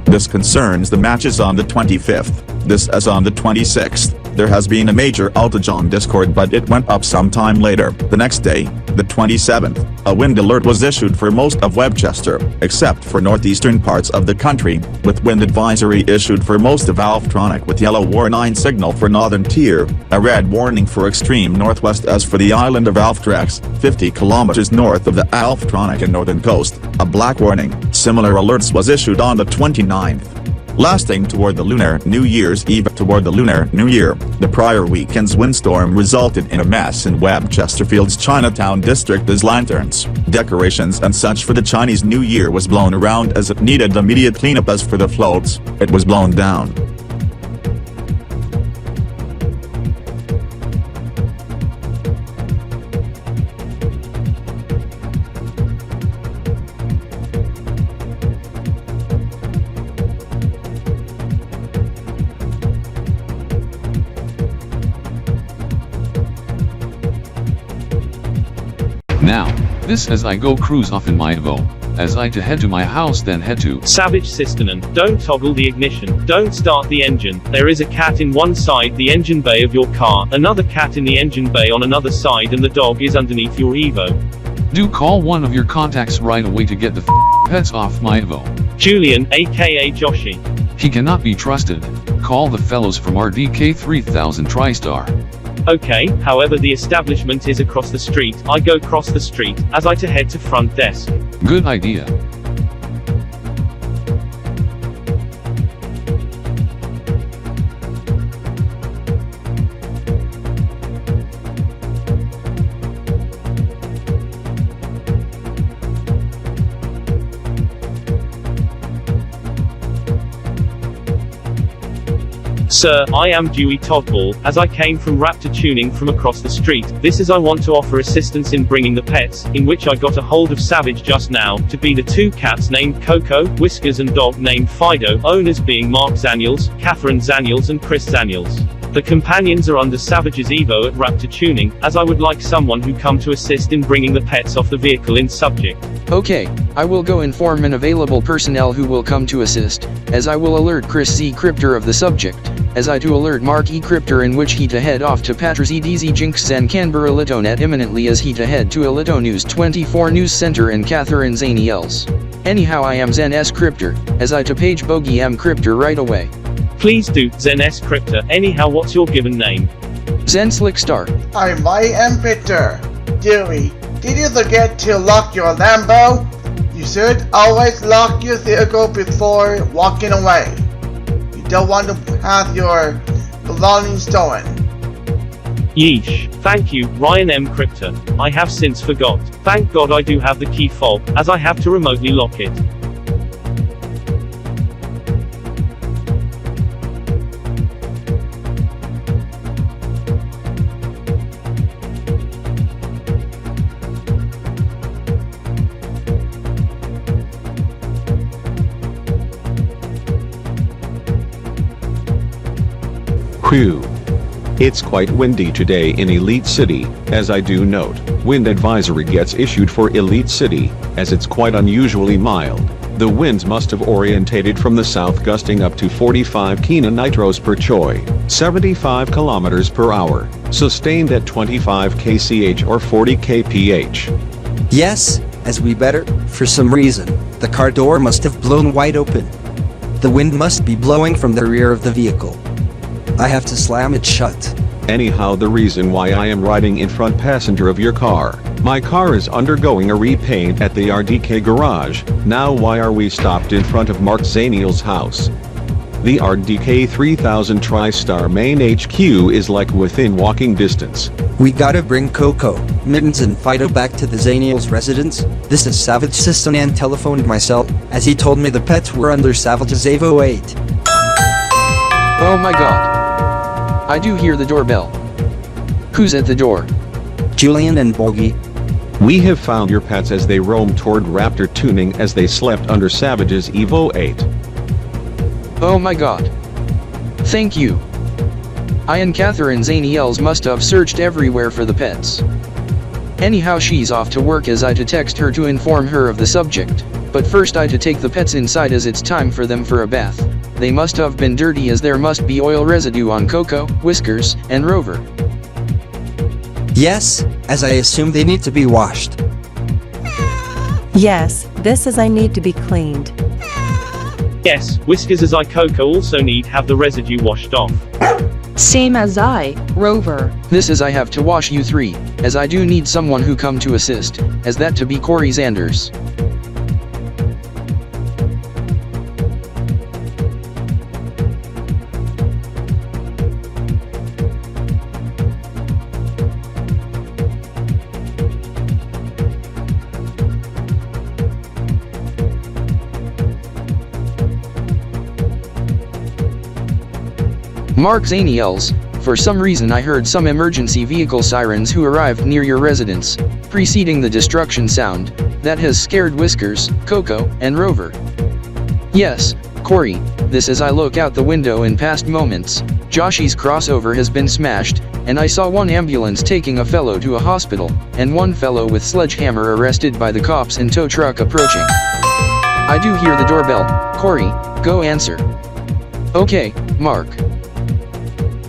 A: This concerns the matches on the 25th. This as on the 26th. There has been a major outage on Discord, but it went up sometime later. The next day, the 27th, a wind alert was issued for most of Webchester, except for northeastern parts of the country, with wind advisory issued for most of Alftronic with yellow warning signal for northern tier, a red warning for extreme northwest as for the island of Alftrex, 50 kilometers north of the Alftronic and northern coast, a black warning. Similar alerts was issued on the 29th. Lasting toward the Lunar New Year's Eve. Toward the Lunar New Year, the prior weekend's windstorm resulted in a mess in Webb Chesterfield's Chinatown district as lanterns, decorations and such for the Chinese New Year was blown around as it needed immediate cleanup. As for the floats, it was blown down.
E: Now, this as I go cruise off in my Evo, as I to head to my house then head to
D: Savage Sisternan. Don't toggle the ignition, don't start the engine, there is a cat in one side the engine bay of your car, another cat in the engine bay on another side, and the dog is underneath your Evo.
E: Do call one of your contacts right away to get the pets off my Evo.
D: Julian, aka Joshi.
E: He cannot be trusted. Call the fellows from RDK 3000 TriStar.
D: Okay, however the establishment is across the street, I go cross the street, as I to head to front desk.
E: Good idea.
D: Sir, I am Dewey Toddball, as I came from Raptor Tuning from across the street. This is I want to offer assistance in bringing the pets, in which I got a hold of Savage just now, to be the two cats named Coco, Whiskers and dog named Fido, owners being Mark Zaniels, Catherine Zaniels and Chris Zaniels. The companions are under Savage's Evo at Raptor Tuning, as I would like someone who come to assist in bringing the pets off the vehicle in subject.
B: Okay, I will go inform an available personnel who will come to assist, as I will alert Chris Z. Crypter of the subject, as I to alert Mark E. Crypter in which he to head off to Patras EDZ Jinx and Kanbor-Alito net imminently as he to head to Alito News 24 News Center and Catherine Zaniels. Anyhow I am Zen S. Crypter, as I to page Bogey M. Crypter right away.
D: Please do, Zen S. Crypter. Anyhow what's your given name?
B: Zen Slickstar.
J: I'm YM Peter. Dewey, did you forget to lock your Lambo? You should always lock your vehicle before walking away. You don't want to have your belongings stolen.
D: Yeesh. Thank you, Ryan M. Crypter. I have since forgot. Thank God I do have the key fob, as I have to remotely lock it.
H: Whew. It's quite windy today in Elite City, as I do note. Wind advisory gets issued for Elite City, as it's quite unusually mild. The winds must have orientated from the south, gusting up to 45 kN per choi, 75 kilometers per hour, sustained at 25 kch or 40 kph.
S: Yes, as we better, for some reason, the car door must have blown wide open. The wind must be blowing from the rear of the vehicle. I have to slam it shut.
H: Anyhow, the reason why I am riding in front passenger of your car. My car is undergoing a repaint at the RDK garage. Now why are we stopped in front of Mark Zaniel's house? The RDK 3000 TriStar main HQ is like within walking distance.
S: We gotta bring Coco, Mittens and Fido back to the Zaniel's residence. This is Savage System and telephoned myself, as he told me the pets were under Savage's Avo 8.
B: Oh my god. I do hear the doorbell. Who's at the door?
S: Julian and Bogey.
H: We have found your pets as they roam toward Raptor Tuning as they slept under Savage's Evo 8.
B: Oh my god. Thank you. I and Catherine Zaniels must have searched everywhere for the pets. Anyhow, she's off to work as I to text her to inform her of the subject. But first I to take the pets inside as it's time for them for a bath. They must have been dirty as there must be oil residue on Coco, Whiskers, and Rover.
S: Yes, as I assume they need to be washed.
F: Yes, this is I need to be cleaned.
D: Yes, Whiskers as I Coco also need have the residue washed off.
R: Same as I, Rover.
B: This is I have to wash you three, as I do need someone who come to assist, as that to be Corey Sanders. Mark Zaniels, for some reason I heard some emergency vehicle sirens who arrived near your residence, preceding the destruction sound, that has scared Whiskers, Coco, and Rover. Yes, Corey, this as I look out the window in past moments, Joshy's crossover has been smashed, and I saw one ambulance taking a fellow to a hospital, and one fellow with sledgehammer arrested by the cops in tow truck approaching. I do hear the doorbell. Corey, go answer. Okay, Mark.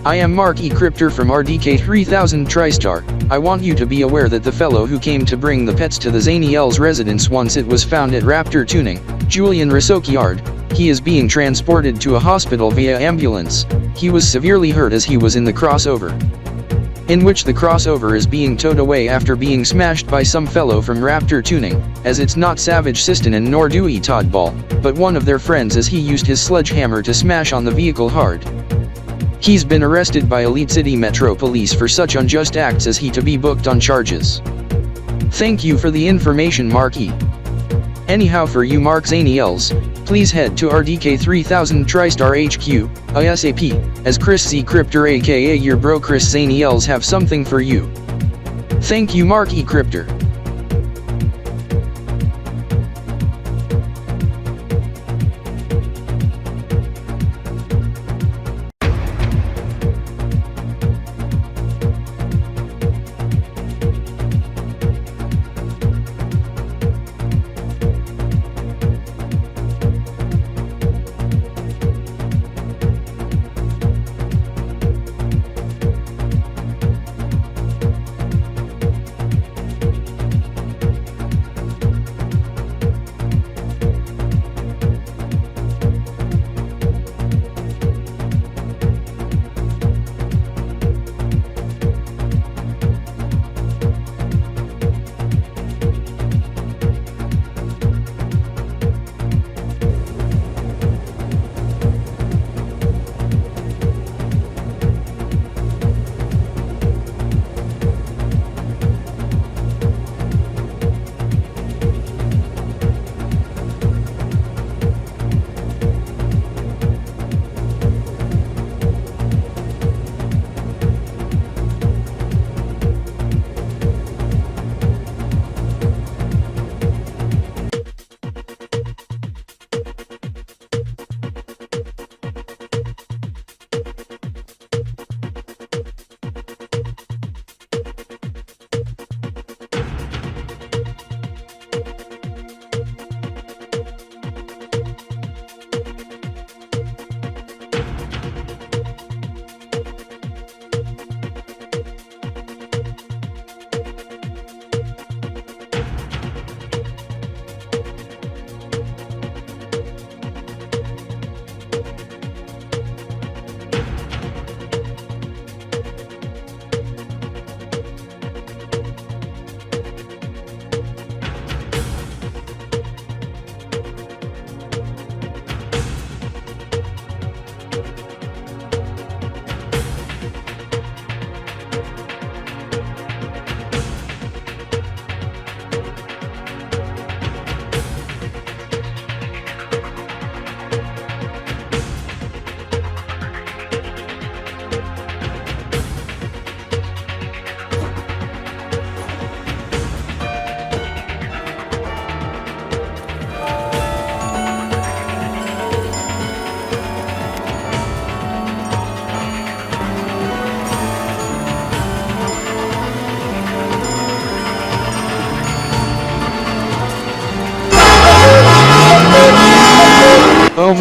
B: I am Mark E. Crypter from RDK 3000 TriStar. I want you to be aware that the fellow who came to bring the pets to the Zaniel's residence once it was found at Raptor Tuning, Julian Rasokiard, he is being transported to a hospital via ambulance. He was severely hurt as he was in the crossover, in which the crossover is being towed away after being smashed by some fellow from Raptor Tuning, as it's not Savage Siston and nor Dewey Toddball, but one of their friends as he used his sledgehammer to smash on the vehicle hard. He's been arrested by Elite City Metro Police for such unjust acts as he to be booked on charges. Thank you for the information, Mark E. Anyhow, for you Mark Zaniels, please head to RDK 3000 TriStar HQ, ASAP, as Chris Z. Crypter aka your bro Chris Zaniels have something for you. Thank you Mark E. Crypter.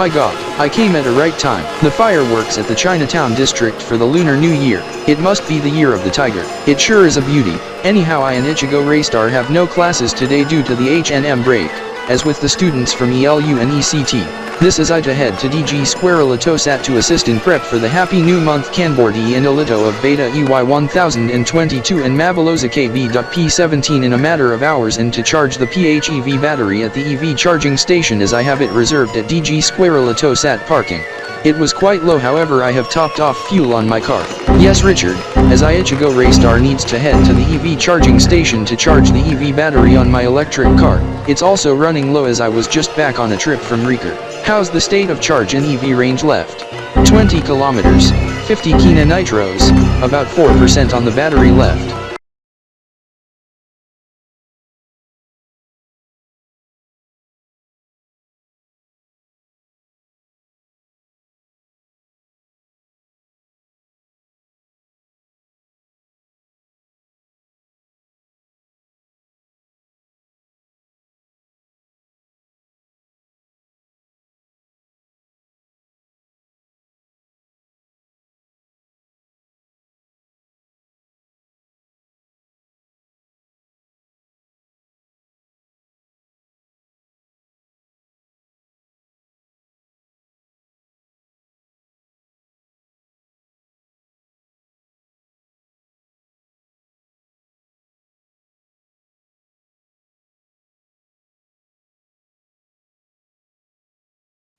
B: my god, I came at a right time. The fireworks at the Chinatown district for the Lunar New Year. It must be the year of the tiger. It sure is a beauty. Anyhow, I and Ichigo Raystar have no classes today due to the H&M break, as with the students from ELU and ECT. This is I to head to DG Square Alitosat to assist in prep for the Happy New Month Kanbor-D and Alito of Beta EY 1022 and Mabaloza Kb.P 17 in a matter of hours, and to charge the PHEV battery at the EV charging station as I have it reserved at DG Square Alitosat parking. It was quite low, however I have topped off fuel on my car. Yes Richard, as Ichigo Raystar needs to head to the EV charging station to charge the EV battery on my electric car. It's also running low as I was just back on a trip from Riker. How's the state of charge and EV range left? 20 kilometers, 50 Kina nitros, about 4% on the battery left.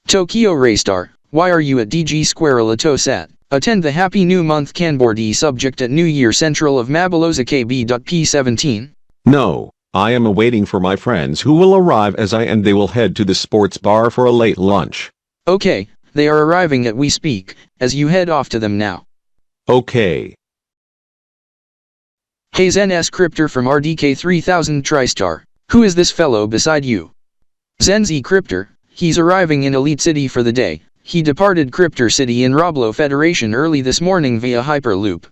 B: Tokyo Raystar, why are you at DG Square Alitosat? Attend the Happy New Month Kanbor-D subject at New Year Central of Mabaloza Kb.P 17?
H: No, I am awaiting for my friends who will arrive as and they will head to the sports bar for a late lunch.
B: Okay, they are arriving at we speak, as you head off to them now.
H: Okay.
B: Hey Zen S. Cryptor from RDK 3000 TriStar, who is this fellow beside you? Zen Z Cryptor, he's arriving in Elite City for the day. He departed Cryptor City in Roblo Federation early this morning via Hyperloop.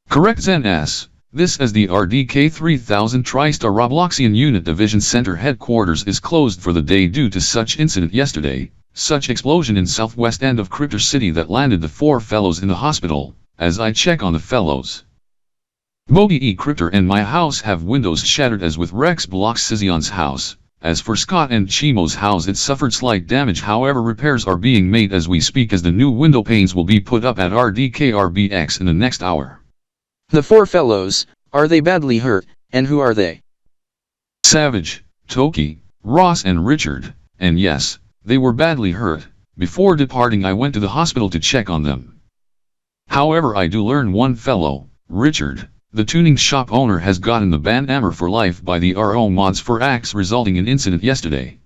E: Correct Zen S. This as the RDK 3000 TriStar Robloxian Unit Division Center headquarters is closed for the day due to such incident yesterday, such explosion in southwest end of Cryptor City that landed the 4 fellows in the hospital, as I check on the fellows. Mogi E. Cryptor and my house have windows shattered as with Rex Blocks Sizion's house. As for Scott and Chimo's house, it suffered slight damage, however repairs are being made as we speak as the new window panes will be put up at RDK RBX in the next hour.
B: The 4 fellows, are they badly hurt, and who are they?
E: Savage, Toki, Ross and Richard, and yes, they were badly hurt. Before departing I went to the hospital to check on them. However I do learn one fellow, Richard, the tuning shop owner, has gotten the ban hammer for life by the RO mods for acts resulting in incident yesterday.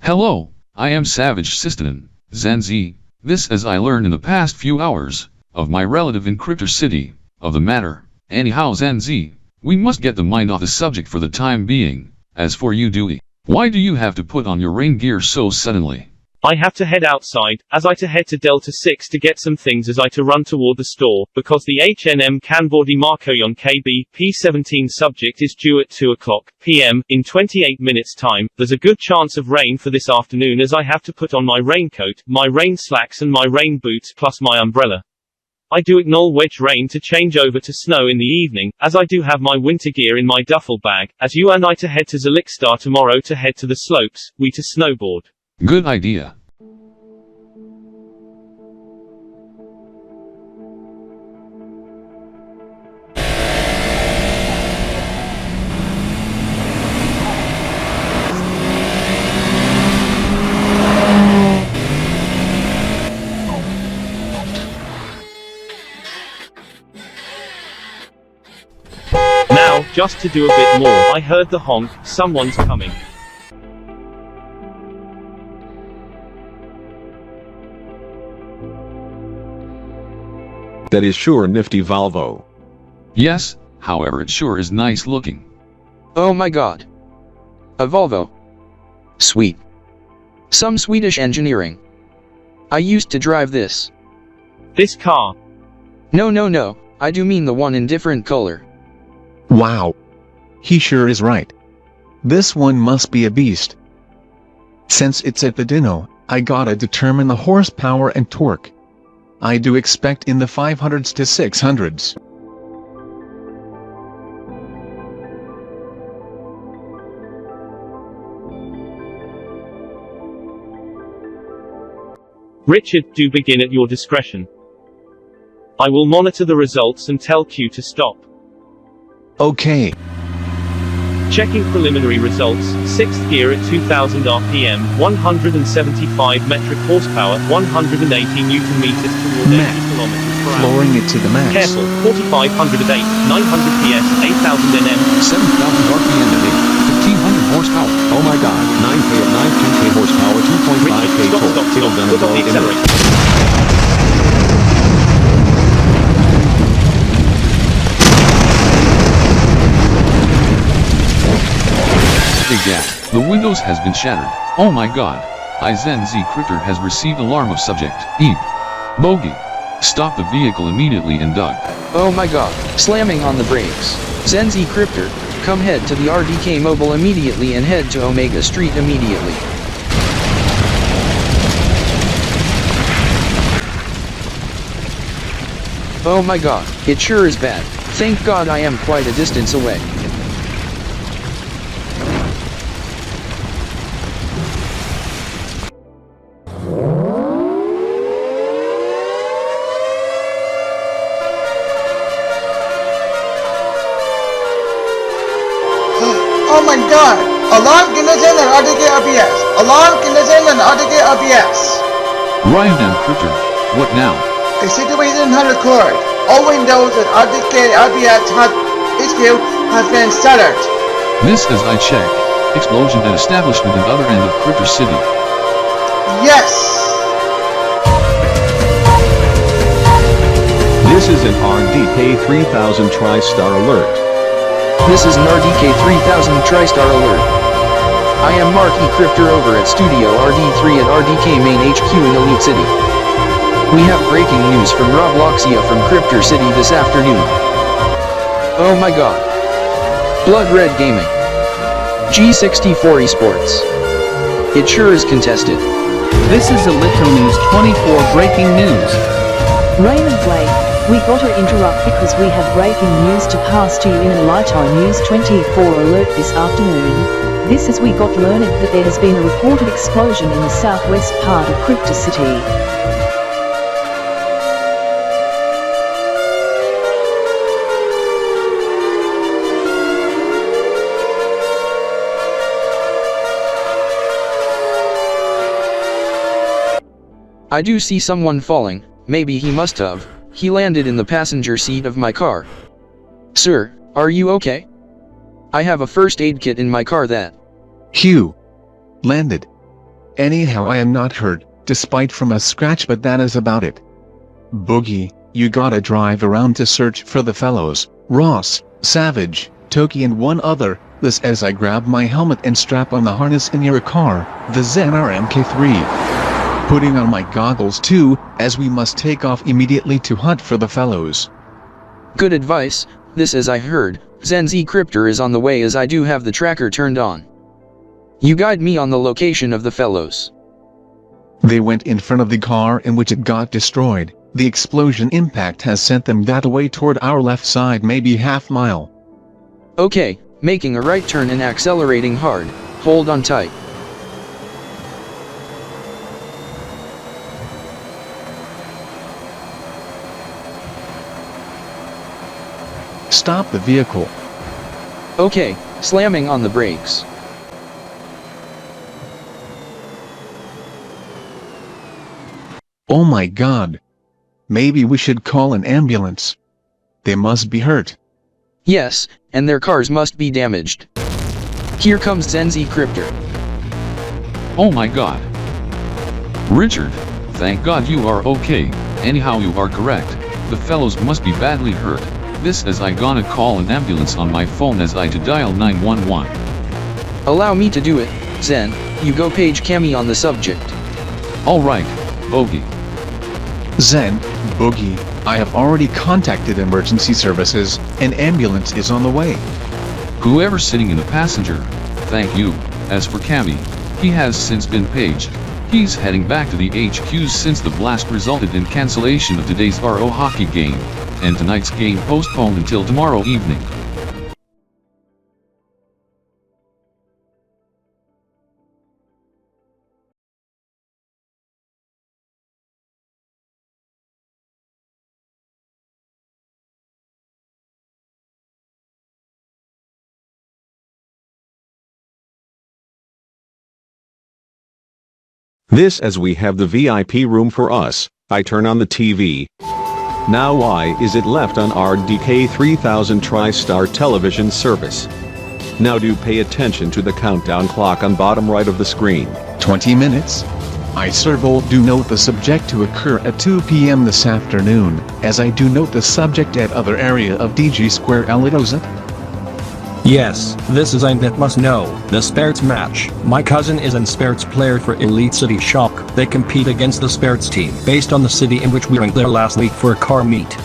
E: Hello, I am Savage Sistanen, Zenzi, this as I learned in the past few hours, of my relative in Cryptor City, of the matter. Anyhow Zenzi, we must get the mind off the subject for the time being. As for you Dewey, why do you have to put on your rain gear so suddenly?
D: I have to head outside, as I to head to Delta 6 to get some things as I to run toward the store, because the H&M Kanbor-D Markoyon Kb.P 17 subject is due at 2 o'clock p.m. in 28 minutes time. There's a good chance of rain for this afternoon as I have to put on my raincoat, my rain slacks and my rain boots plus my umbrella. I do ignore wedge rain to change over to snow in the evening, as I do have my winter gear in my duffel bag, as you and I to head to Zelikstar tomorrow to head to the slopes, we to snowboard.
E: Good idea.
D: Now, just to do a bit more, I heard the honk, someone's coming.
H: That is sure nifty Volvo.
E: Yes, however it sure is nice looking.
B: Oh my god. A Volvo. Sweet. Some Swedish engineering. I used to drive this.
D: This car?
B: No, I do mean the one in different color.
I: Wow. He sure is right. This one must be a beast. Since it's at the Dino, I gotta determine the horsepower and torque. I do expect in the 500s to 600s.
D: Richard, do begin at your discretion. I will monitor the results and tell Q to stop.
I: Okay.
D: Checking preliminary results, 6th gear at 2000 RPM, 175 metric horsepower, 180 Newton meters toward 80 kilometers per hour.
I: Lowering it to the max.
D: Careful, 4500 at 8, 900 PS, 8000 Nm.
E: 7,000 RPM at 8, 1,500 horsepower.
H: Oh my god, 9K at 9K horsepower, 2.5K torque. It'll done it all in it.
E: The Windows has been shattered. Oh my god. Zen Z Cryptor has received alarm of subject. Eve. Bogey. Stop the vehicle immediately and Doug.
B: Oh my god. Slamming on the brakes. Zen Z Cryptor, come head to the RDK mobile immediately and head to Omega Street immediately. Oh my god, it sure is bad. Thank god I am quite a distance away.
J: Oh my god! Alarm condition and RDK RPS! Alarm condition and RDK RPS!
E: Ryan and Cryptor, what now?
J: The situation has occurred. All windows at RDK RPS HQ has been shattered.
E: This as I check. Explosion at establishment at other end of Cryptor City.
J: Yes!
H: This is an RDK 3000 TriStar alert.
B: This is an RDK 3000 TriStar alert. I am Mark E. Cryptor over at Studio RD3 at RDK Main HQ in Elite City. We have breaking news from Robloxia from Cryptor City this afternoon. Oh my god. Blood Red Gaming. G64 Esports. It sure is contested.
C: This is Alito News 24 breaking news.
N: Raymond Blake, we gotta interrupt because we have breaking news to pass to you in Alito News 24 alert this afternoon. This is we got learned that there has been a reported explosion in the southwest part of Cryptor City.
B: I do see someone falling. Maybe he must have. He landed in the passenger seat of my car. Sir, are you okay? I have a first aid kit in my car that...
I: Hugh. Landed. Anyhow, I am not hurt, despite from a scratch, but that is about it. Boogie, you gotta drive around to search for the fellows, Ross, Savage, Toki and one other, this as I grab my helmet and strap on the harness in your car, the Zen RMK3. Putting on my goggles too, as we must take off immediately to hunt for the fellows.
B: Good advice. This as I heard, Zen Z Cryptor is on the way as I do have the tracker turned on. You guide me on the location of the fellows.
I: They went in front of the car in which it got destroyed. The explosion impact has sent them that way toward our left side, maybe half mile.
B: Okay, making a right turn and accelerating hard. Hold on tight.
I: Stop the vehicle.
B: Okay, slamming on the brakes.
I: Oh my god. Maybe we should call an ambulance. They must be hurt.
B: Yes, and their cars must be damaged. Here comes Zen Z Cryptor.
E: Oh my god. Richard, thank god you are okay. Anyhow, you are correct. The fellows must be badly hurt. This as I gonna call an ambulance on my phone as I to dial 911.
B: Allow me to do it, Zen. You go page Cammy on the subject.
E: Alright, Bogey.
I: Zen, Boogie, I have already contacted emergency services. An ambulance is on the way.
E: Whoever's sitting in the passenger, thank you. As for Cammy, he has since been paged. He's heading back to the HQs since the blast resulted in cancellation of today's RO hockey game, and tonight's game postponed until tomorrow evening.
H: This as we have the VIP room for us. I turn on the TV. Now why is it left on RDK 3000 TriStar television service? Now do pay attention to the countdown clock on bottom right of the screen.
I: 20 minutes? I do note the subject to occur at 2 p.m. this afternoon, as I do note the subject at other area of DG Square Elitozet.
T: Yes, this is I that must know, the Spirits match. My cousin is an Spirits player for Elite City Shock. They compete against the Spirits team based on the city in which we went there last week for a car meet.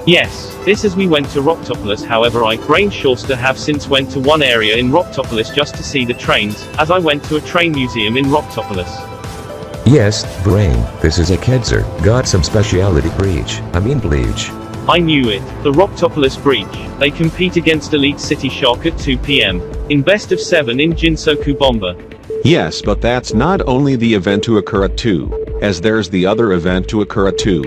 D: Yes, this as we went to Roctopolis. However, I, Brain Shawster, have since went to one area in Roctopolis just to see the trains, as I went to a train museum in Roctopolis.
L: Yes, Brain, this is a Kedzer. Got some speciality bleach.
D: I knew it, the Roctopolis breach. They compete against Elite City Shock at 2 p.m. in Best of 7 in Jinsoku Bomba.
H: Yes, but that's not only the event to occur at 2, as there's the other event to occur at 2.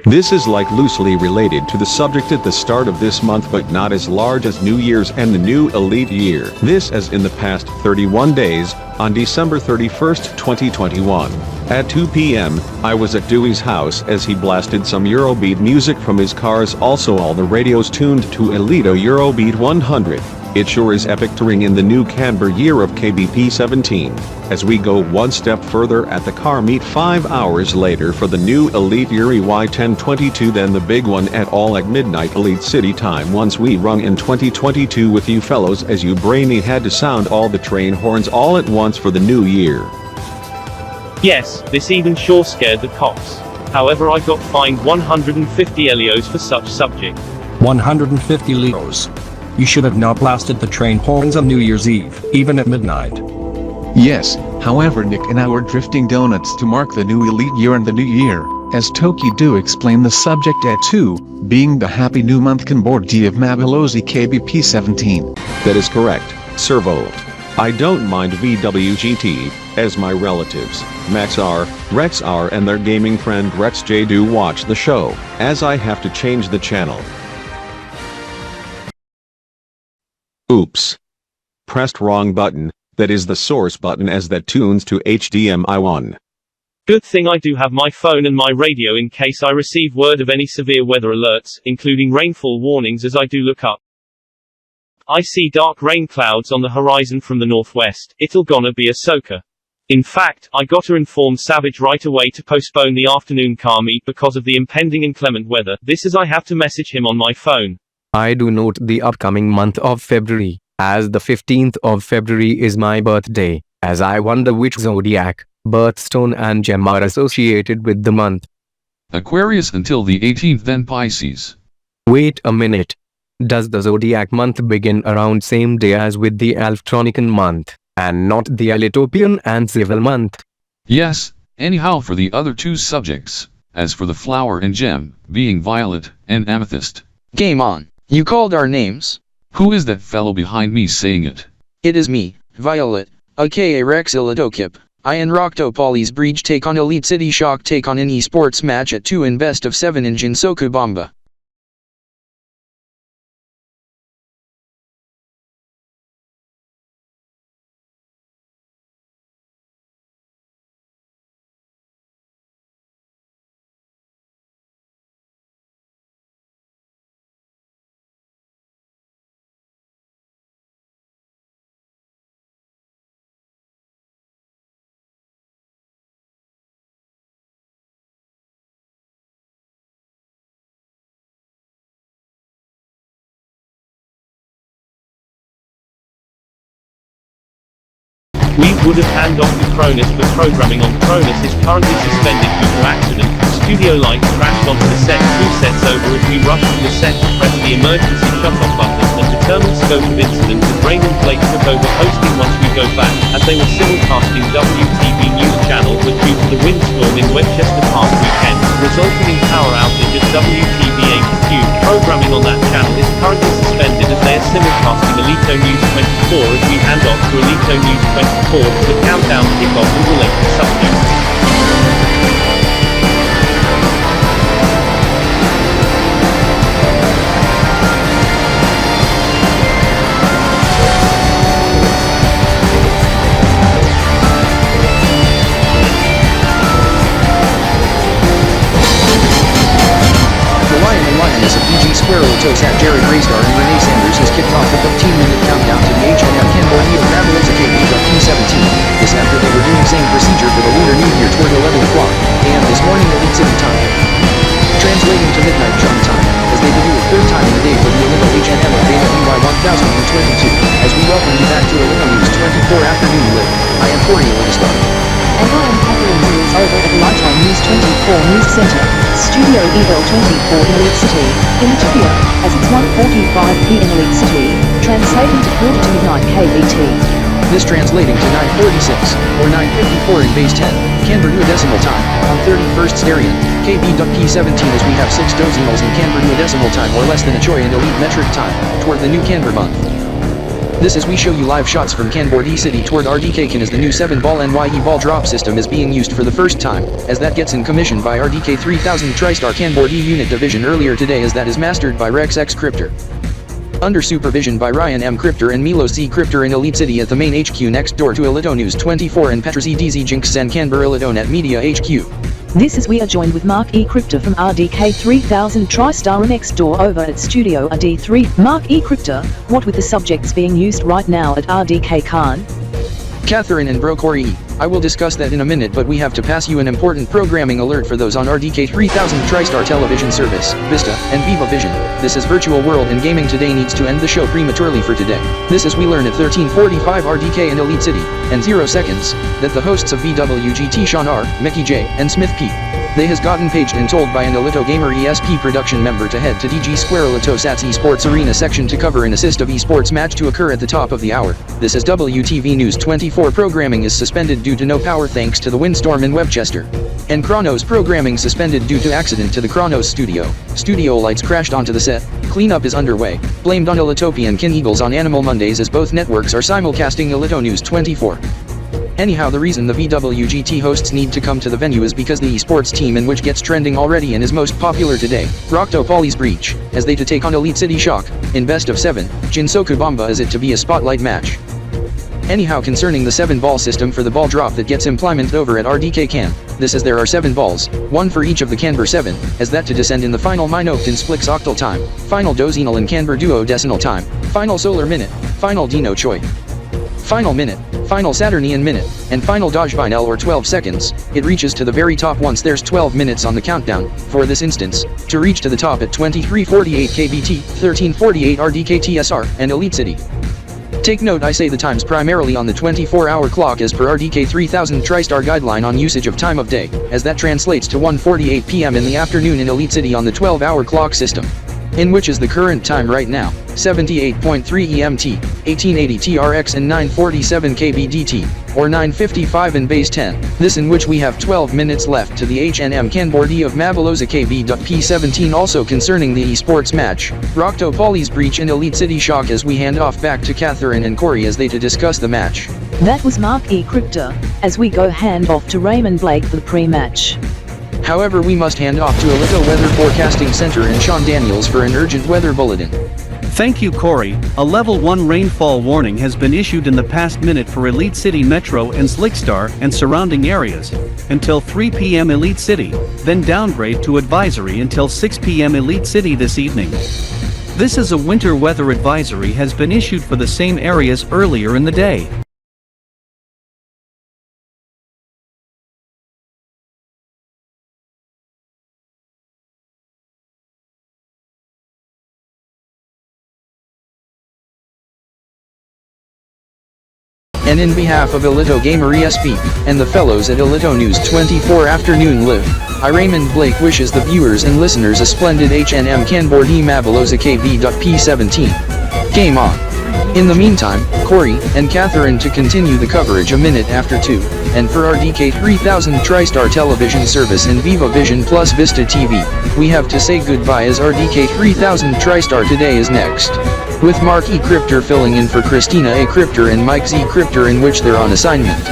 H: This is like loosely related to the subject at the start of this month, but not as large as New Year's and the new Elite Year. This as in the past 31 days, on December 31st, 2021. At 2 p.m., I was at Dewey's house as he blasted some Eurobeat music from his cars, also all the radios tuned to Elito Eurobeat 100. It sure is epic to ring in the new Kanbor year of Kb.P 17. As we go one step further at the car meet 5 hours later for the new Elite Year EY 1022, then the big one at all at midnight Elite City time once we rung in 2022 with you fellows, as you brainy had to sound all the train horns all at once for the new year.
D: Yes, this even sure scared the cops. However, I got fined 150 Elios for such subject.
T: 150 Leos. You should have not blasted the train horns on New Year's Eve, even at midnight.
I: Yes, however Nick and I were drifting donuts to mark the new Elite Year and the new year, as Toki do explain the subject at 2, being the happy new month Kanbor-D of Mabalozi Kb.P 17.
H: That is correct, Sir Volt. I don't mind VWGT, as my relatives, Max R, Rex R and their gaming friend Rex J do watch the show, as I have to change the channel. Oops. Pressed wrong button, that is the source button as that tunes to HDMI 1.
D: Good thing I do have my phone and my radio in case I receive word of any severe weather alerts, including rainfall warnings, as I do look up. I see dark rain clouds on the horizon from the northwest. It'll gonna be a soaker. In fact, I gotta inform Savage right away to postpone the afternoon car meet because of the impending inclement weather. This is I have to message him on my phone.
U: I do note the upcoming month of February, as the 15th of February is my birthday, as I wonder which zodiac, birthstone and gem are associated with the month.
E: Aquarius until the 18th, then Pisces.
U: Wait a minute. Does the zodiac month begin around same day as with the Alftronican month, and not the Elitopian and civil month?
E: Yes, anyhow for the other two subjects, as for the flower and gem, being violet and amethyst.
B: Game on. You called our names.
E: Who is that fellow behind me saying it?
B: It is me, Violet, aka Rex Ilidokip. I and Roctopolis breach take on Elite City Shock take on an esports match at 2 in Best of 7 in Jinsoku Bomba.
D: We would have hand off to Cronus, but programming on Cronus is currently suspended due to accident. Studio lights crashed onto the set. 2 sets over as we rushed to the set to press the emergency shut-off button and determine go to incident with Raymond Blake took over hosting once we go back, as they were simulcasting WTV News Channel, but due to the windstorm in Westchester past weekend, resulting in power outage at WTV HQ, programming on that channel is currently suspended as they are simulcasting Alito News 24 as we hand off to Alito News 24 for the countdown kickoff and related subjects.
B: At Jared Raystar and Renee Sanders has kicked off a 15-minute countdown to the H&M Kanbor-LapiBalKip 17. This after they were doing same procedure for the Lunar New Year toward 11 o'clock a.m. this morning Elite City time. Translating to midnight German time, as they debut a third time in the day for the Alito H&M of Beta EY 1022, as we welcome you back to Alito News 24 Afternoon Live. I am Corey Latistar.
N: And I am Catherine News over at Alito News 24 News Center, Studio EL24 in Elite City, in Utopia, as it's 1:45 p.m. Elite City, translating to quarter to midnight Kb.P.
B: This translating to 9:46, or 9:54 in base 10, Canberra Decimal Time, on 31st Stereo, Kb.P 17 as we have 6 decimals in Canberra Decimal Time or less than a Choi and Elite Metric Time, toward the new Canberra month. This as we show you live shots from Kanbor-D City toward RDK as the new 7-ball NYE ball drop system is being used for the first time, as that gets in commission by RDK 3000 TriStar Kanbor-D unit division earlier today as that is mastered by Rex X Crypter. Under supervision by Ryan M. Crypter and Milo C. Crypter in Elite City at the main HQ next door to Alito News 24 and Petra C. DZ Jinx and Kanbor-Alito Media HQ.
N: This is we are joined with Mark E. Crypter from RDK 3000 TriStar and next door over at Studio RD3. Mark E. Crypter, what with the subjects being used right now at RDK Khan?
B: Catherine and Bro Corey E. I will discuss that in a minute, but we have to pass you an important programming alert for those on RDK 3000 TriStar television service, Vista, and Viva Vision. This is Virtual World and Gaming today needs to end the show prematurely for today. This is we learn at 13:45 RDK and Elite City, and 0 seconds, that the hosts of VWGT Sean R., Mickey J., and Smith P. They has gotten paged and told by an Alito Gamer ESP production member to head to DG Square Alito Sats Esports Arena section to cover an assist of esports match to occur at the top of the hour. This is WTV News 24 programming is suspended due to no power thanks to the windstorm in Webchester. And Chronos programming suspended due to accident to the Chronos studio. Studio lights crashed onto the set. Cleanup is underway. Blamed on Alitopian and Kin Eagles on Animal Mondays as both networks are simulcasting Alito News 24. Anyhow, the reason the VWGT hosts need to come to the venue is because the esports team in which gets trending already and is most popular today, Rockto Poly's Breach, as they to take on Elite City Shock, in best of 7, Jinsoku Bomba is it to be a spotlight match. Anyhow, concerning the 7-ball system for the ball drop that gets implemented over at RDK Can, this is there are 7 balls, 1 for each of the Canber 7, as that to descend in the final Minoct in Splix Octal time, final Dozenal and Canber Duo Decimal time, final Solar Minute, final Dino Choi. Final minute, final Saturnian minute, and final Dojvinel or 12 seconds, it reaches to the very top once there's 12 minutes on the countdown, for this instance, to reach to the top at 23:48 Kb.P, 13:48 RDK TSR, and Elite City. Take note I say the times primarily on the 24-hour clock as per RDK 3000 TriStar guideline on usage of time of day, as that translates to 1:48 p.m. in the afternoon in Elite City on the 12-hour clock system. In which is the current time right now, 78.3 EMT, 1880 TRX and 947 KBDT, or 955 in base 10, this in which we have 12 minutes left to the H&M Kanbor-D of Mabaloza Kb.P 17 also concerning the esports match, Rockto Poly's Breach in Elite City Shock as we hand off back to Catherine and Corey as they to discuss the match.
N: That was Mark E. Crypter, as we go hand off to Raymond Blake for the pre-match.
B: However, we must hand off to Alito Weather Forecasting Center and Sean Daniels for an urgent weather bulletin.
C: Thank you, Corey. A level 1 rainfall warning has been issued in the past minute for Elite City Metro and Slickstar and surrounding areas until 3 p.m. Elite City, then downgrade to advisory until 6 p.m. Elite City this evening. This is a winter weather advisory has been issued for the same areas earlier in the day.
B: And in behalf of Alito Gamer ESP, and the fellows at Alito News 24 Afternoon Live, I Raymond Blake wishes the viewers and listeners a splendid H&M Kanbor-D Mabaloza Kb.P 17. Game on! In the meantime, Corey and Catherine to continue the coverage a minute after 2, and for RDK 3000 TriStar television service and Viva Vision Plus Vista TV, we have to say goodbye as RDK 3000 TriStar today is next. With Mark E. Crypter filling in for Christina A. Crypter and Mike Z. Crypter, in which they're on assignment.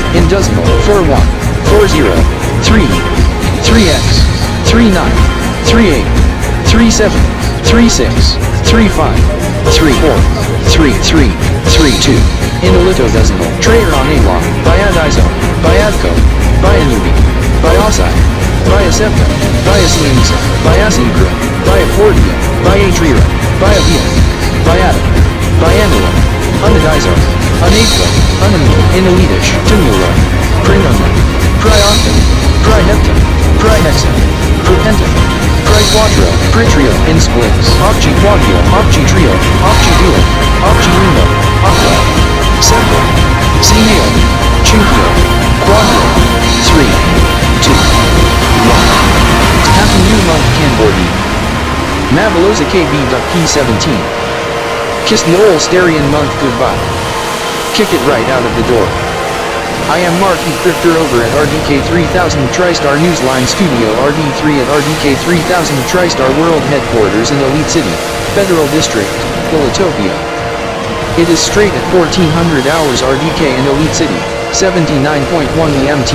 B: In decimal, 41, 40, 3, 3x, 39, 38, 37, 36, 35, 34, 33, 32. In Alito decimal, Trayer on Alon, Biadizo, Biadco, Bianubi, Biosai, Biasepta, Biasinsa, Biasinkra, Biacordia, Biatrira, Biavia, Biata, Bianula, Unadizo, Unapla, Unamul, Inelitish, Tumula, Prinona, Prioctin, Prihepta, Prihexa, Propenta, Priquadro, Pritrio, Insplix, Occhi Quadrio, Occhi Trio, Occhi Duo, Occhi Uno, Octa, Septa, Zenio, Cinquio, Quadro, 3, 2, 1. Happy New Month Kanbor-D. Mavaloza Kb.P 17. Kiss the old Starian month goodbye. Kick it right out of the door. I am Mark E. Crypter over at RDK 3000 TriStar Newsline Studio RD3 at RDK 3000 TriStar World Headquarters in Elite City, Federal District, Philadelphia. It is straight at 1400 hours RDK in Elite City. 79.1 EMT,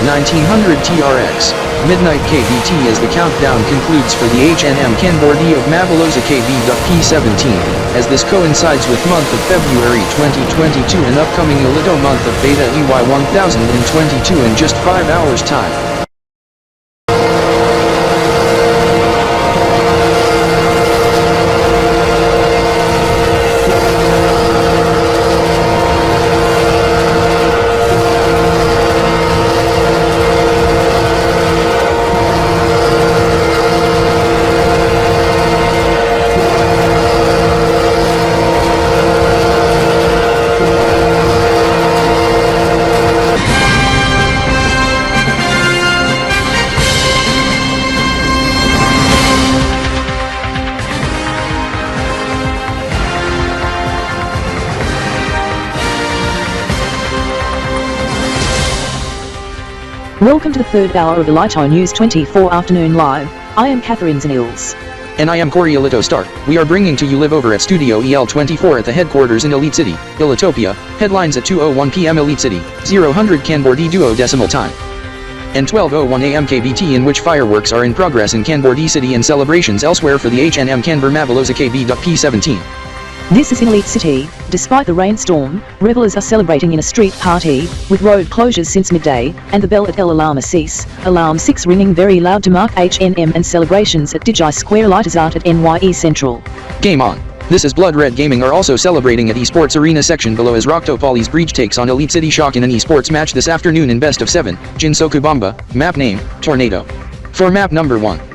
B: 1900 TRX. Midnight Kb.T as the countdown concludes for the H&M Kanbor-D of Mapalooza Kb.P 17, as this coincides with month of February 2022 and upcoming Alito month of Beta EY 1022 in just 5 hours time.
N: Welcome to the third hour of Alito News 24 Afternoon Live. I am Catherine Zanils.
B: And I am Corey Alito Stark. We are bringing to you live over at Studio EL24 at the headquarters in Elite City, Elitopia. Headlines at 2:01 p.m. Elite City, 0:00 Kanbor-D duodecimal time. And 12:01 a.m. Kb.T in which fireworks are in progress in Kanbor-D City and celebrations elsewhere for the H&M Kanbor-Mapalooza Kb.P 17.
N: This is in Elite City. Despite the rainstorm, revelers are celebrating in a street party, with road closures since midday, and the bell at El Alarm cease. Alarm 6 ringing very loud to mark H&M and celebrations at Digi Square Lighters Art at NYE Central.
B: Game on. This is Blood Red Gaming are also celebrating at Esports Arena section below as Rocktopali's Breach takes on Elite City Shock in an esports match this afternoon in Best of 7, Jinsoku Bomba, map name, Tornado. For map number 1.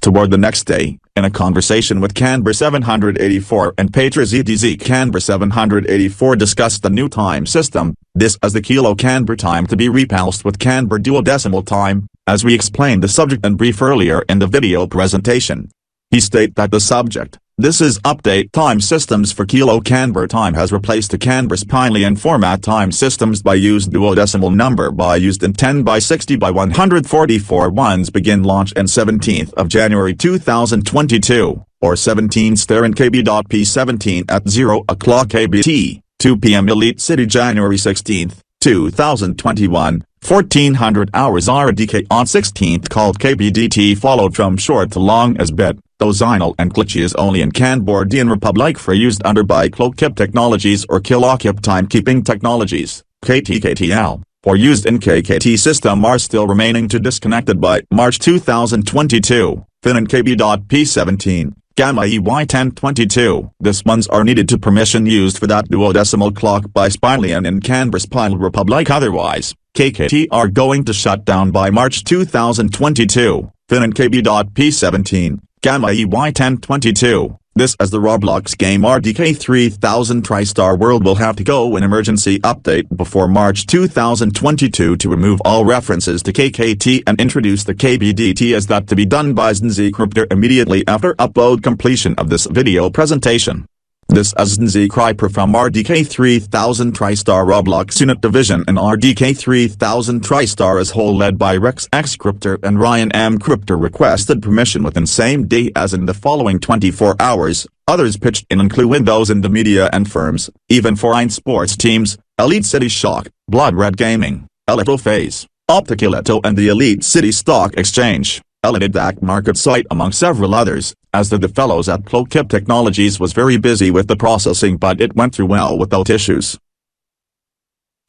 A: Toward the next day, in a conversation with Kanbor 784 and Petra ZDZ, Kanbor 784 discussed the new time system, this as the kilo Kanbor time to be repulsed with Kanbor duodecimal time, as we explained the subject in brief earlier in the video presentation. He stated that the subject, this is update time systems for kilo Kanbor time, has replaced the Kanbor's Pinelian format time systems by used duodecimal number by used in 10 by 60 by 144 ones begin launch in 17th of January 2022, or 17th there in Kb.P 17 at 0 o'clock KBT, 2 p.m. Elite City January 16th, 2021. 1400 hours RDK on 16th called KBDT followed from short to long as bit. Dozynal and glitchy is only in Kanbor-D Republic for used under by Kb.P Technologies or Kb.P Timekeeping Technologies, KTKTL, for used in KKT system are still remaining to disconnected by March 2022, Fin and Kb.P 17. Gamma EY1022. This ones are needed to permission used for that duodecimal clock by Spilian in Kanbor Republic. Otherwise, KKT are going to shut down by March 2022. Fin and Kb.P 17. Gamma EY1022. This as the Roblox game RDK 3000 TriStar World will have to go in emergency update before March 2022 to remove all references to KKT and introduce the KBDT as that to be done by Znzcrypter immediately after upload completion of this video presentation. This as Znzcrypter from RDK 3000 TriStar Roblox Unit Division and RDK 3000 TriStar as whole led by Rex X Crypter and Ryan M Crypter requested permission within same day as in the following 24 hours. Others pitched in including those in the media and firms, even foreign sports teams, Elite City Shock, Blood Red Gaming, Elito Phase, Optic Elito and the Elite City Stock Exchange, Elite Market Site among several others, as the fellows at Kb.P Technologies was very busy with the processing but it went through well without issues.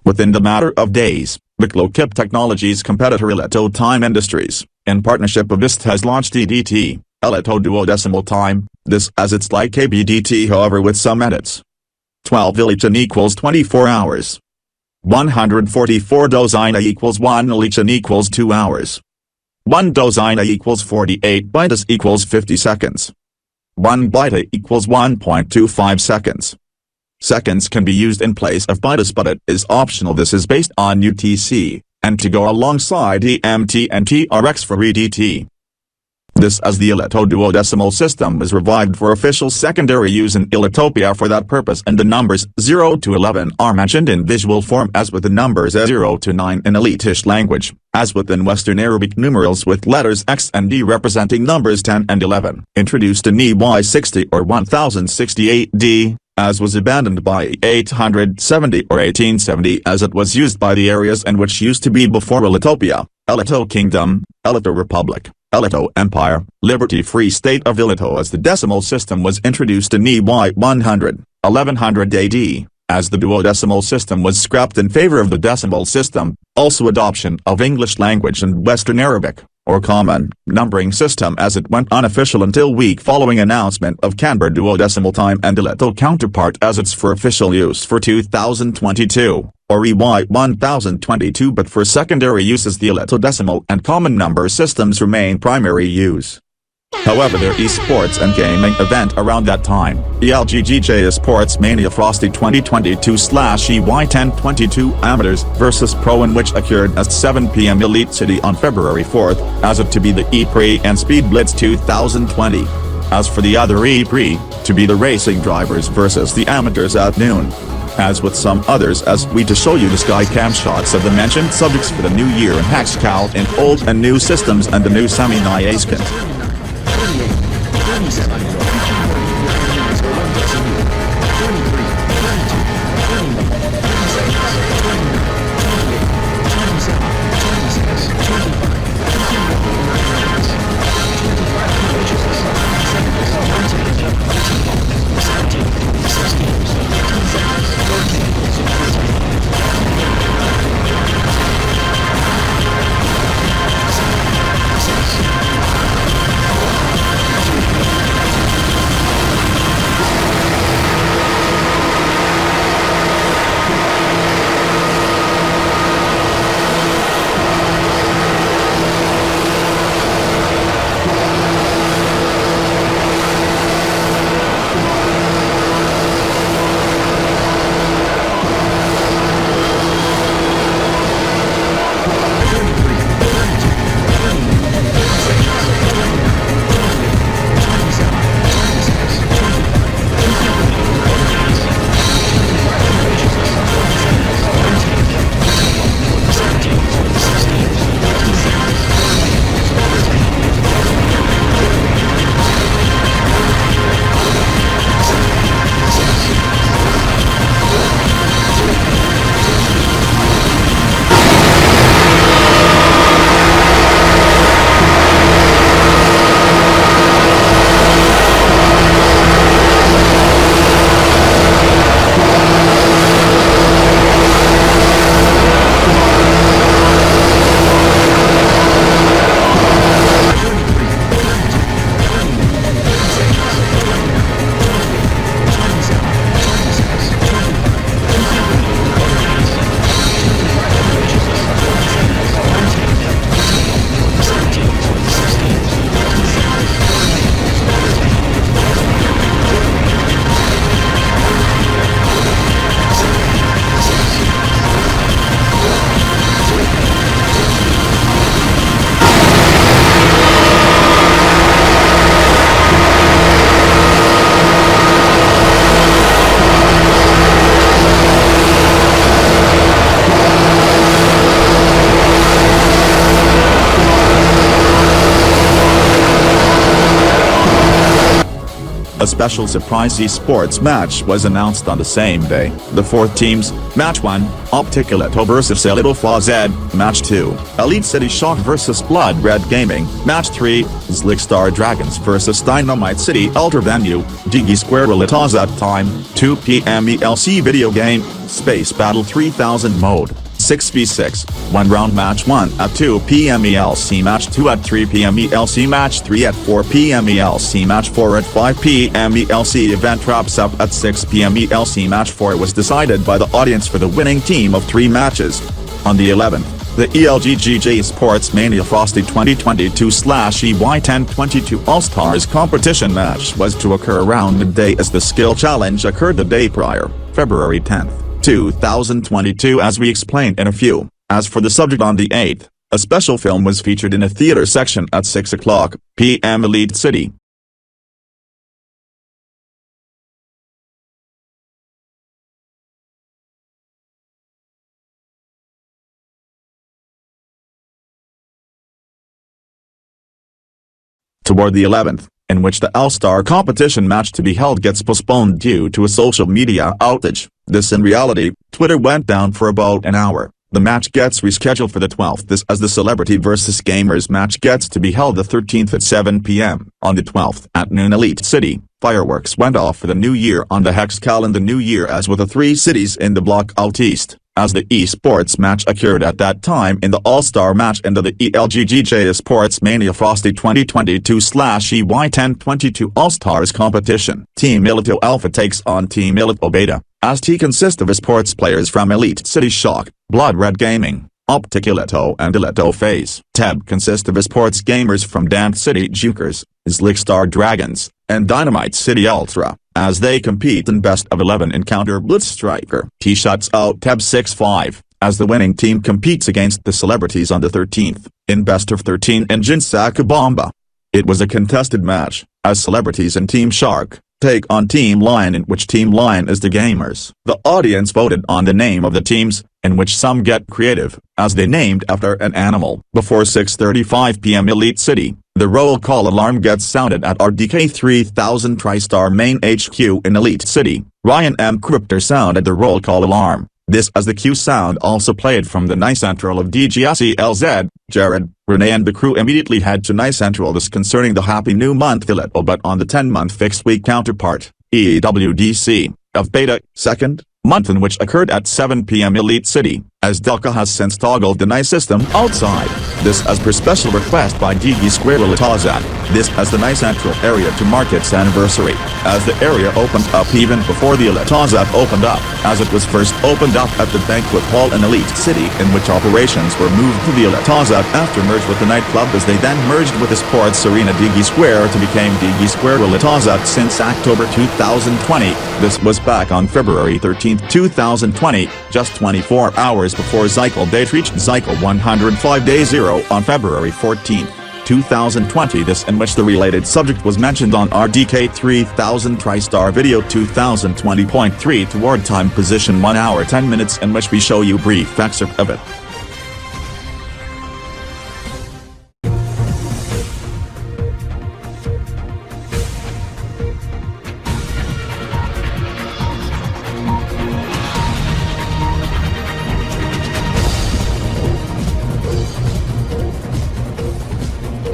A: Within the matter of days, the Kb.P Technologies competitor Elito Time Industries, in partnership with VIST has launched EDT, Elito Duodecimal Time, this as it's like KBDT however with some edits. 12 Ilichan equals 24 hours. 144 Dozina equals 1 Ilichan equals 2 hours. 1 Dozina equals 48 bytes equals 50 seconds. 1 byte equals 1.25 seconds. Seconds can be used in place of bytes but it is optional. This is based on UTC, and to go alongside EMT and TRX for EDT. This as the Elito duodecimal system was revived for official secondary use in Elitopia for that purpose and the numbers 0 to 11 are mentioned in visual form as with the numbers 0 to 9 in Elitish language, as within Western Arabic numerals with letters X and D representing numbers 10 and 11. Introduced in EY60 or 1068D, as was abandoned by 870 or 1870 as it was used by the areas and which used to be before Elitopia, Elito Kingdom, Elito Republic, Elito Empire, Liberty Free State of Elito as the decimal system was introduced in EY 100, 1100 AD, as the duodecimal system was scrapped in favor of the decimal system, also adoption of English language and Western Arabic, or common, numbering system as it went unofficial until week following announcement of Kanbor duodecimal time and Elito counterpart as it's for official use for 2022. Or EY 1022 but for secondary uses the Elito decimal and common number systems remain primary use. However their esports and gaming event around that time, ELGGJ Esports Mania Frosty 2022/EY1022 Amateurs vs Pro in which occurred at 7 p.m. Elite City on February 4th, as it to be the E-Prix and Speed Blitz 2020. As for the other E-Prix, to be the racing drivers versus the amateurs at noon. As with some others as we to show you the skycam shots of the mentioned subjects for the new year and Haxcal in old and new systems and the new semi-Niaskin. A special surprise esports match was announced on the same day. The 4 teams, Match 1, Opticaleto vs Elito FZ, Match 2, Elite City Shock vs Blood Red Gaming, Match 3, Slickstar Dragons vs Dynamite City Ultra Venue, DG Square Relataza at time, 2 p.m. ELC video game, Space Battle 3000 mode, 6v6, 1 round match 1 at 2 p.m. ELC match 2 at 3 p.m. ELC match 3 at 4 p.m. ELC match 4 at 5 p.m. ELC event wraps up at 6 p.m. ELC match 4 was decided by the audience for the winning team of 3 matches. On the 11th, the ELGGJ Sports Mania Frosty 2022/EY1022 All-Stars competition match was to occur around midday as the skill challenge occurred the day prior, February 10th. 2022 as we explained in a few. As for the subject on the 8th, a special film was featured in a theater section at 6 o'clock p.m. Elite City. Toward the 11th, in which the All-Star competition match to be held gets postponed due to a social media outage. This in reality, Twitter went down for about an hour. The match gets rescheduled for the 12th. This as the Celebrity vs Gamers match gets to be held the 13th at 7 p.m. On the 12th at noon Elite City, fireworks went off for the new year on the Hex calendar New Year as with the 3 cities in the block out east. As the esports match occurred at that time in the All-Star match into the ELGGJ Sports Mania Frosty 2022/EY1022 All-Stars competition. Team Elito Alpha takes on Team Elito Beta, as T consists of sports players from Elite City Shock, Blood Red Gaming, Opticaleto and Elito Phase. TEB consists of sports gamers from Dance City Jukers, Slickstar Dragons, and Dynamite City Ultra, as they compete in Best of 11 Encounter Blitz Striker. T shuts out TEB 6-5, as the winning team competes against the Celebrities on the 13th, in Best of 13 in Jinsaka Bomba. It was a contested match, as Celebrities and Team Shark take on Team Lion, in which Team Lion is the gamers. The audience voted on the name of the teams, in which some get creative, as they named after an animal. Before 6:35 p.m. Elite City, the roll call alarm gets sounded at RDK 3000 TriStar Main HQ in Elite City. Ryan M. Crypter sounded the roll call alarm. This as the cue sound also played from the Nice Central of DGSELZ. Jared, Renee and the crew immediately head to Nice Central this concerning the Happy New Month Elito but on the 10-month fixed week counterpart, EWDC, of Beta, 2nd month in which occurred at 7 p.m. Elite City, as Delca has since toggled the Nice system outside. This as per special request by DG Square Relataza. This as the Nice Central area to mark its anniversary, as the area opened up even before the Relataza opened up, as it was first opened up at the banquet hall in Elite City, in which operations were moved to the Relataza after merge with the nightclub, as they then merged with the sports arena DG Square to become DG Square Relataza since October 2020. This was back on February 13, 2020, just 24 hours before Cycle date reached Cycle 105 day 0 on February 14, 2020. This in which the related subject was mentioned on RDK 3000 TriStar Video 2020.3 toward time position 1 hour 10 minutes, in which we show you brief excerpt of it.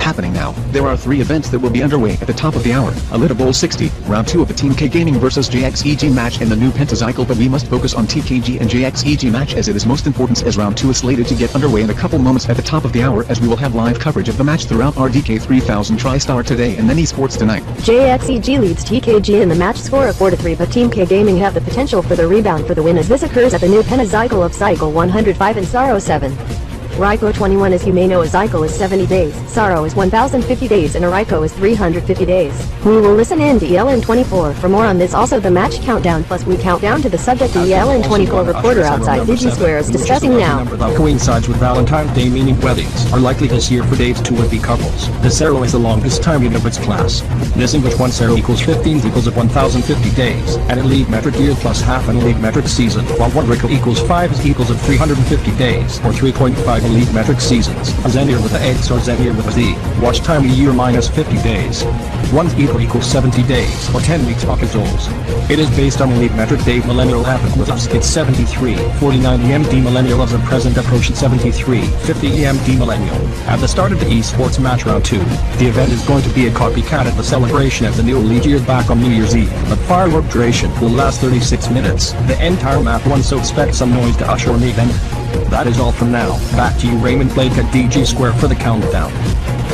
I: Happening now, there are 3 events that will be underway at the top of the hour. Elito Bowl 60, round 2 of the Team K Gaming vs JXEG match in the new Pentacycle, but we must focus on TKG and JXEG match as it is most important, as round 2 is slated to get underway in a couple moments at the top of the hour, as we will have live coverage of the match throughout RDK 3000 TriStar today and then esports tonight.
O: JXEG leads TKG in the match score of 4-3, but Team K Gaming have the potential for the rebound for the win, as this occurs at the new Pentacycle of Cycle 105 and Sorrow 7. Raiko 21, as you may know, a cycle is 70 days, Sorrow is 1050 days, and a Raiko is 350 days. We will listen in to ELN24 for more on this. Also the match countdown, plus we count down to the subject. The ELN24 reporter outside DigiSquare is discussing now.
T: Coincides with Valentine's Day, meaning weddings are likely this year for dates to would-be couples. The Sorrow is the longest time unit of its class. This in which 1 Sorrow equals 15 equals of 1050 days, and elite metric year plus half an elite metric season, while 1 Raiko equals 5 is equals of 350 days, or 3.5 elite metric seasons. A Zenir with the X or Zenir with a Z. Watch time a year minus 50 days. 1 equals 70 days or 10 weeks Produktions. It is based on elite metric date millennial epoch with us. It's 7349 EMD millennial as a present approach at 7350 EMD millennial. At the start of the esports match round 2, the event is going to be a copycat of the celebration at the new elite year back on New Year's Eve, but firework duration will last 36 minutes. The entire map won, so expect some noise to usher in the event. That is all from now. Back to you, Raymond Blake at DG Square for the countdown.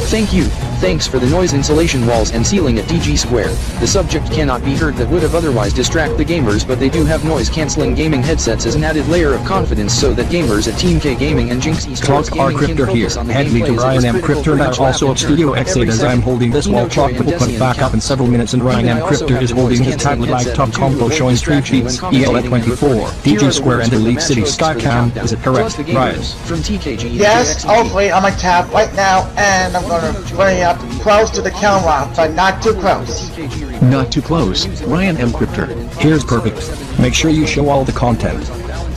B: Thank you. Thanks for the noise insulation walls and ceiling at DG Square. The subject cannot be heard that would have otherwise distract the gamers, but they do have noise-canceling gaming headsets as an added layer of confidence so that gamers at Team K Gaming and Jinx Esports Gaming can focus on the
T: Head me to
B: gameplay as it
T: Ryan
B: was
T: M.
B: critical
T: Cryptor
B: for
T: now
B: each
T: also
B: lap
T: at Studio
B: every
T: X8 as
B: second.
T: I'm holding this wall clock that will put back up in several minutes, and Ryan M. Cryptor is holding his tablet laptop combo showing 3 cheats, EL at 24, DG Square and Elite City Skycam. Is it correct, Ryan?
J: Yes, I'll play on my tab right now, and I'm gonna bring it up close to the camera, but not too close.
I: Not too close, Ryan M. Cryptor.
T: Here's perfect. Make sure you show all the content.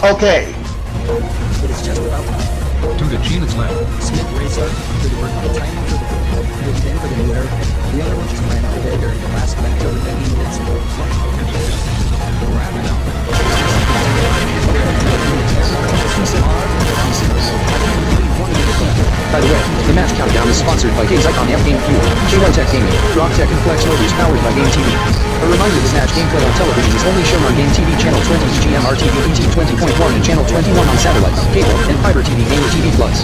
J: Okay.
T: To the Gina's lab.
S: Smith Racer, good work on the timing for the 10 for the motor. The other one just ran out there during the last match over 20 minutes.
B: By the way, the match countdown is sponsored by Games Icon F Game Fuel, KY Tech Gaming, Rock Tech and Flex Motors powered by Game TV. A reminder, this match gameplay on television is only shown on Game TV Channel 20 EGM RTV ET 20.1 and Channel 21 on satellite, cable, and Fiber TV Gamer TV Plus.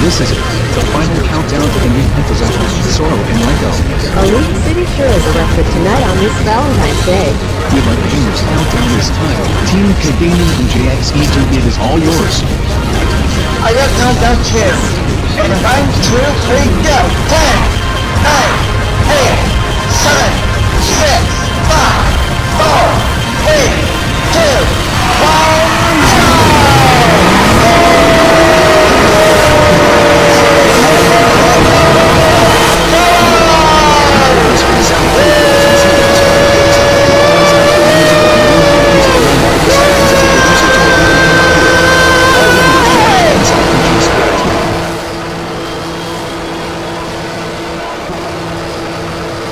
I: This is it, the final countdown to the new possessions, Zoro and Lego.
O: Elite City sure is electric tonight on this Valentine's Day.
I: We'd like the gamers countdown this time. Team K Gaming and JXE2, it is all yours.
J: I got countdown too. And 9, 2, 3, go. 10, 9, 8, 7, 6, 5, 4, 3, 2, 1,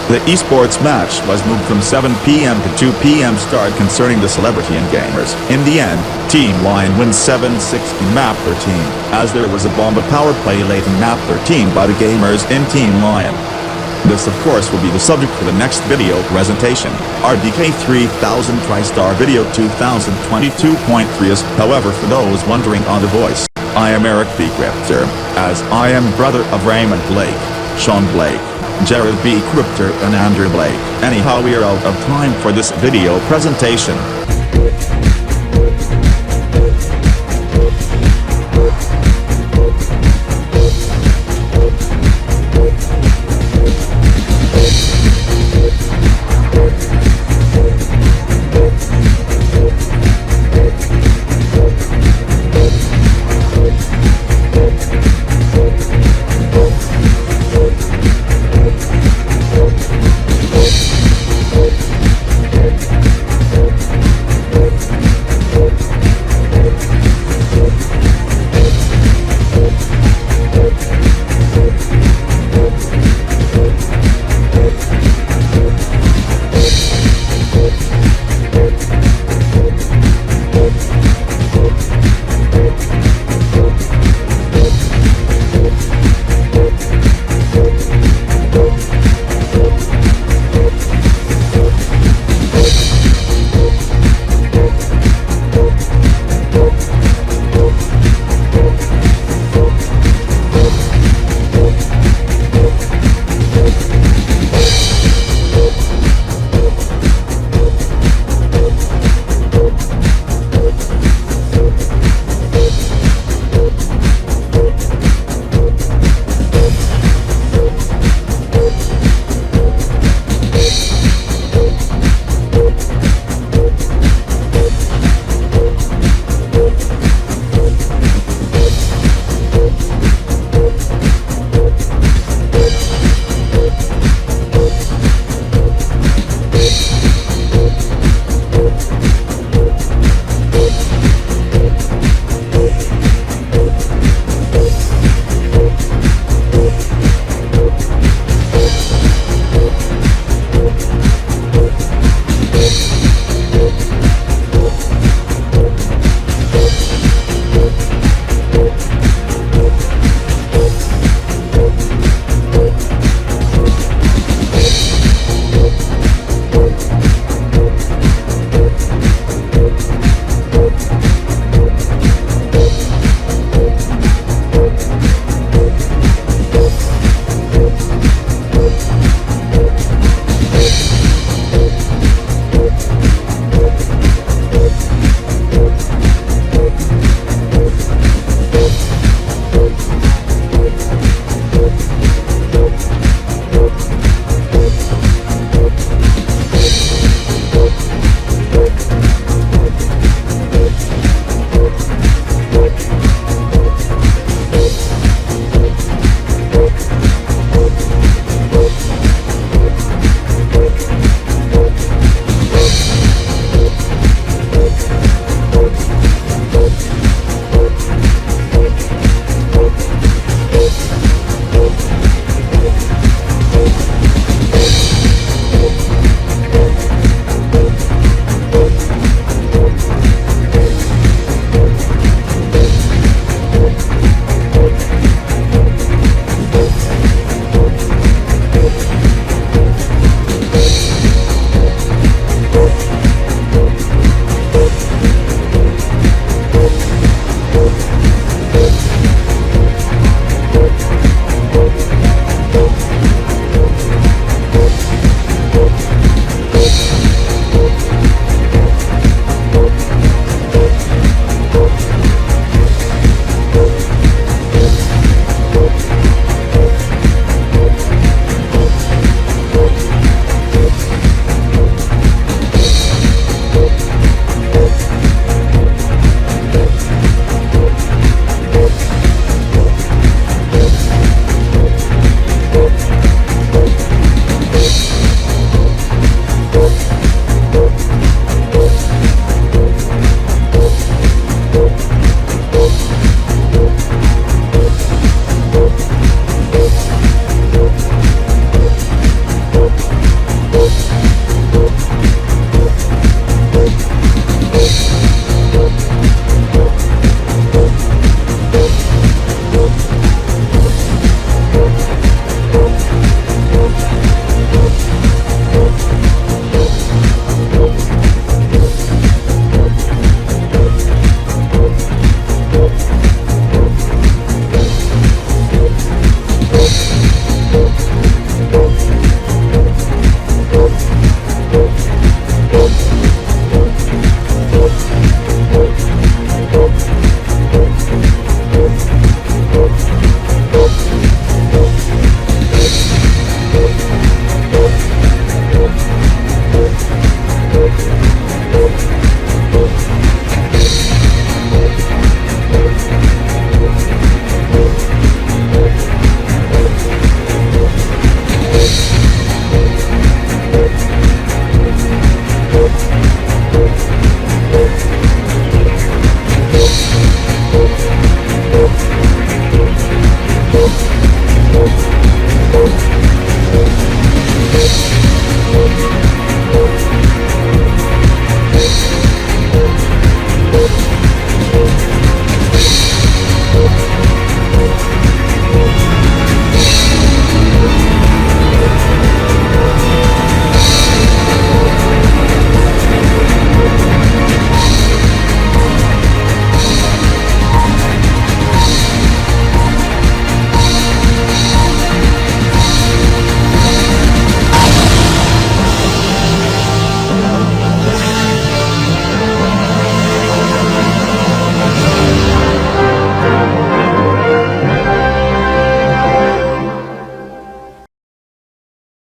A: The esports match was moved from 7 p.m. to 2 p.m. start concerning the celebrity and gamers. In the end, Team Lion wins 760 map 13, as there was a bomb of power play late in map 13 by the gamers in Team Lion. This of course will be the subject for the next video presentation. RDK 3000 TriStar Video 2022.3 is, however, for those wondering on the voice. I am Eric B. Cryptor, as I am brother of Raymond Blake, Sean Blake, Jared B. Cryptor and Andrew Blake. Anyhow, we are out of time for this video presentation.